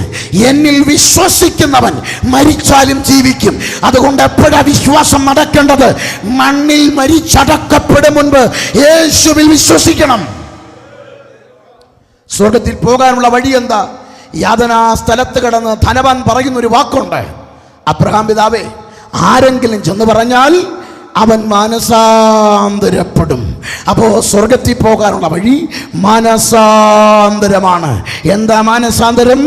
എന്നിൽ വിശ്വസിക്കുന്നവൻ മരിച്ചാലും ജീവിക്കും. അതുകൊണ്ട് എപ്പോഴാ വിശ്വാസം നടക്കേണ്ടത്? മണ്ണിൽ മരിച്ചടക്കപ്പെടും മുൻപ് യേശുവിൽ വിശ്വസിക്കണം. സ്വർഗത്തിൽ പോകാനുള്ള വഴി എന്താ? യാതനാ സ്ഥലത്ത് കിടന്ന് ധനവാൻ പറയുന്നൊരു വാക്കുണ്ട്, അബ്രഹാം പിതാവേ, ആരെങ്കിലും ചെന്ന് പറഞ്ഞാൽ അവൻ മാനസാന്തരപ്പെടും. അപ്പോൾ സ്വർഗത്തിൽ പോകാനുള്ള വഴി മാനസാന്തരമാണ്. എന്താ മാനസാന്തരം?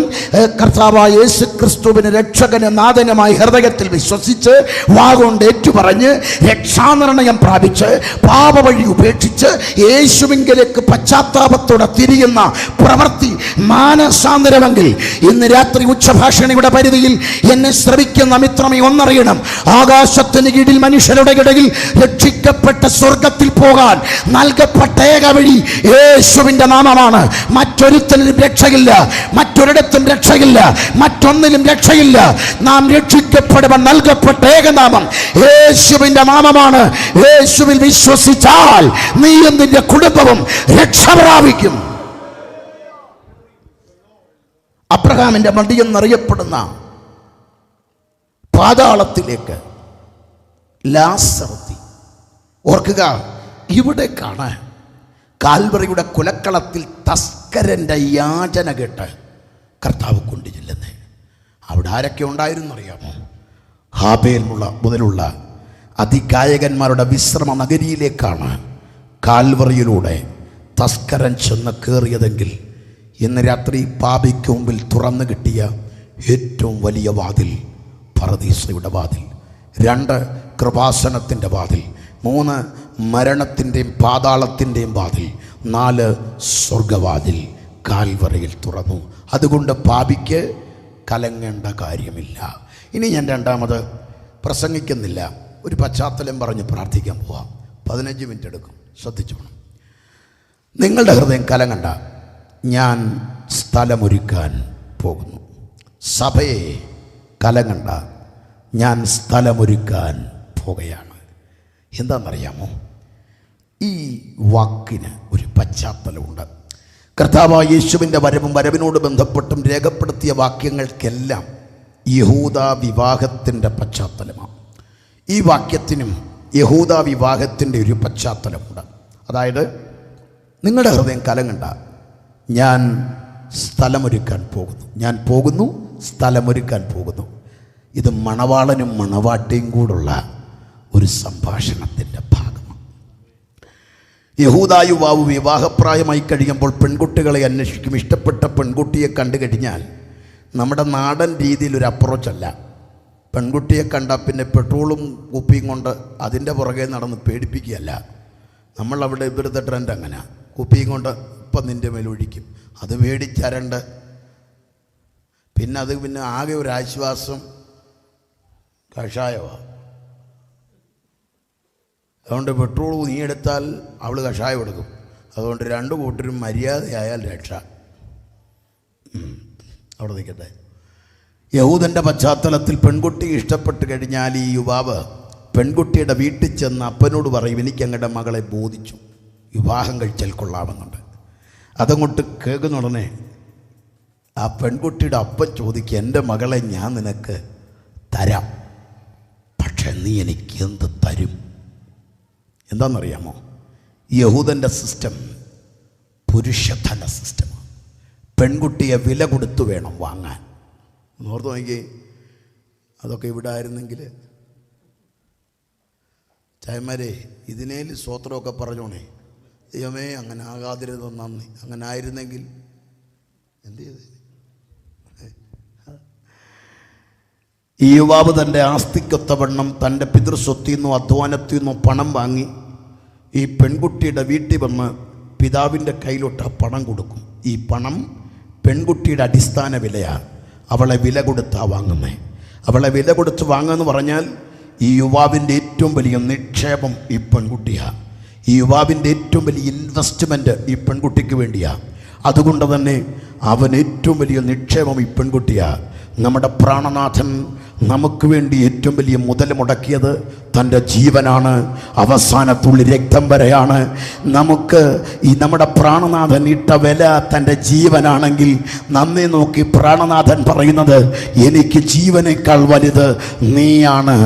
കർത്താവായ യേശു ക്രിസ്തുവിന് രക്ഷകന് നാഥനുമായി ഹൃദയത്തിൽ വിശ്വസിച്ച് വാഗോണ്ട് ഏറ്റുപറഞ്ഞ് രക്ഷാനിർണയം പ്രാപിച്ച് പാപവഴി ഉപേക്ഷിച്ച് യേശുവിങ്കലേക്ക് പശ്ചാത്താപത്തോടെ തിരിയുന്ന പ്രവൃത്തി മാനസാന്തരമെങ്കിൽ ഇന്ന് രാത്രി ഉച്ചഭാഷണിയുടെ പരിധിയിൽ എന്നെ ശ്രവിക്കുന്ന മിത്രമേ ഒന്നറിയണം, ആകാശത്തിന് കീഴിൽ മനുഷ്യരുടെ ഇടയിൽ രക്ഷിക്കപ്പെട്ട സ്വർഗത്തിൽ പോകാൻ നൽകപ്പെട്ട ഏക വഴി യേശുവിന്റെ നാമമാണ്. മറ്റൊരുത്തനും രക്ഷയില്ല, മറ്റൊരിടത്തും രക്ഷയില്ല, മറ്റൊന്നിലും രക്ഷയില്ല. നാം രക്ഷിക്കപ്പെടുവാൻ നൽകപ്പെട്ട ഏകനാമം യേശുവിന്റെ നാമമാണ്. യേശുവിൽ വിശ്വസിച്ചാൽ നീയും നിന്റെ കുടുംബവും രക്ഷ പ്രാപിക്കും. അബ്രഹാമിന്റെ മടിയെന്നറിയപ്പെടുന്ന പാതാളത്തിലേക്ക് ലാസറെത്തി. ഓർക്കുക, ഇവിടെ കാണാൻ കാൽവറിയുടെ കുലക്കളത്തിൽ തസ്കരൻ്റെ യാചന കേട്ട് കർത്താവ് കൊണ്ടു ചെല്ലുന്നേ. അവിടെ ആരൊക്കെ ഉണ്ടായിരുന്നറിയാമോ? ഹാബേൽ മുതലുള്ള അതികായകന്മാരുടെ വിശ്രമ നഗരിയിലേക്കാണ് കാൽവറിയിലൂടെ തസ്കരൻ ചെന്ന് കയറിയതെങ്കിൽ ഇന്ന് രാത്രി പാപിക്ക് മുമ്പിൽ തുറന്നു കിട്ടിയ ഏറ്റവും വലിയ വാതിൽ പറുദീസയുടെ വാതിൽ. 2 കൃപാസനത്തിൻ്റെ വാതിൽ. 3 മരണത്തിൻ്റെയും പാതാളത്തിൻ്റെയും വാതിൽ. 4 സ്വർഗവാതിൽ കാൽവറിയിൽ തുറന്നു. അതുകൊണ്ട് പാപിക്ക് കലങ്ങേണ്ട കാര്യമില്ല. ഇനി ഞാൻ രണ്ടാമത് പ്രസംഗിക്കുന്നില്ല, ഒരു പശ്ചാത്തലം പറഞ്ഞ് പ്രാർത്ഥിക്കാൻ പോവാം. 15 മിനിറ്റ് എടുക്കും, ശ്രദ്ധിച്ചോണം. നിങ്ങളുടെ ഹൃദയം കലങ്ങണ്ട. ഞാൻ സ്ഥലമൊരുക്കാൻ പോകുന്നു. സഭയെ കലങ്ങണ്ട, ഞാൻ സ്ഥലമൊരുക്കാൻ പോകുകയാണ്. എന്താണെന്നറിയാമോ? ഈ വാക്കിന് ഒരു പശ്ചാത്തലമുണ്ട്. കർത്താവായ യേശുവിൻ്റെ വരവിനോട് ബന്ധപ്പെട്ടും രേഖപ്പെടുത്തിയ വാക്യങ്ങൾക്കെല്ലാം യഹൂദ വിവാഹത്തിൻ്റെ പശ്ചാത്തലമാണ്. ഈ വാക്യത്തിനും യഹൂദ വിവാഹത്തിൻ്റെ ഒരു പശ്ചാത്തലമുണ്ട്. അതായത്, നിങ്ങളുടെ ഹൃദയം കലങ്ങണ്ട, ഞാൻ സ്ഥലമൊരുക്കാൻ പോകുന്നു, ഞാൻ പോകുന്നു, സ്ഥലമൊരുക്കാൻ പോകുന്നു. ഇത് മണവാളനും മണവാട്ടിയും കൂടുള്ള ഒരു സംഭാഷണത്തിൻ്റെ ഭാഗമാണ്. യഹൂദ യുവാവ് വിവാഹപ്രായമായി കഴിയുമ്പോൾ പെൺകുട്ടികളെ അന്വേഷിക്കും. ഇഷ്ടപ്പെട്ട പെൺകുട്ടിയെ കണ്ടു കഴിഞ്ഞാൽ നമ്മുടെ നാടൻ രീതിയിലൊരു അപ്രോച്ചല്ല. പെൺകുട്ടിയെ കണ്ടാൽ പിന്നെ പെട്രോളും കുപ്പിയും കൊണ്ട് അതിൻ്റെ പുറകെ നടന്ന് പേടിപ്പിക്കുകയല്ല. നമ്മളവിടെ ഇവിടുത്തെ ട്രെൻഡ് അങ്ങനെ, കുപ്പിയും കൊണ്ട് ഇപ്പം നിൻ്റെ മേലൊഴിക്കും, അത് മേടിച്ചരണ്ട്. പിന്നെ ആകെ ഒരു ആശ്വാസം കഷായമാണ്. അതുകൊണ്ട് പെട്രോൾ നീ എടുത്താൽ അവൾ കഷായം എടുക്കും. അതുകൊണ്ട് രണ്ട് കൂട്ടരും മര്യാദയായാൽ രക്ഷ. അവിടെ നിൽക്കട്ടെ. യഹൂദൻ്റെ പശ്ചാത്തലത്തിൽ പെൺകുട്ടി ഇഷ്ടപ്പെട്ട് കഴിഞ്ഞാൽ ഈ യുവാവ് പെൺകുട്ടിയുടെ വീട്ടിൽ ചെന്ന് അപ്പനോട് പറയും, എനിക്ക് അങ്ങയുടെ മകളെ ബോധിച്ചു, വിവാഹം കഴിച്ചാൽ കൊള്ളാമെന്നുണ്ട്. അതങ്ങോട്ട് കേൾക്കുന്ന ഉടനെ ആ പെൺകുട്ടിയുടെ അപ്പൻ ചോദിക്കുക, എൻ്റെ മകളെ ഞാൻ നിനക്ക് തരാം, പക്ഷെ നീ എനിക്ക് എന്ത് തരും? എന്താണെന്നറിയാമോ? യഹൂദൻ്റെ സിസ്റ്റം പുരുഷധന സിസ്റ്റമാണ്. പെൺകുട്ടിയെ വില കൊടുത്തു വേണം വാങ്ങാൻ. ഓർത്ത് നോക്കി, അതൊക്കെ ഇവിടെ ആയിരുന്നെങ്കിൽ ചായന്മാരെ ഇതിനേൽ സ്വോത്രമൊക്കെ പറഞ്ഞോണേ, ദൈവമേ അങ്ങനെ ആകാതിരുന്നത് നന്ദി, അങ്ങനെ ആയിരുന്നെങ്കിൽ എന്ത് ചെയ്ത്. ഈ യുവാവ് തൻ്റെ ആസ്തിക്കൊത്തവണ്ണം തൻ്റെ പിതൃസ്വത്തിൽ നിന്നോ അധ്വാനത്തിൽ നിന്നോ പണം വാങ്ങി ഈ പെൺകുട്ടിയുടെ വീട്ടിൽ വന്ന് പിതാവിൻ്റെ കയ്യിലോട്ട് ആ പണം കൊടുക്കും. ഈ പണം പെൺകുട്ടിയുടെ അടിസ്ഥാന വിലയാണ്. അവളെ വില കൊടുത്താണ് വാങ്ങുന്നത്. അവളെ വില കൊടുത്ത് വാങ്ങുമെന്ന് പറഞ്ഞാൽ ഈ യുവാവിൻ്റെ ഏറ്റവും വലിയ നിക്ഷേപം ഈ പെൺകുട്ടിയാണ്. ഈ യുവാവിൻ്റെ ഏറ്റവും വലിയ ഇൻവെസ്റ്റ്മെൻറ്റ് ഈ പെൺകുട്ടിക്ക് വേണ്ടിയാണ്. അതുകൊണ്ട് തന്നെ അവൻ ഏറ്റവും വലിയ നിക്ഷേപം ഈ പെൺകുട്ടിയാണ്. നമ്മുടെ പ്രാണനാഥൻ നമുക്ക് വേണ്ടി ഏറ്റവും വലിയ മുതൽ മുടക്കിയത് തൻ്റെ ജീവനാണ്, അവസാനത്തുള്ളി രക്തം വരെയാണ്. നമുക്ക് ഈ നമ്മുടെ പ്രാണനാഥൻ ഇട്ട വില തൻ്റെ ജീവനാണെങ്കിൽ നമ്മെ നോക്കി പ്രാണനാഥൻ പറയുന്നത്, എനിക്ക് ജീവനേക്കാൾ വലുത് നീയാണ്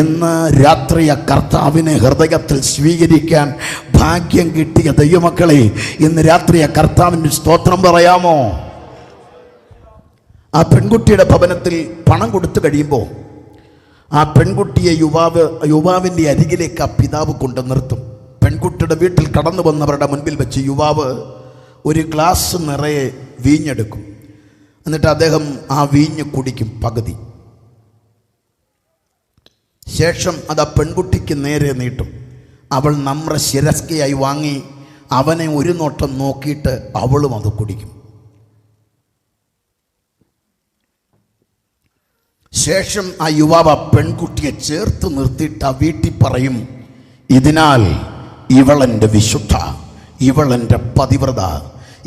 എന്ന് രാത്രിയ കർത്താവിനെ ഹൃദയത്തിൽ സ്വീകരിക്കാൻ ഭാഗ്യം കിട്ടിയ ദൈവമക്കളെ, ഇന്ന് രാത്രിയ കർത്താവിന് സ്തോത്രം പറയാമോ? ആ പെൺകുട്ടിയുടെ ഭവനത്തിൽ പണം കൊടുത്തു കഴിയുമ്പോൾ ആ പെൺകുട്ടിയെ യുവാവിൻ്റെ അരികിലേക്ക് ആ പിതാവ് കൊണ്ടു നിർത്തും. പെൺകുട്ടിയുടെ വീട്ടിൽ കടന്നു വന്നവരുടെ മുൻപിൽ വെച്ച് യുവാവ് ഒരു ഗ്ലാസ് നിറയെ വീഞ്ഞെടുക്കും. എന്നിട്ട് അദ്ദേഹം ആ വീഞ്ഞ് കുടിക്കും പകുതി. ശേഷം അത് ആ പെൺകുട്ടിക്ക് നേരെ നീട്ടും. അവൾ നമ്ര ശിരസ്കയായി വാങ്ങി അവനെ ഒരു നോട്ടം നോക്കിയിട്ട് അവളും അത് കുടിക്കും. ശേഷം ആ യുവാവ് ആ പെൺകുട്ടിയെ ചേർത്ത് നിർത്തിയിട്ട് ആ വീട്ടിൽ പറയും, ഇതിനാൽ ഇവളെൻ്റെ വിശുദ്ധ, ഇവളെൻ്റെ പതിവ്രത.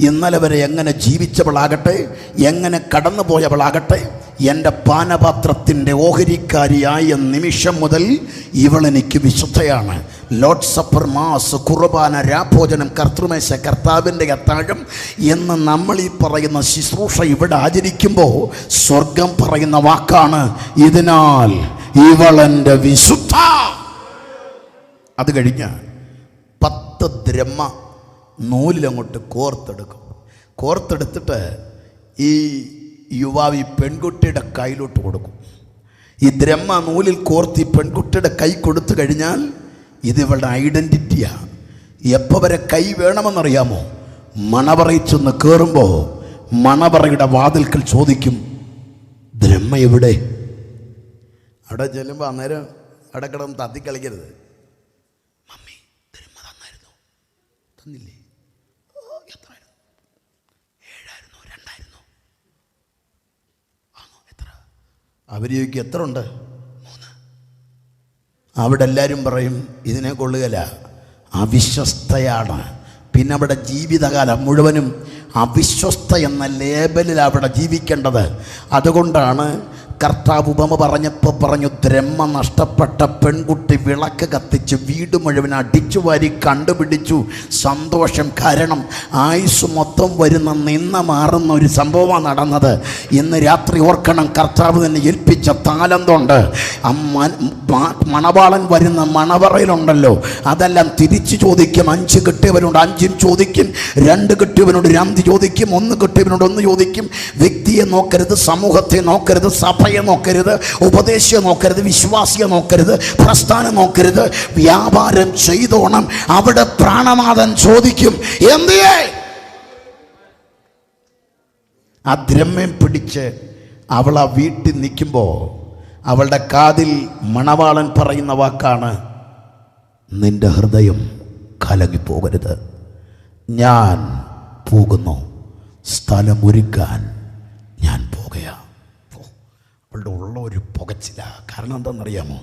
ഇന്നലെ വരെ എങ്ങനെ ജീവിച്ചവളാകട്ടെ, എങ്ങനെ കടന്നുപോയവളാകട്ടെ, എൻ്റെ പാനപാത്രത്തിൻ്റെ ഓഹരിക്കാരിയായ നിമിഷം മുതൽ ഇവളെനിക്ക് വിശുദ്ധയാണ്. ലോഡ് സപ്പർ, മാസ്, കുർബാന, രാഭോജനം, കർത്തൃമേശ, കർത്താവിൻ്റെ അത്താഴം എന്ന് നമ്മൾ ഈ പറയുന്ന ശുശ്രൂഷ ഇവിടെ ആചരിക്കുമ്പോൾ സ്വർഗം പറയുന്ന വാക്കാണ്, ഇതിനാൽ ഇവളെൻ്റെ വിശുദ്ധ. അത് കഴിഞ്ഞ് 10 ദ്രഹ്മ നൂലിലങ്ങോട്ട് കോർത്തെടുത്തിട്ട് ഈ യുവാവ് ഈ പെൺകുട്ടിയുടെ കയ്യിലോട്ട് കൊടുക്കും. ഈ ദ്രഹ്മ നൂലിൽ കോർത്ത് ഈ പെൺകുട്ടിയുടെ കൈ കൊടുത്തു കഴിഞ്ഞാൽ ഇത് ഇവളുടെ ഐഡൻറ്റിറ്റിയാണ്. എപ്പോൾ വരെ കൈ വേണമെന്നറിയാമോ? മണവറയിൽ ചെന്ന് കയറുമ്പോൾ മണവറയുടെ വാതിൽക്കൽ ചോദിക്കും, ദ്രഹ്മ എവിടെ? അവിടെ ചെല്ലുമ്പോൾ അന്നേരം അവിടെ കിടന്ന് തത്തിക്കളിക്കരുത്. മമ്മി ദ്രഹ്മ തന്നായിരുന്നു, തന്നില്ലേ? എത്രയായിരുന്നു? 7,000, 2,000? ആണോ? എത്ര? അവർ ചോദിക്കും, എത്ര ഉണ്ട്? 3. അവിടെ എല്ലാവരും പറയും, ഇതിനെ കൊള്ളുകയില്ല, അവിശ്വസ്തയാണ്. പിന്നെ അവിടെ ജീവിതകാലം മുഴുവനും അവിശ്വസ്ത എന്ന ലേബലിൽ അവിടെ ജീവിക്കേണ്ടത്. അതുകൊണ്ടാണ് കർത്താവ് ഉപമ പറഞ്ഞപ്പോൾ പറഞ്ഞു, ദ്രഹ്മ നഷ്ടപ്പെട്ട പെൺകുട്ടി വിളക്ക് കത്തിച്ച് വീട് മുഴുവൻ അടിച്ചു വാരി കണ്ടുപിടിച്ചു. സന്തോഷം. കാരണം ആയുസ് മൊത്തം വരുന്ന മാറുന്ന ഒരു സംഭവമാണ് നടന്നത്. ഇന്ന് രാത്രി ഓർക്കണം, കർത്താവ് തന്നെ ഏൽപ്പിച്ച താലന്തുണ്ട്. മണവാളൻ വരുന്ന മണവറയിലുണ്ടല്ലോ, അതെല്ലാം തിരിച്ചു ചോദിക്കും. 5 കിട്ടിയവനോട് 5 ചോദിക്കും, 2 കിട്ടിയവനോട് 2 ചോദിക്കും, 1 കിട്ടിയവനോട് 1 ചോദിക്കും. വ്യക്തിയെ നോക്കരുത്, സമൂഹത്തെ നോക്കരുത്, സഭ പാസ്റ്റയെ നോക്കരുത്, ഉപദേശിയെ നോക്കരുത്, വിശ്വാസിയെ നോക്കരുത്, പ്രസ്ഥാനം നോക്കരുത്. വ്യാപാരം ചെയ്തോണം. അവിടെ പ്രാണനാഥൻ ചോദിക്കും, എന്തിയേ? ആ ദ്രമ്യം പിടിച്ച് അവൾ ആ വീട്ടിൽ നിൽക്കുമ്പോൾ അവളുടെ കാതിൽ മണവാളൻ പറയുന്ന വാക്കാണ്, നിന്റെ ഹൃദയം കലങ്ങിപ്പോകരുത്, ഞാൻ പോകുന്നു, സ്ഥലമൊരുക്കാൻ ഞാൻ പോകുകയാ. അവളുടെ ഉള്ള ഒരു പുകച്ചില. കാരണം എന്താണെന്നറിയാമോ?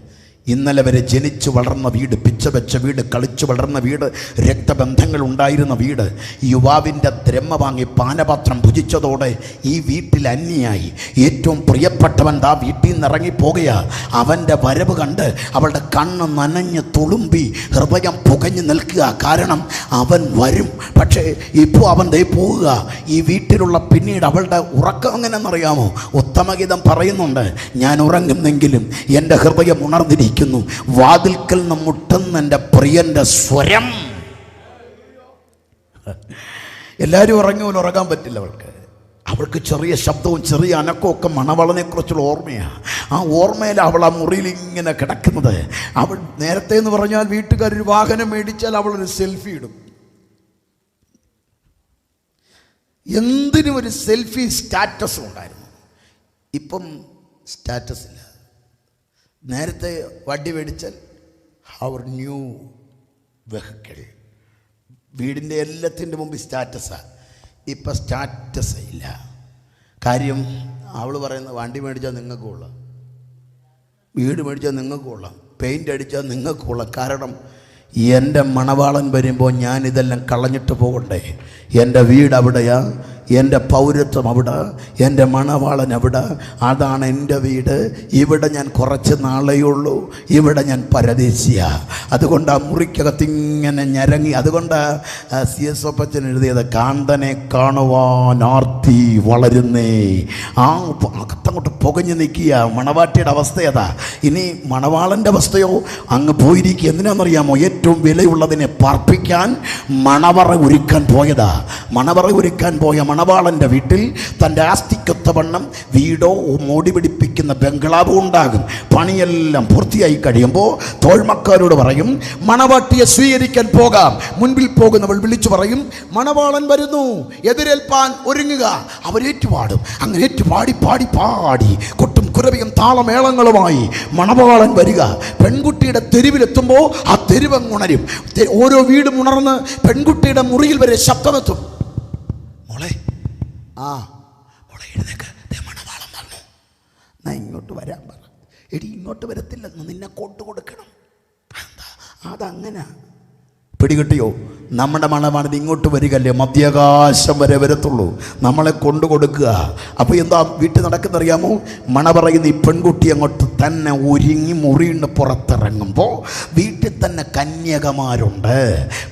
ഇന്നലെ വരെ ജനിച്ചു വളർന്ന വീട്, പിച്ച വെച്ച വീട്, കളിച്ചു വളർന്ന വീട്, രക്തബന്ധങ്ങൾ ഉണ്ടായിരുന്ന വീട്, യുവാവിൻ്റെ ദ്രമ വാങ്ങി പാനപാത്രം ഭുജിച്ചതോടെ ഈ വീട്ടിൽ അന്യായി. ഏറ്റവും പ്രിയപ്പെട്ടവൻ ദാ വീട്ടിൽ നിന്ന് ഇറങ്ങിപ്പോകുകയാ. അവൻ്റെ വരവ് കണ്ട് അവളുടെ കണ്ണ് നനഞ്ഞ് തുളുമ്പി, ഹൃദയം പുകഞ്ഞു നിൽക്കുക. കാരണം അവൻ വരും. പക്ഷേ ഇപ്പോൾ അവൻ ദേ പോവുക. ഈ വീട്ടിലുള്ള പിന്നീട് അവളുടെ ഉറക്കം എങ്ങനെയെന്നറിയാമോ? ഉത്തമഗീതം പറയുന്നുണ്ട്, ഞാൻ ഉറങ്ങുന്നെങ്കിലും എൻ്റെ ഹൃദയം ഉണർന്നിരിക്കും, വാതിൽക്കൽ നിന്ന് മുട്ടുന്ന എൻ്റെ പ്രിയന്റെ സ്വരം. എല്ലാവരും ഉറങ്ങുമ്പോൾ ഉറങ്ങാൻ പറ്റില്ല അവൾക്ക് ചെറിയ ശബ്ദവും ചെറിയ അനക്കവും ഒക്കെ മണവാളനെ കുറിച്ചുള്ള ഓർമ്മയാണ്. ആ ഓർമ്മയിൽ അവൾ ആ മുറിയിൽ ഇങ്ങനെ കിടക്കുന്നത്. അവൾ നേരത്തെ എന്ന് പറഞ്ഞാൽ വീട്ടുകാരൊരു വാഹനം മേടിച്ചാൽ അവളൊരു സെൽഫി ഇടും. എന്തിനും ഒരു സെൽഫി സ്റ്റാറ്റസ് ഉണ്ടായിരുന്നു. ഇപ്പം സ്റ്റാറ്റസ് ഇല്ല. നേരത്തെ വണ്ടി മേടിച്ചാൽ അവർ ന്യൂ വെഹിക്കിൾ, വീടിൻ്റെ എല്ലാത്തിൻ്റെ മുമ്പ് സ്റ്റാറ്റസാണ്. ഇപ്പം സ്റ്റാറ്റസ് ഇല്ല. കാര്യം അവൾ പറയുന്നത്, വണ്ടി മേടിച്ചാൽ നിങ്ങൾക്ക് കൊള്ളാം, വീട് മേടിച്ചാൽ നിങ്ങൾക്ക് കൊള്ളാം, പെയിൻ്റ് അടിച്ചാൽ നിങ്ങൾക്ക് കൊള്ളാം. കാരണം എൻ്റെ മണവാളൻ വരുമ്പോൾ ഞാനിതെല്ലാം കളഞ്ഞിട്ട് പോകണ്ടേ? എൻ്റെ വീട് അവിടെയാ, എൻ്റെ പൗരത്വം അവിടെ, എൻ്റെ മണവാളൻ അവിടെ. അതാണ് എൻ്റെ വീട്. ഇവിടെ ഞാൻ കുറച്ച് നാളെയുള്ളൂ, ഇവിടെ ഞാൻ പരദേശിയ. അതുകൊണ്ട് ആ മുറിക്കകത്ത് ഇങ്ങനെ ഞരങ്ങി. അതുകൊണ്ട് CS ഒപ്പച്ചൻ എഴുതിയത്, കാന്തനെ കാണുവാൻ ആർത്തി വളരുന്നേ. ആ അകത്തങ്ങോട്ട് പുകഞ്ഞു നിൽക്കുക. മണവാട്ടിയുടെ അവസ്ഥ അതാ. ഇനി മണവാളൻ്റെ അവസ്ഥയോ അങ്ങ് പോയിരിക്കുക. എന്തിനാണെന്നറിയാമോ? ഏറ്റവും വിലയുള്ളതിനെ പാർപ്പിക്കാൻ മണവറ ഒരുക്കാൻ പോയതാ. മണവറ ഒരുക്കാൻ പോയ മണവാളൻ്റെ വീട്ടിൽ തൻ്റെ ആസ്തിക്കൊത്തവണ്ണം വീടോ മോടി പിടിപ്പിക്കുന്ന ബംഗ്ലാവോ ഉണ്ടാകും. പണിയെല്ലാം പൂർത്തിയായി കഴിയുമ്പോൾ തോഴ്മക്കാരോട് പറയും, മണവാട്ടിയെ സ്വീകരിക്കാൻ പോകാം. മുൻപിൽ പോകുന്നവൾ വിളിച്ചു പറയും, മണവാളൻ വരുന്നു, എതിരേൽപ്പാൻ ഒരുങ്ങുക. അവരേറ്റുപാടും. അങ്ങനെ ഏറ്റുപാടി പാടി പാടി കൊട്ടും കുരവിയും താളമേളങ്ങളുമായി മണവാളൻ വരിക. പെൺകുട്ടിയുടെ തെരുവിലെത്തുമ്പോൾ ആ തെരുവങ്ങുണരും. ഓരോ വീടും ഉണർന്ന് പെൺകുട്ടിയുടെ മുറിയിൽ വരെ ശബ്ദമെത്തും. മോളെ, മോളെ എഴുന്നേക്ക്, മണവാളം വന്നു, എന്നാ ഇങ്ങോട്ട് വരാൻ പറ. എടി ഇങ്ങോട്ട് വരത്തില്ലെന്ന്, നിന്നെ കൊണ്ടു കൊടുക്കണം. അതങ്ങനെ പിടികിട്ടിയോ? നമ്മുടെ മണമാണിത്. ഇങ്ങോട്ട് വരികല്ലേ, മധ്യാകാശം വരെ വരത്തുള്ളൂ, നമ്മളെ കൊണ്ടു കൊടുക്കുക. അപ്പോൾ എന്താ വീട്ടിൽ നടക്കുന്നറിയാമോ? മണ പറയുന്ന ഈ പെൺകുട്ടി അങ്ങോട്ട് തന്നെ ഒരുങ്ങി മുറിയിന്ന് പുറത്തിറങ്ങുമ്പോൾ വീട്ടിൽ തന്നെ കന്യകമാരുണ്ട്.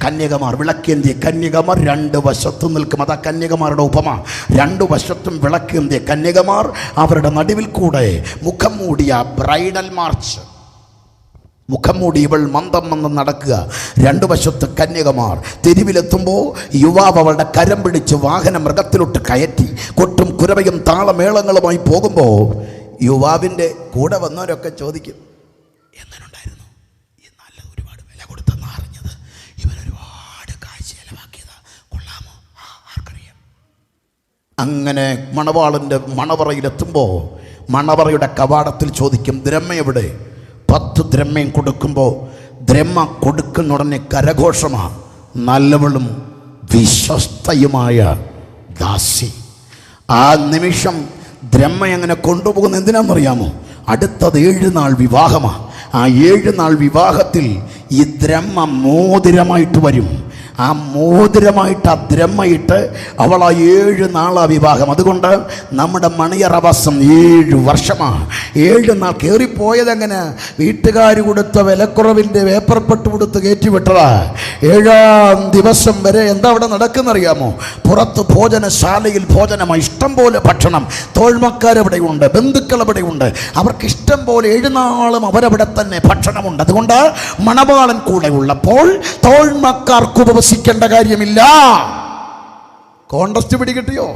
കന്യകമാർ, വിളക്കേന്തിയ കന്യകമാർ രണ്ട് വശത്തും നിൽക്കും. അതാ കന്യകമാരുടെ ഉപമ. രണ്ടു വശത്തും വിളക്കേന്തിയ കന്യകമാർ, അവരുടെ നടുവിൽ കൂടെ മുഖം മൂടിയ ബ്രൈഡൽ മാർച്ച്, മുഖം മൂടി ഇവൾ മന്ദം മന്ദം നടക്കുക. രണ്ടു വശത്ത് കന്യകമാർ. തെരുവിലെത്തുമ്പോൾ യുവാവ് അവളുടെ കരം പിടിച്ച് വാഹന മൃഗത്തിലോട്ട് കയറ്റി കൊട്ടും കുരവയും താളമേളങ്ങളുമായി പോകുമ്പോൾ യുവാവിൻ്റെ കൂടെ വന്നവരൊക്കെ ചോദിക്കും, എങ്ങനെയുണ്ടായിരുന്നു? നല്ല ഒരുപാട് വില കൊടുത്തെന്ന് അറിഞ്ഞത്, ഇവൻ ഒരുപാട് കാശ് ചെലവാക്കിയതാ, കൊള്ളാമോ? ആർക്കറിയാം. അങ്ങനെ മണവാളൻ്റെ മണവറയിലെത്തുമ്പോൾ മണവറയുടെ കവാടത്തിൽ ചോദിക്കും, ദ്രഹ്മ എവിടെ? 10 ദ്രഹ്മയും കൊടുക്കുമ്പോൾ ദ്രഹ്മ കൊടുക്കുന്ന ഉടനെ കരഘോഷമാണ്, നല്ലവളും വിശ്വസ്തയുമായ ദാസി. ആ നിമിഷം ദ്രഹ്മ അങ്ങനെ കൊണ്ടുപോകുന്ന എന്തിനാണെന്നറിയാമോ? അടുത്തത് 7 നാൾ വിവാഹമാണ്. ആ 7 നാൾ വിവാഹത്തിൽ ഈ ദ്രഹ്മ മോതിരമായിട്ട് വരും. ആ മോതിരമായിട്ട് ആ ദ്രഹ്മയിട്ട് അവൾ ആ 7 നാളാ വിവാഹം. അതുകൊണ്ട് നമ്മുടെ മണിയറവാസം 7 വർഷമാണ്. 7 നാൾ കയറിപ്പോയതെങ്ങനെ? വീട്ടുകാർ കൊടുത്ത വിലക്കുറവിൻ്റെ വേപ്പർപ്പെട്ട് കൊടുത്ത് കയറ്റിവിട്ടതാ. 7-ാം ദിവസം വരെ എന്താ അവിടെ നടക്കുന്നറിയാമോ? പുറത്ത് ഭോജനശാലയിൽ ഭോജനമായി, ഇഷ്ടം പോലെ ഭക്ഷണം. തോഴ്മക്കാരവിടെയുണ്ട്, ബന്ധുക്കളവിടെയുണ്ട്. അവർക്ക് ഇഷ്ടം പോലെ 7 നാളും അവരവിടെ തന്നെ ഭക്ഷണമുണ്ട്. അതുകൊണ്ട് മണവാളൻ കൂടെ ഉള്ളപ്പോൾ തോഴ്മക്കാർക്ക് ഉപവസിക്കേണ്ട കാര്യമില്ല. കോൺട്രസ്റ്റ് പിടികിട്ടിയോ?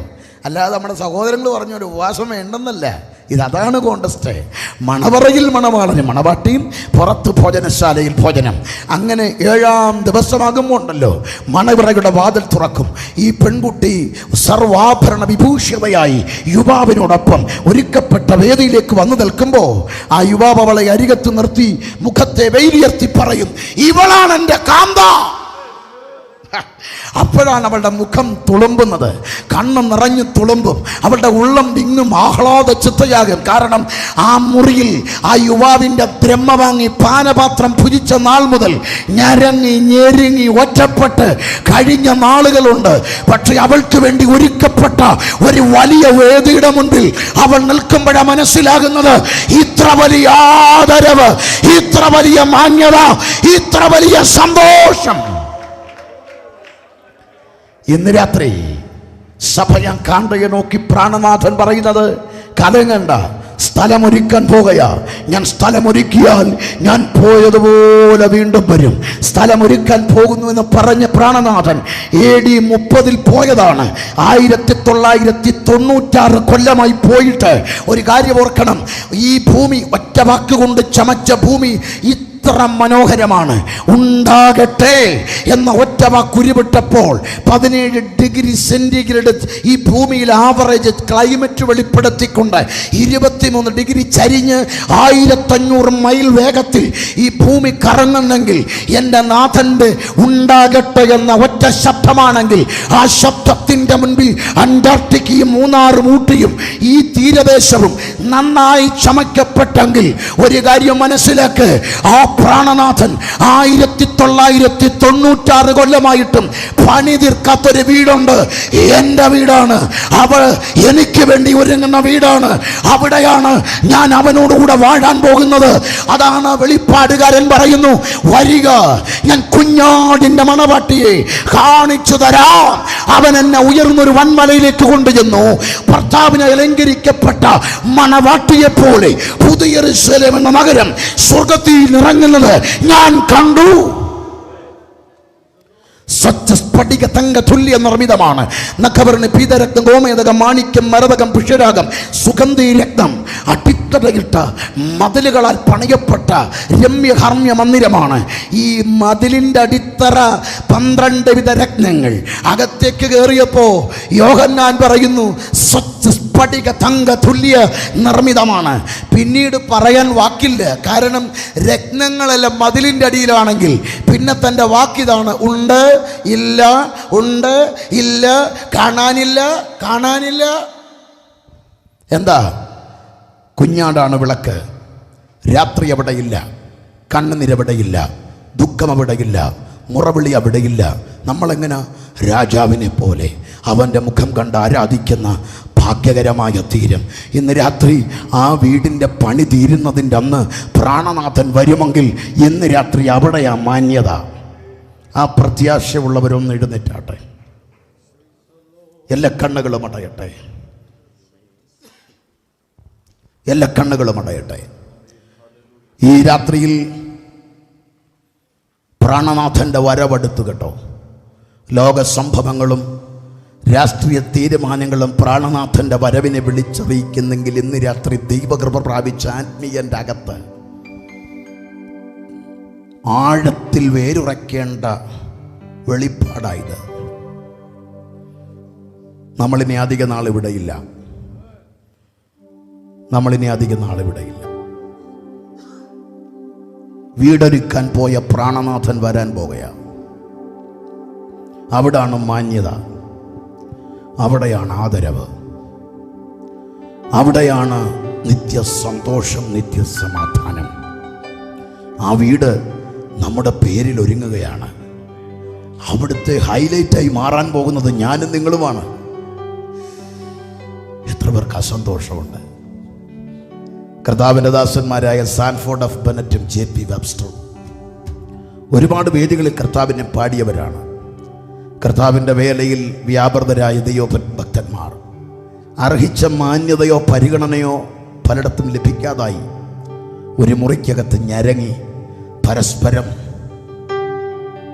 അല്ലാതെ നമ്മുടെ സഹോദരങ്ങൾ പറഞ്ഞൊരു ഉപവാസം വേണ്ടെന്നല്ല. ഇതാണ് കോണ്ടസ്റ്റ്. മണവറയിൽ മണവാളന് മണവാട്ടിയും, പുറത്ത് ഭോജനശാലയിൽ ഭോജനം. അങ്ങനെ 7-ാം ദിവസമാകുമ്പോൾ ഉണ്ടല്ലോ, മണവറയുടെ വാതിൽ തുറക്കും. ഈ പെൺകുട്ടി സർവാഭരണ വിഭൂഷിതയായി യുവാവിനോടൊപ്പം ഒരുക്കപ്പെട്ട വേദിയിലേക്ക് വന്നു നിൽക്കുമ്പോൾ ആ യുവാവ് അവളെ അരികത്ത് നിർത്തി മുഖത്തെ വെയിലുയർത്തി പറയും, ഇവളാണ് എൻ്റെ കാന്ത. അപ്പോഴാണ് അവളുടെ മുഖം തുളുമ്പുന്നത്, കണ്ണ് നിറഞ്ഞു തുളുമ്പും, അവളുടെ ഉള്ളം ഇങ്ങും ആഹ്ലാദ ചിത്തയാകും. കാരണം ആ മുറിയിൽ ആ യുവാവിൻ്റെ ബ്രഹ്മവാങ്ങി പാനപാത്രം ഭുജിച്ച നാൾ മുതൽ ഞരങ്ങി ഞെരുങ്ങി ഒറ്റപ്പെട്ട് കഴിഞ്ഞ നാളുകളുണ്ട്. പക്ഷെ അവൾക്ക് വേണ്ടി ഒരുക്കപ്പെട്ട ഒരു വലിയ വേദിയുടെ മുൻപിൽ അവൾ നിൽക്കുമ്പോഴാണ് മനസ്സിലാകുന്നത്, ഇത്ര വലിയ ആദരവ്, ഇത്ര വലിയ മാന്യത, ഇത്ര വലിയ സന്തോഷം. ഇന്ന് രാത്രി സഭ ഞാൻ കാണ്ടയെ നോക്കി പ്രാണനാഥൻ പറയുന്നത്, കലങ്ങണ്ട, സ്ഥലമൊരുക്കാൻ പോകുകയാ. ഞാൻ സ്ഥലമൊരുക്കിയാൽ ഞാൻ പോയതുപോലെ വീണ്ടും വരും. സ്ഥലമൊരുക്കാൻ പോകുന്നു എന്ന് പറഞ്ഞ പ്രാണനാഥൻ AD 30 പോയതാണ്. 1996 കൊല്ലമായി പോയിട്ട് ഒരു കാര്യം ഓർക്കണം, ഈ ഭൂമി ഒറ്റ വാക്കുകൊണ്ട് ചമച്ച ഭൂമി ഇത്ര മനോഹരമാണ്. ഉണ്ടാകട്ടെ എന്ന ഒറ്റ വാക്കുരുവിട്ടപ്പോൾ 17 ഡിഗ്രി സെന്റിഗ്രേഡ് ഈ ഭൂമിയിൽ ആവറേജ് ക്ലൈമറ്റ് വെളിപ്പെടുത്തിക്കൊണ്ട് 23 ഡിഗ്രി ചരിഞ്ഞ് 1500 മൈൽ വേഗത്തിൽ ഈ ഭൂമി കറങ്ങുന്നെങ്കിൽ എൻ്റെ നാഥൻ്റെ ഉണ്ടാകട്ടെ എന്ന ഒറ്റ ശബ്ദമാണെങ്കിൽ ആ ശബ്ദത്തിൻ്റെ മുൻപിൽ അന്റാർട്ടിക്കയും മൂന്നാറും ഊട്ടിയും ഈ തീരദേശവും നന്നായി ചമയ്ക്കപ്പെട്ടെങ്കിൽ ഒരു കാര്യം മനസ്സിലാക്ക്, ആ പ്രാണനാഥൻ 1996 കൊല്ലമായിട്ടും പണി തീർക്കാത്തൊരു വീടുണ്ട്. എൻ്റെ വീടാണ്, അവൾ എനിക്ക് വേണ്ടി ഒരുങ്ങുന്ന വീടാണ്. അവിടെയാണ് ഞാൻ അവനോടുകൂടെ വാഴാൻ പോകുന്നത്. അതാണ് വെളിപ്പാടുകാരൻ പറയുന്നു, വരിക, ഞാൻ കുഞ്ഞാടിൻ്റെ മണവാട്ടിയെ കാണിച്ചു തരാം. അവൻ എന്നെ ഉയർന്നൊരു വൻമലയിലേക്ക് കൊണ്ടുചെന്നു. ഭർത്താവിനെ അലങ്കരിക്കപ്പെട്ട മണവാട്ടിയെ പോലെ പുതിയ യെരൂശലേം എന്ന നഗരം സ്വർഗ്ഗത്തിൽ ഇറങ്ങുന്നത് ഞാൻ കണ്ടു. സ്ഫടിക തങ്ക തുല്യ നിർമ്മിതമാണ്. നഖവർണ്ണ പീതരക്തം ഗോമേതകം മാണിക്യം മരതകം പുഷ്യരാഗം സുഗന്ധി രക്തം അടിത്തറയിട്ട മതിലുകളാൽ പണിയപ്പെട്ട രമ്യഹർമ്മ്യ മന്ദിരമാണ്. ഈ മതിലിൻ്റെ അടിത്തറ 12 വിധ രത്നങ്ങൾ. അകത്തേക്ക് കയറിയപ്പോൾ യോഹന്നാൻ പറയുന്നു, സ്ഫടിക തങ്ക തുല്യ നിർമ്മിതമാണ്. പിന്നീട് പറയാൻ വാക്കില്ല, കാരണം രത്നങ്ങളെല്ലാം മതിലിൻ്റെ അടിയിലാണെങ്കിൽ പിന്നെ തൻ്റെ വാക്കിതാണ്, ഉണ്ട് ഇല്ല, ഉണ്ട് ഇല്ല, കാണാനില്ല, കാണാനില്ല. എന്താ? കുഞ്ഞാടാണ് വിളക്ക്. രാത്രി അവിടെയില്ല, കണ്ണുനിരവിടെയില്ല, ദുഃഖം അവിടെയില്ല, മുറവിളി അവിടെയില്ല. നമ്മളെങ്ങനെ രാജാവിനെ പോലെ അവൻ്റെ മുഖം കണ്ട് ആരാധിക്കുന്ന ഭാഗ്യകരമായ തീരം. ഇന്ന് രാത്രി ആ വീടിൻ്റെ പണി തീരുന്നതിൻ്റെ അന്ന് പ്രാണനാഥൻ വരുമെങ്കിൽ ഇന്ന് രാത്രി അവിടെയാ മാന്യത. ആ പ്രത്യാശയുള്ളവരൊന്ന് എഴുന്നേറ്റാട്ടെ, എല്ലാ കണ്ണുകളും അടയട്ടെ, എല്ലാ കണ്ണുകളും അടയട്ടെ. ഈ രാത്രിയിൽ പ്രാണനാഥൻ്റെ വരവെടുത്തു കേട്ടോ. ലോക സംഭവങ്ങളും രാഷ്ട്രീയ തീരുമാനങ്ങളും പ്രാണനാഥൻ്റെ വരവിനെ വിളിച്ചറിയിക്കുന്നെങ്കിൽ ഇന്ന് രാത്രി ദൈവകൃപ പ്രാപിച്ച ആത്മീയൻ്റെ അകത്ത് ആഴത്തിൽ വേരുറയ്ക്കേണ്ട വെളിപ്പാടായത്. നമ്മളിനി അധിക നാളിവിടെയില്ല, നമ്മളിനി അധിക നാളിവിടെയില്ല. വീടൊരുക്കാൻ പോയ പ്രാണനാഥൻ വരാൻ പോകുകയാണ്. അവിടാണ് മാന്യത, അവിടെയാണ് ആദരവ്, അവിടെയാണ് നിത്യസന്തോഷം, നിത്യസമാധാനം. ആ വീട് നമ്മുടെ പേരിൽ ഒരുങ്ങുകയാണ്. അവിടുത്തെ ഹൈലൈറ്റായി മാറാൻ പോകുന്നത് ഞാനും നിങ്ങളുമാണ്. എത്ര പേർക്ക് അസന്തോഷമുണ്ട്. കർത്താവിൻ്റെ ദാസന്മാരായ സാൻഫോർഡ് എഫ് ബെനറ്റും JP വെബ്സ്റ്ററും ഒരുപാട് വേദികളിൽ കർത്താവിനെ പാടിയവരാണ്. കർത്താവിൻ്റെ വേലയിൽ വ്യാപൃതരായ ദൈവഭക്തന്മാർ അർഹിച്ച മാന്യതയോ പരിഗണനയോ പലയിടത്തും ലഭിക്കാതായി ഒരു മുറിക്കകത്ത് ഞരങ്ങി പരസ്പരം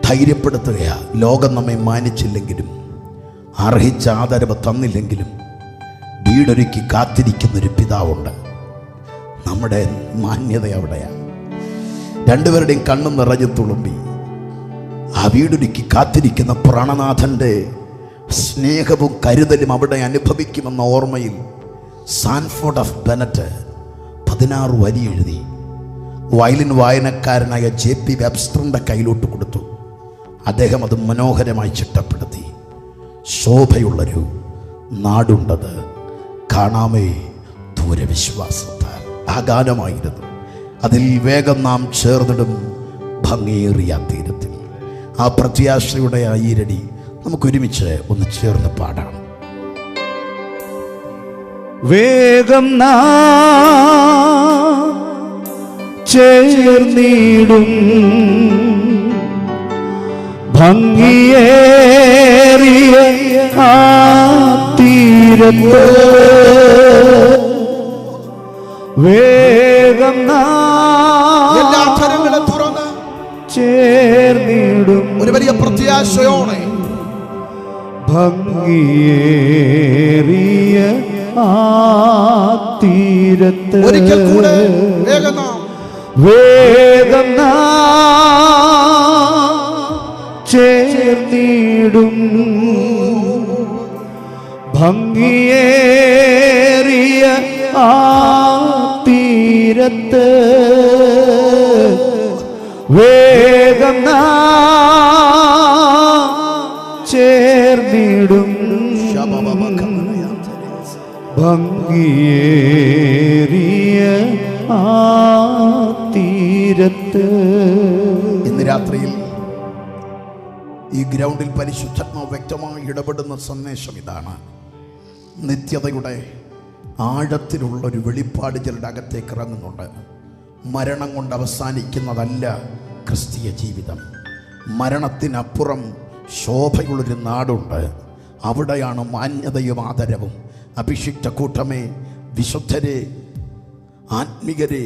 ധൈര്യപ്പെടുത്തുകയാ. ലോകം നമ്മെ മാനിച്ചില്ലെങ്കിലും അർഹിച്ച ആദരവ് തന്നില്ലെങ്കിലും വീടൊരുക്കി കാത്തിരിക്കുന്നൊരു പിതാവുണ്ട്. നമ്മുടെ മാന്യത അവിടെയാണ്. രണ്ടുപേരുടെയും കണ്ണും നിറഞ്ഞു തുളുമ്പി ആ വീടൊരുക്കി കാത്തിരിക്കുന്ന പ്രാണനാഥൻ്റെ സ്നേഹവും കരുതലും അവിടെ അനുഭവിക്കുമെന്ന ഓർമ്മയിൽ സാൻഫോർഡ് ഓഫ് ബെനറ്റ് 16 വരി എഴുതി വയലിൻ വായനക്കാരനായ JP വെബ്സ്റ്ററിൻ്റെ കയ്യിലോട്ട് കൊടുത്തു. അദ്ദേഹം അത് മനോഹരമായി ചിട്ടപ്പെടുത്തി. ശോഭയുള്ളൊരു നാടുണ്ടത് കാണാമേ ദൂരവിശ്വാസത്താൽ. ആ ഗാനമായിരുന്നു. അതിൽ വേഗം നാം ചേർന്നിടും ഭംഗിയേറിയ തീരത്തിൽ. ആ പ്രത്യാശയുടെ ആ ഈരടി നമുക്കൊരുമിച്ച് ഒന്ന് ചേർന്ന് പാടാം. വേഗം നാം ചേർന്നിടും ഭംഗിയേറിയ ആ തീരത്ത്. വേഗം നാം എല്ലാ അധരങ്ങളും തുറന്ന് ചേർന്നിടും ഒരു വലിയ പ്രത്യാശയോടെ ഭംഗിയേറിയ ആ തീരത്ത്. ഒരിക്കൽ കൂടെ വേഗം നാം ചേർന്നിടും ഭംഗിയേറിയ ആ തീരത്ത്. വേഗം ചേർന്നിടും ഭംഗിയേറിയ ആ തീരത്ത്. ഇന്ന് രാത്രിയിൽ ഈ ഗ്രൗണ്ടിൽ പരിശുദ്ധാത്മാവ് വ്യക്തമായി ഇടപെടുന്ന സന്ദേശം ഇതാണ്. നിത്യതയുടെ ആഴത്തിലുള്ളൊരു വെളിപ്പാട് ചിലരുടെ അകത്തേക്ക് ഇറങ്ങുന്നുണ്ട്. മരണം കൊണ്ട് അവസാനിക്കുന്നതല്ല ക്രിസ്തീയ ജീവിതം. മരണത്തിനപ്പുറം ശോഭയുള്ളൊരു നാടുണ്ട്. അവിടെയാണ് മാന്യതയും ആദരവും. അഭിഷിക്ത കൂട്ടമേ, വിശുദ്ധരെ, ആത്മികരെ,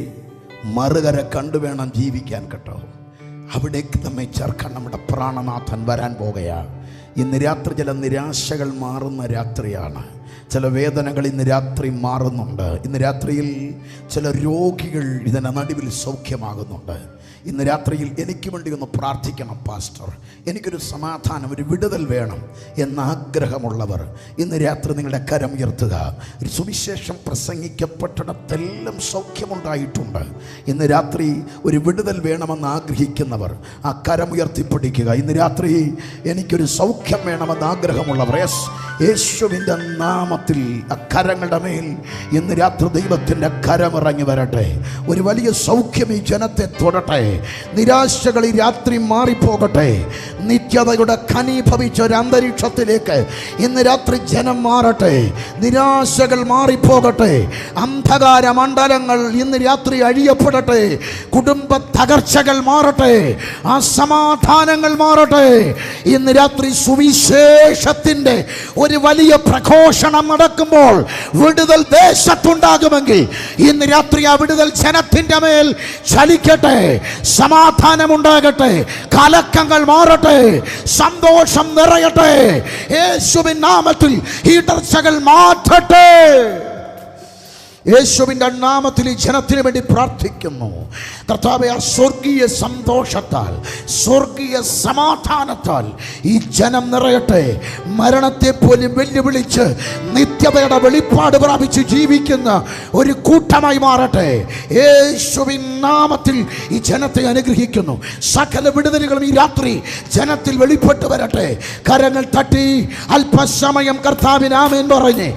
മറുകര കണ്ടുവേണം ജീവിക്കാൻ കേട്ടോ. അവിടേക്ക് നമ്മെ ചേർക്കാൻ നമ്മുടെ പ്രാണനാഥൻ വരാൻ പോകുകയാണ്. ഇന്ന് രാത്രി ചില നിരാശകൾ മാറുന്ന രാത്രിയാണ്. ചില വേദനകൾ ഇന്ന് രാത്രി മാറുന്നുണ്ട്. ഇന്ന് രാത്രിയിൽ ചില രോഗികൾ ഇതിൻ്റെ നടുവിൽ സൗഖ്യമാകുന്നുണ്ട്. ഇന്ന് രാത്രിയിൽ എനിക്ക് വേണ്ടി ഒന്ന് പ്രാർത്ഥിക്കണം പാസ്റ്റർ, എനിക്കൊരു സമാധാനം, ഒരു വിടുതൽ വേണം എന്നാഗ്രഹമുള്ളവർ ഇന്ന് രാത്രി നിങ്ങളുടെ കരം ഉയർത്തുക. ഒരു സുവിശേഷം പ്രസംഗിക്കപ്പെട്ടിടത്തെല്ലാം സൗഖ്യമുണ്ടായിട്ടുണ്ട്. ഇന്ന് രാത്രി ഒരു വിടുതൽ വേണമെന്ന് ആഗ്രഹിക്കുന്നവർ ആ കരം ഉയർത്തിപ്പിടിക്കുക. ഇന്ന് രാത്രി എനിക്കൊരു സൗഖ്യം വേണമെന്ന് ആഗ്രഹമുള്ളവർ യേശുവിൻ്റെ നാമത്തിൽ അക്കരങ്ങളുടെ മേൽ ഇന്ന് രാത്രി ദൈവത്തിൻ്റെ കരമിറങ്ങി വരട്ടെ. ഒരു വലിയ സൗഖ്യം ഈ ജനത്തെ തൊടട്ടെ. നിരാശകൾ ഈ രാത്രി മാറിപ്പോകട്ടെ. നിത്യതയുടെ ഖനീഭവിച്ച ഒരു അന്തരീക്ഷത്തിലേക്ക് ഇന്ന് രാത്രി ജനം മാറട്ടെ. നിരാശകൾ മാറിപ്പോകട്ടെ. അന്ധകാര മണ്ഡലങ്ങൾ ഇന്ന് രാത്രി അഴിയപ്പെടട്ടെ. കുടുംബ തകർച്ചകൾ മാറട്ടെ. അസമാധാനങ്ങൾ മാറട്ടെ. ഇന്ന് രാത്രി സുവിശേഷത്തിൻ്റെ ഒരു വലിയ പ്രഘോഷണം നടക്കുമ്പോൾ വിടുതൽ ദേശത്തുണ്ടാകുമെങ്കിൽ ഇന്ന് രാത്രി ആ വിടുതൽ ജനത്തിൻ്റെ മേൽ ചലിക്കട്ടെ. സമാധാനമുണ്ടാകട്ടെ. കലക്കങ്ങൾ മാറട്ടെ. സന്തോഷം നിറയട്ടെ. യേശുവിൻ നാമത്തിൽ ഇടർച്ചകൾ മാറ്റട്ടെ. യേശുവിൻ്റെ നാമത്തിൽ ഈ ജനത്തിന് വേണ്ടി പ്രാർത്ഥിക്കുന്നു. കർത്താവേ, ആ സ്വർഗീയ സന്തോഷത്താൽ, സ്വർഗീയ സമാധാനത്താൽ ഈ ജനം നിറയട്ടെ. മരണത്തെ പോലും വെല്ലുവിളിച്ച് നിത്യതയുടെ വെളിപ്പാട് പ്രാപിച്ച് ജീവിക്കുന്ന ഒരു കൂട്ടമായി മാറട്ടെ. യേശുവിൻ നാമത്തിൽ ഈ ജനത്തെ അനുഗ്രഹിക്കുന്നു. സകല വിടുതലുകളും ഈ രാത്രി ജനത്തിൽ വെളിപ്പെട്ട് വരട്ടെ. കരങ്ങൾ തട്ടി അല്പസമയം കർത്താവിന് ആമേൻ പറഞ്ഞ്